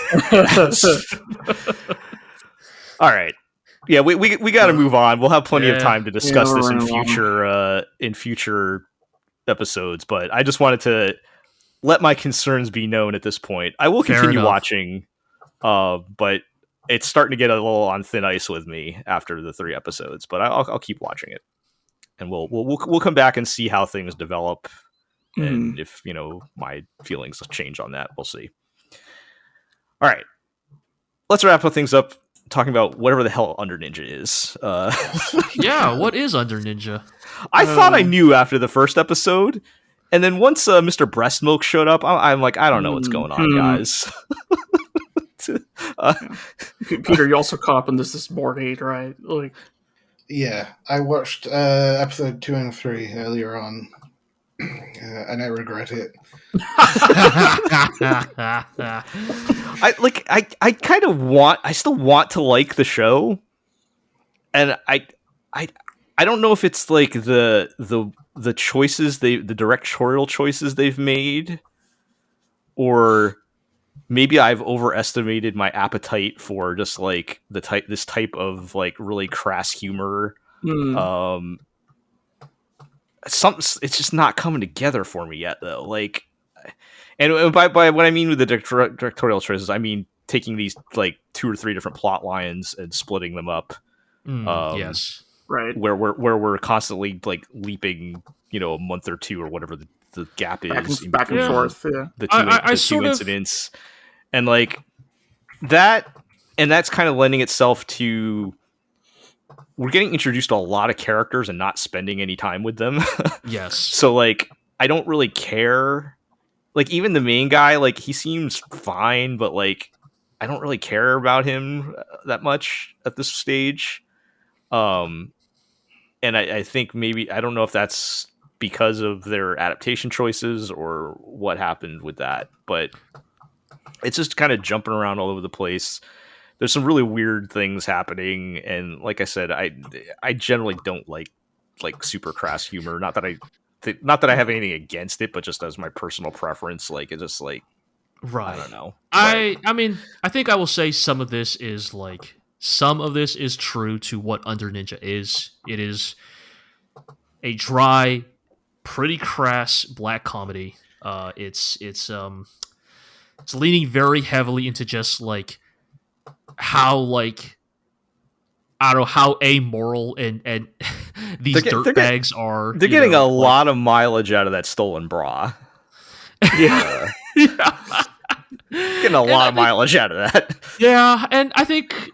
All right. Yeah, we got to move on. We'll have plenty of time to discuss this in future episodes. But I just wanted to let my concerns be known at this point. I will continue watching, but it's starting to get a little on thin ice with me after the 3 episodes. But I'll keep watching it. And we'll come back and see how things develop, and if my feelings change on that, we'll see. All right, let's wrap things up talking about whatever the hell Under Ninja is. Yeah, what is Under Ninja? I thought I knew after the first episode, and then once Mr. Breast Milk showed up, I'm like, I don't know what's going on, guys. Peter, you also caught up on this morning, right? Like. Yeah, I watched episode 2 and 3 earlier on, and I regret it. I still want to like the show, and I don't know if it's like the choices the directorial choices they've made, or maybe I've overestimated my appetite for just like this type of like really crass humor. It's just not coming together for me yet, though. Like, and by what I mean with the directorial choices, I mean taking these like 2 or 3 different plot lines and splitting them up. Yes, right. Where we're constantly like leaping, a month or 2 or whatever the gap is back and forth. Yeah, the two incidents. And like that, and that's kind of lending itself to, we're getting introduced to a lot of characters and not spending any time with them. Yes. So like, I don't really care. Like, even the main guy, like, he seems fine, but like, I don't really care about him that much at this stage. and I think maybe, I don't know if that's because of their adaptation choices or what happened with that, but it's just kind of jumping around all over the place. There's some really weird things happening, and like I said, I generally don't like super crass humor. Not that I have anything against it, but just as my personal preference, like it's just like, right. I don't know. I mean, I think I will say some of this is true to what Under Ninja is. It is a dry, pretty crass black comedy. It's leaning very heavily into just like how like, I don't know, how amoral and these dirtbags are. They're getting a lot of mileage out of that stolen bra. Yeah. Getting a lot of mileage out of that. Yeah, and I think,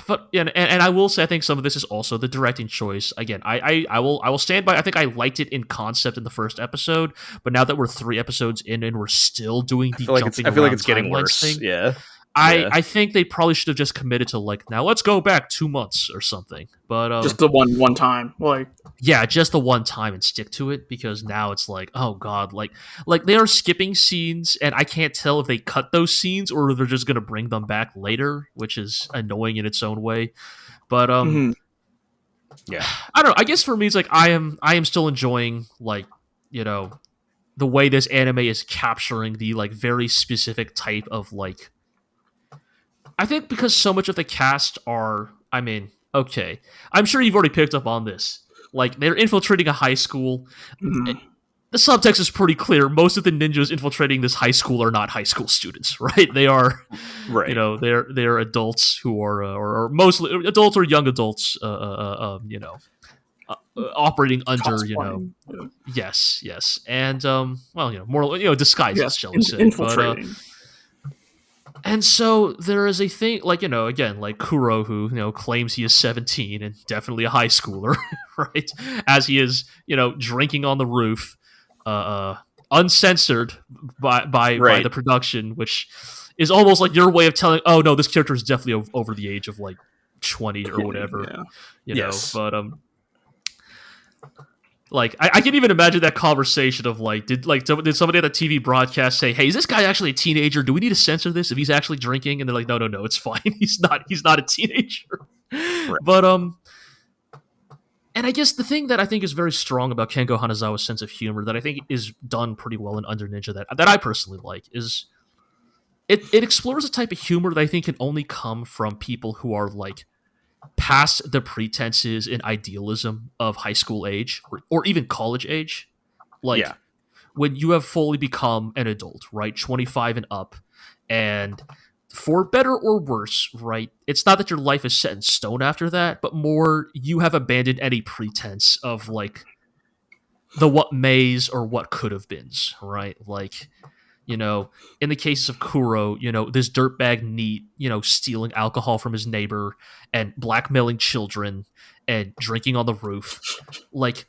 but and I will say, I think some of this is also the directing choice. Again, I will stand by. I think I liked it in concept in the first episode, but now that we're 3 episodes in and we're still doing the jumping, I feel like it's getting worse. Thing, yeah. I think they probably should have just committed to like, now let's go back 2 months or something. But just the one time, like, yeah, just the one time and stick to it, because now it's like, oh god, like they are skipping scenes, and I can't tell if they cut those scenes or they're just gonna bring them back later, which is annoying in its own way. But yeah, I don't know. I guess for me, it's like I am still enjoying, like, you know, the way this anime is capturing the like very specific type of like. I think because so much of the cast are, I mean, okay, I'm sure you've already picked up on this. Like, they're infiltrating a high school. Mm-hmm. The subtext is pretty clear. Most of the ninjas infiltrating this high school are not high school students, right? They are, right. You know, they're adults who are, or mostly adults or young adults, you know, operating under, Cosplay. You know, yes, and well, you know, more, you know, disguises, shall we say? Infiltrating. But, and so there is a thing, like, you know, again, like Kuro, who, you know, claims he is 17 and definitely a high schooler, right? As he is, you know, drinking on the roof, uncensored by the production, which is almost like your way of telling, oh no, this character is definitely over the age of like 20 or whatever, yeah. You know. But like, I can even imagine that conversation of like, did somebody at the TV broadcast say, "Hey, is this guy actually a teenager? Do we need to censor this if he's actually drinking?" And they're like, "No, it's fine. He's not a teenager." Right. But and I guess the thing that I think is very strong about Kengo Hanazawa's sense of humor, that I think is done pretty well in Under Ninja, that I personally like, is it explores a type of humor that I think can only come from people who are like past the pretenses and idealism of high school age or even college age. Like, when you have fully become an adult, right? 25 and up, and for better or worse, right? It's not that your life is set in stone after that, but more you have abandoned any pretense of like the what mays or what could have beens, right? Like, you know, in the case of Kuro, you know, this dirtbag NEET, you know, stealing alcohol from his neighbor and blackmailing children and drinking on the roof. Like,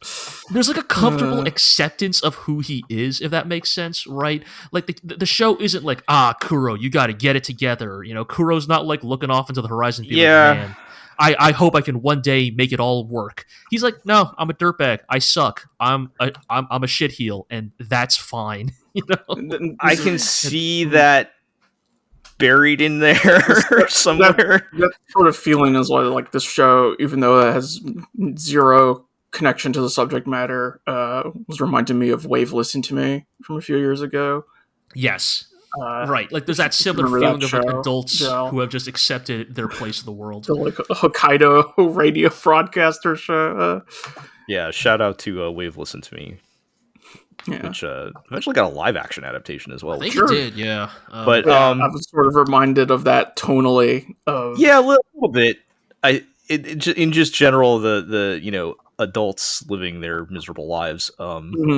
there's like a comfortable acceptance of who he is, if that makes sense, right? Like, the show isn't like, Kuro, you got to get it together. You know, Kuro's not like looking off into the horizon being like, man, I hope I can one day make it all work. He's like, no, I'm a dirtbag. I suck. I'm a shitheel, and that's fine. You know? I can see that buried in there somewhere. That sort of feeling is like this show, even though it has zero connection to the subject matter, was reminding me of Wave Listen to Me from a few years ago. Yes. Right, like there's that similar feeling of like adults who have just accepted their place in the world. The like Hokkaido radio broadcaster show. Yeah, shout out to Wave Listen to Me, which eventually got a live action adaptation as well. I think it did, yeah. But I was sort of reminded of that tonally. A little bit. In just general, the you know, adults living their miserable lives. Right.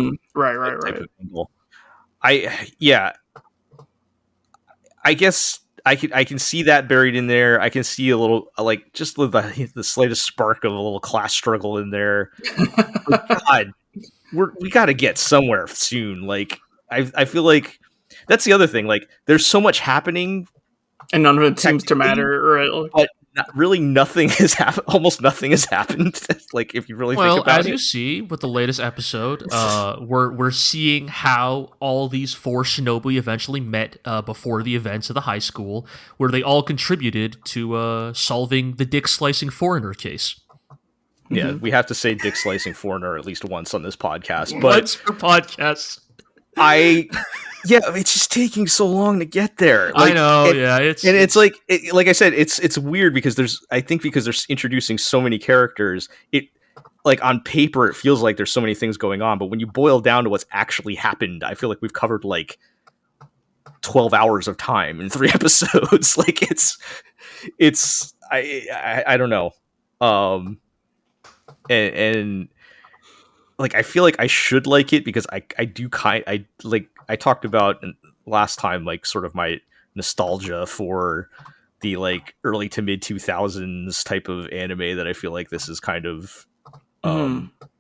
I guess I can see that buried in there. I can see a little, like, just the slightest spark of a little class struggle in there. God, we got to get somewhere soon. Like, I feel like that's the other thing. Like, there's so much happening, and none of it seems to matter, right? But really nothing has happened. Almost nothing has happened. Like if you really think about as it. you see with the latest episode, we're seeing how all these four shinobi eventually met before the events of the high school, where they all contributed to solving the dick slicing foreigner case. Yeah, we have to say dick slicing foreigner at least once on this podcast. But once per podcast. It's just taking so long to get there. Like, I know, it's like I said, it's weird because they're introducing so many characters. It like on paper it feels like there's so many things going on, but when you boil down to what's actually happened, I feel like we've covered like 12 hours of time in 3 episodes. Like I don't know. And like I feel like I should like it because I talked about last time, like sort of my nostalgia for the like early to mid 2000s type of anime that I feel like this is kind of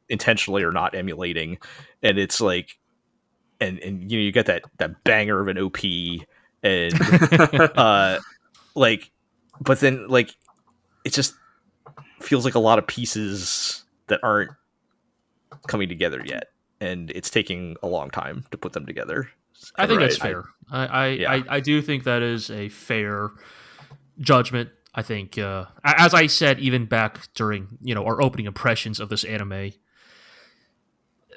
intentionally or not emulating. And it's like and you get that banger of an OP and but then like it just feels like a lot of pieces that aren't coming together yet, and it's taking a long time to put them together. I think that's fair. I do think that is a fair judgment. I think, as I said, even back during our opening impressions of this anime,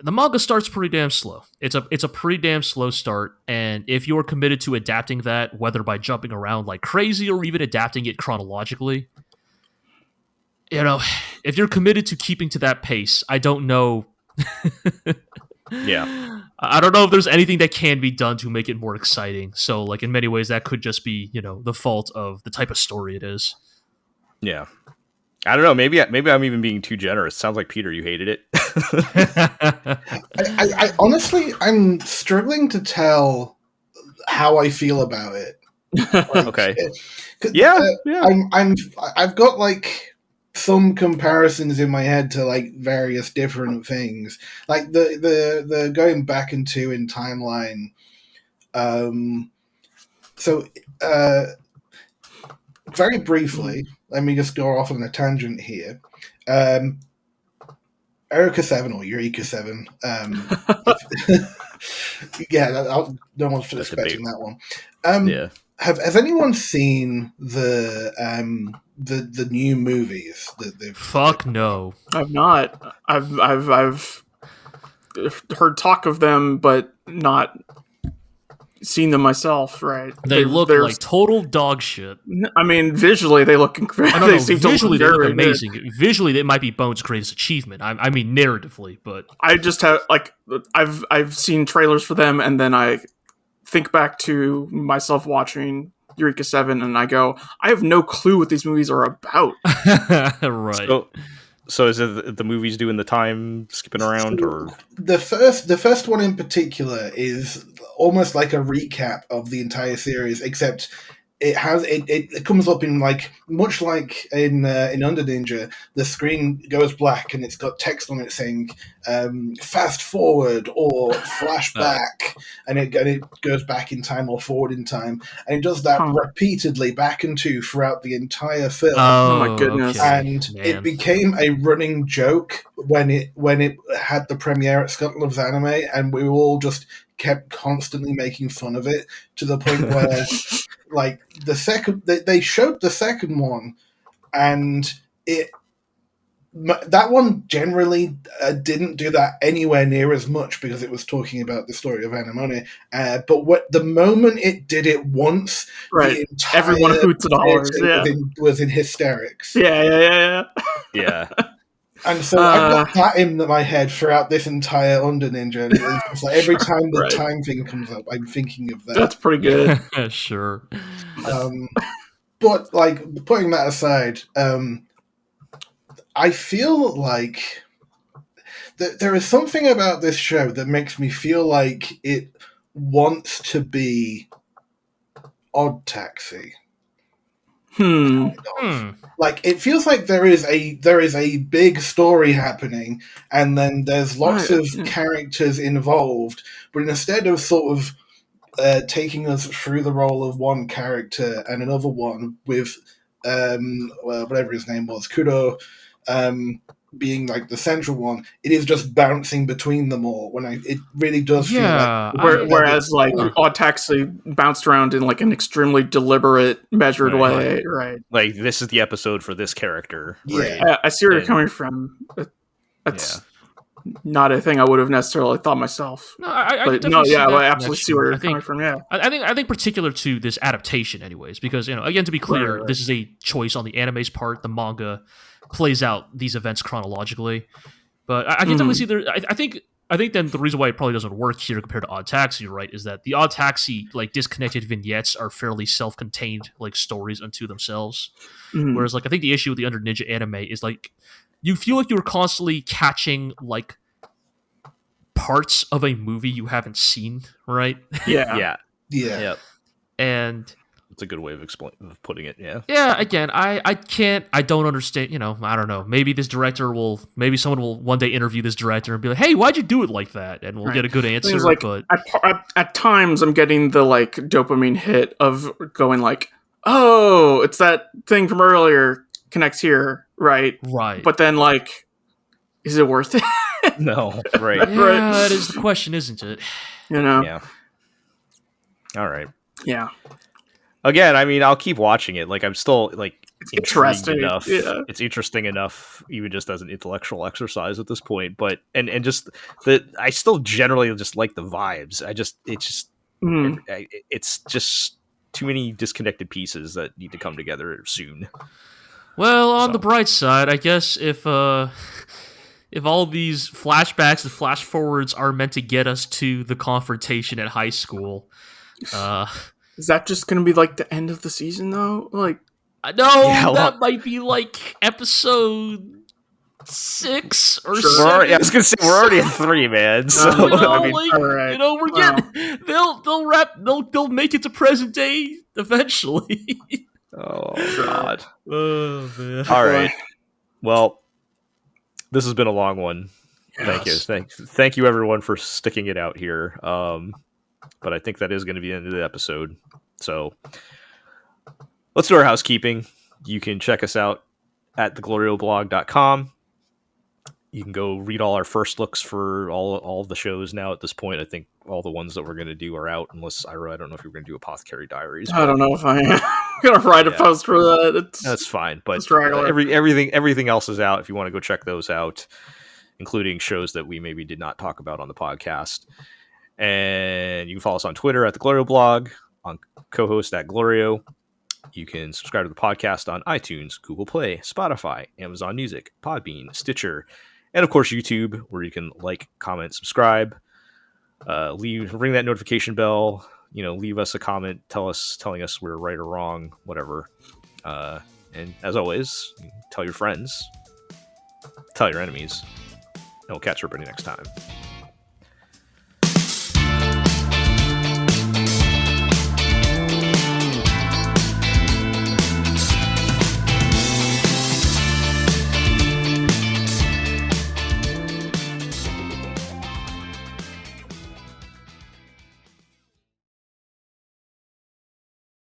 the manga starts pretty damn slow. It's a pretty damn slow start, and if you're committed to adapting that, whether by jumping around like crazy or even adapting it chronologically, if you're committed to keeping to that pace, I don't know. Yeah. I don't know if there's anything that can be done to make it more exciting. So, like, in many ways, that could just be, the fault of the type of story it is. Yeah. I don't know. Maybe I'm even being too generous. Sounds like, Peter, you hated it. I honestly, I'm struggling to tell how I feel about it. Like, okay. Yeah. I've got, like, some comparisons in my head to like various different things, like the going back into in timeline. Very briefly, let me just go off on a tangent here. Erica 7 or Eureka 7. Yeah, no one's expecting that one. Yeah. Has anyone seen the new movies that they've? Fuck no, I've not. I've heard talk of them, but not seen them myself. Right? They look like total dog shit. I mean, visually they look incredible. Visually they look amazing. Good. Visually, they might be Bones' greatest achievement. I mean, narratively, but I just have I've seen trailers for them, and then I think back to myself watching Eureka 7 and I go, I have no clue what these movies are about. Right. So is it the movies doing the time skipping around, or the first one in particular is almost like a recap of the entire series, except it comes up in like much like in Under Ninja, the screen goes black and it's got text on it saying fast forward or flashback, and it goes back in time or forward in time, and it does that repeatedly back and two throughout the entire film. Oh my goodness! Okay. And it became a running joke when it had the premiere at Scotland's Anime, and we all just kept constantly making fun of it to the point where like they showed the second one, and that one generally didn't do that anywhere near as much because it was talking about the story of Anemone. But the moment it did it once, right, everyone hoots and hollers. Yeah, was in hysterics. Yeah. And so I've got that in my head throughout this entire Under Ninja. And it's like every time the time thing comes up, I'm thinking of that. That's pretty good. Sure. But like putting that aside, I feel like there is something about this show that makes me feel like it wants to be Odd Taxi. Like it feels like there is a big story happening, and then there's lots of characters involved, but instead of sort of taking us through the role of one character and another one with whatever his name was, Kuro, being like the central one, it is just bouncing between them all. It really does feel like. Whereas like Odd Taxi bounced around in like an extremely deliberate, measured way, right? Like this is the episode for this character. Yeah, right? I see where you're coming from. That's not a thing I would have necessarily thought myself. No, I absolutely see where you're coming from. Yeah, I think particular to this adaptation, anyways, because again, to be clear, this is a choice on the anime's part. The manga plays out these events chronologically, but I can definitely see there. I think then the reason why it probably doesn't work here compared to Odd Taxi, right, is that the Odd Taxi like disconnected vignettes are fairly self-contained like stories unto themselves, whereas like I think the issue with the Under Ninja anime is like you feel like you're constantly catching like parts of a movie you haven't seen, right? Yeah. And it's a good way of putting it. Yeah. Again, I don't understand. I don't know. Maybe someone will one day interview this director and be like, "Hey, why'd you do it like that?" And we'll get a good answer. Like, but at times, I'm getting the like dopamine hit of going like, "Oh, it's that thing from earlier connects here, right?" Right. But then like, is it worth it? No, right. Yeah, that is the question, isn't it? Yeah. All right. Yeah. Again, I mean, I'll keep watching it. Like, I'm still like interesting enough. Yeah. It's interesting enough, even just as an intellectual exercise at this point. But and just that, I still generally just like the vibes. It's just too many disconnected pieces that need to come together soon. Well, on the bright side, I guess if all of these flashbacks and flash forwards are meant to get us to the confrontation at high school, is that just going to be like the end of the season though? Like, no, that might be like episode 6 or 7. I was going to say we're already at 3, man. So we're getting they'll make it to present day eventually. Oh God. Oh man. All right. Well, this has been a long one. Yes. Thank you everyone for sticking it out here. But I think that is going to be the end of the episode. So let's do our housekeeping. You can check us out at theglorioblog.com. You can go read all our first looks for all the shows now at this point. I think all the ones that we're going to do are out, unless I don't know if you're going to do Apothecary Diaries. I don't know if I am going to write a post for that. That's fine. But everything else is out if you want to go check those out, including shows that we maybe did not talk about on the podcast. And you can follow us on Twitter at the GLORIO blog, on co-host at GLORIO. You can subscribe to the podcast on iTunes, Google Play, Spotify, Amazon Music, Podbean, Stitcher, and of course YouTube, where you can like, comment, subscribe, ring that notification bell, leave us a comment, telling us we're right or wrong, whatever. And as always, tell your friends, tell your enemies, and we'll catch everybody next time.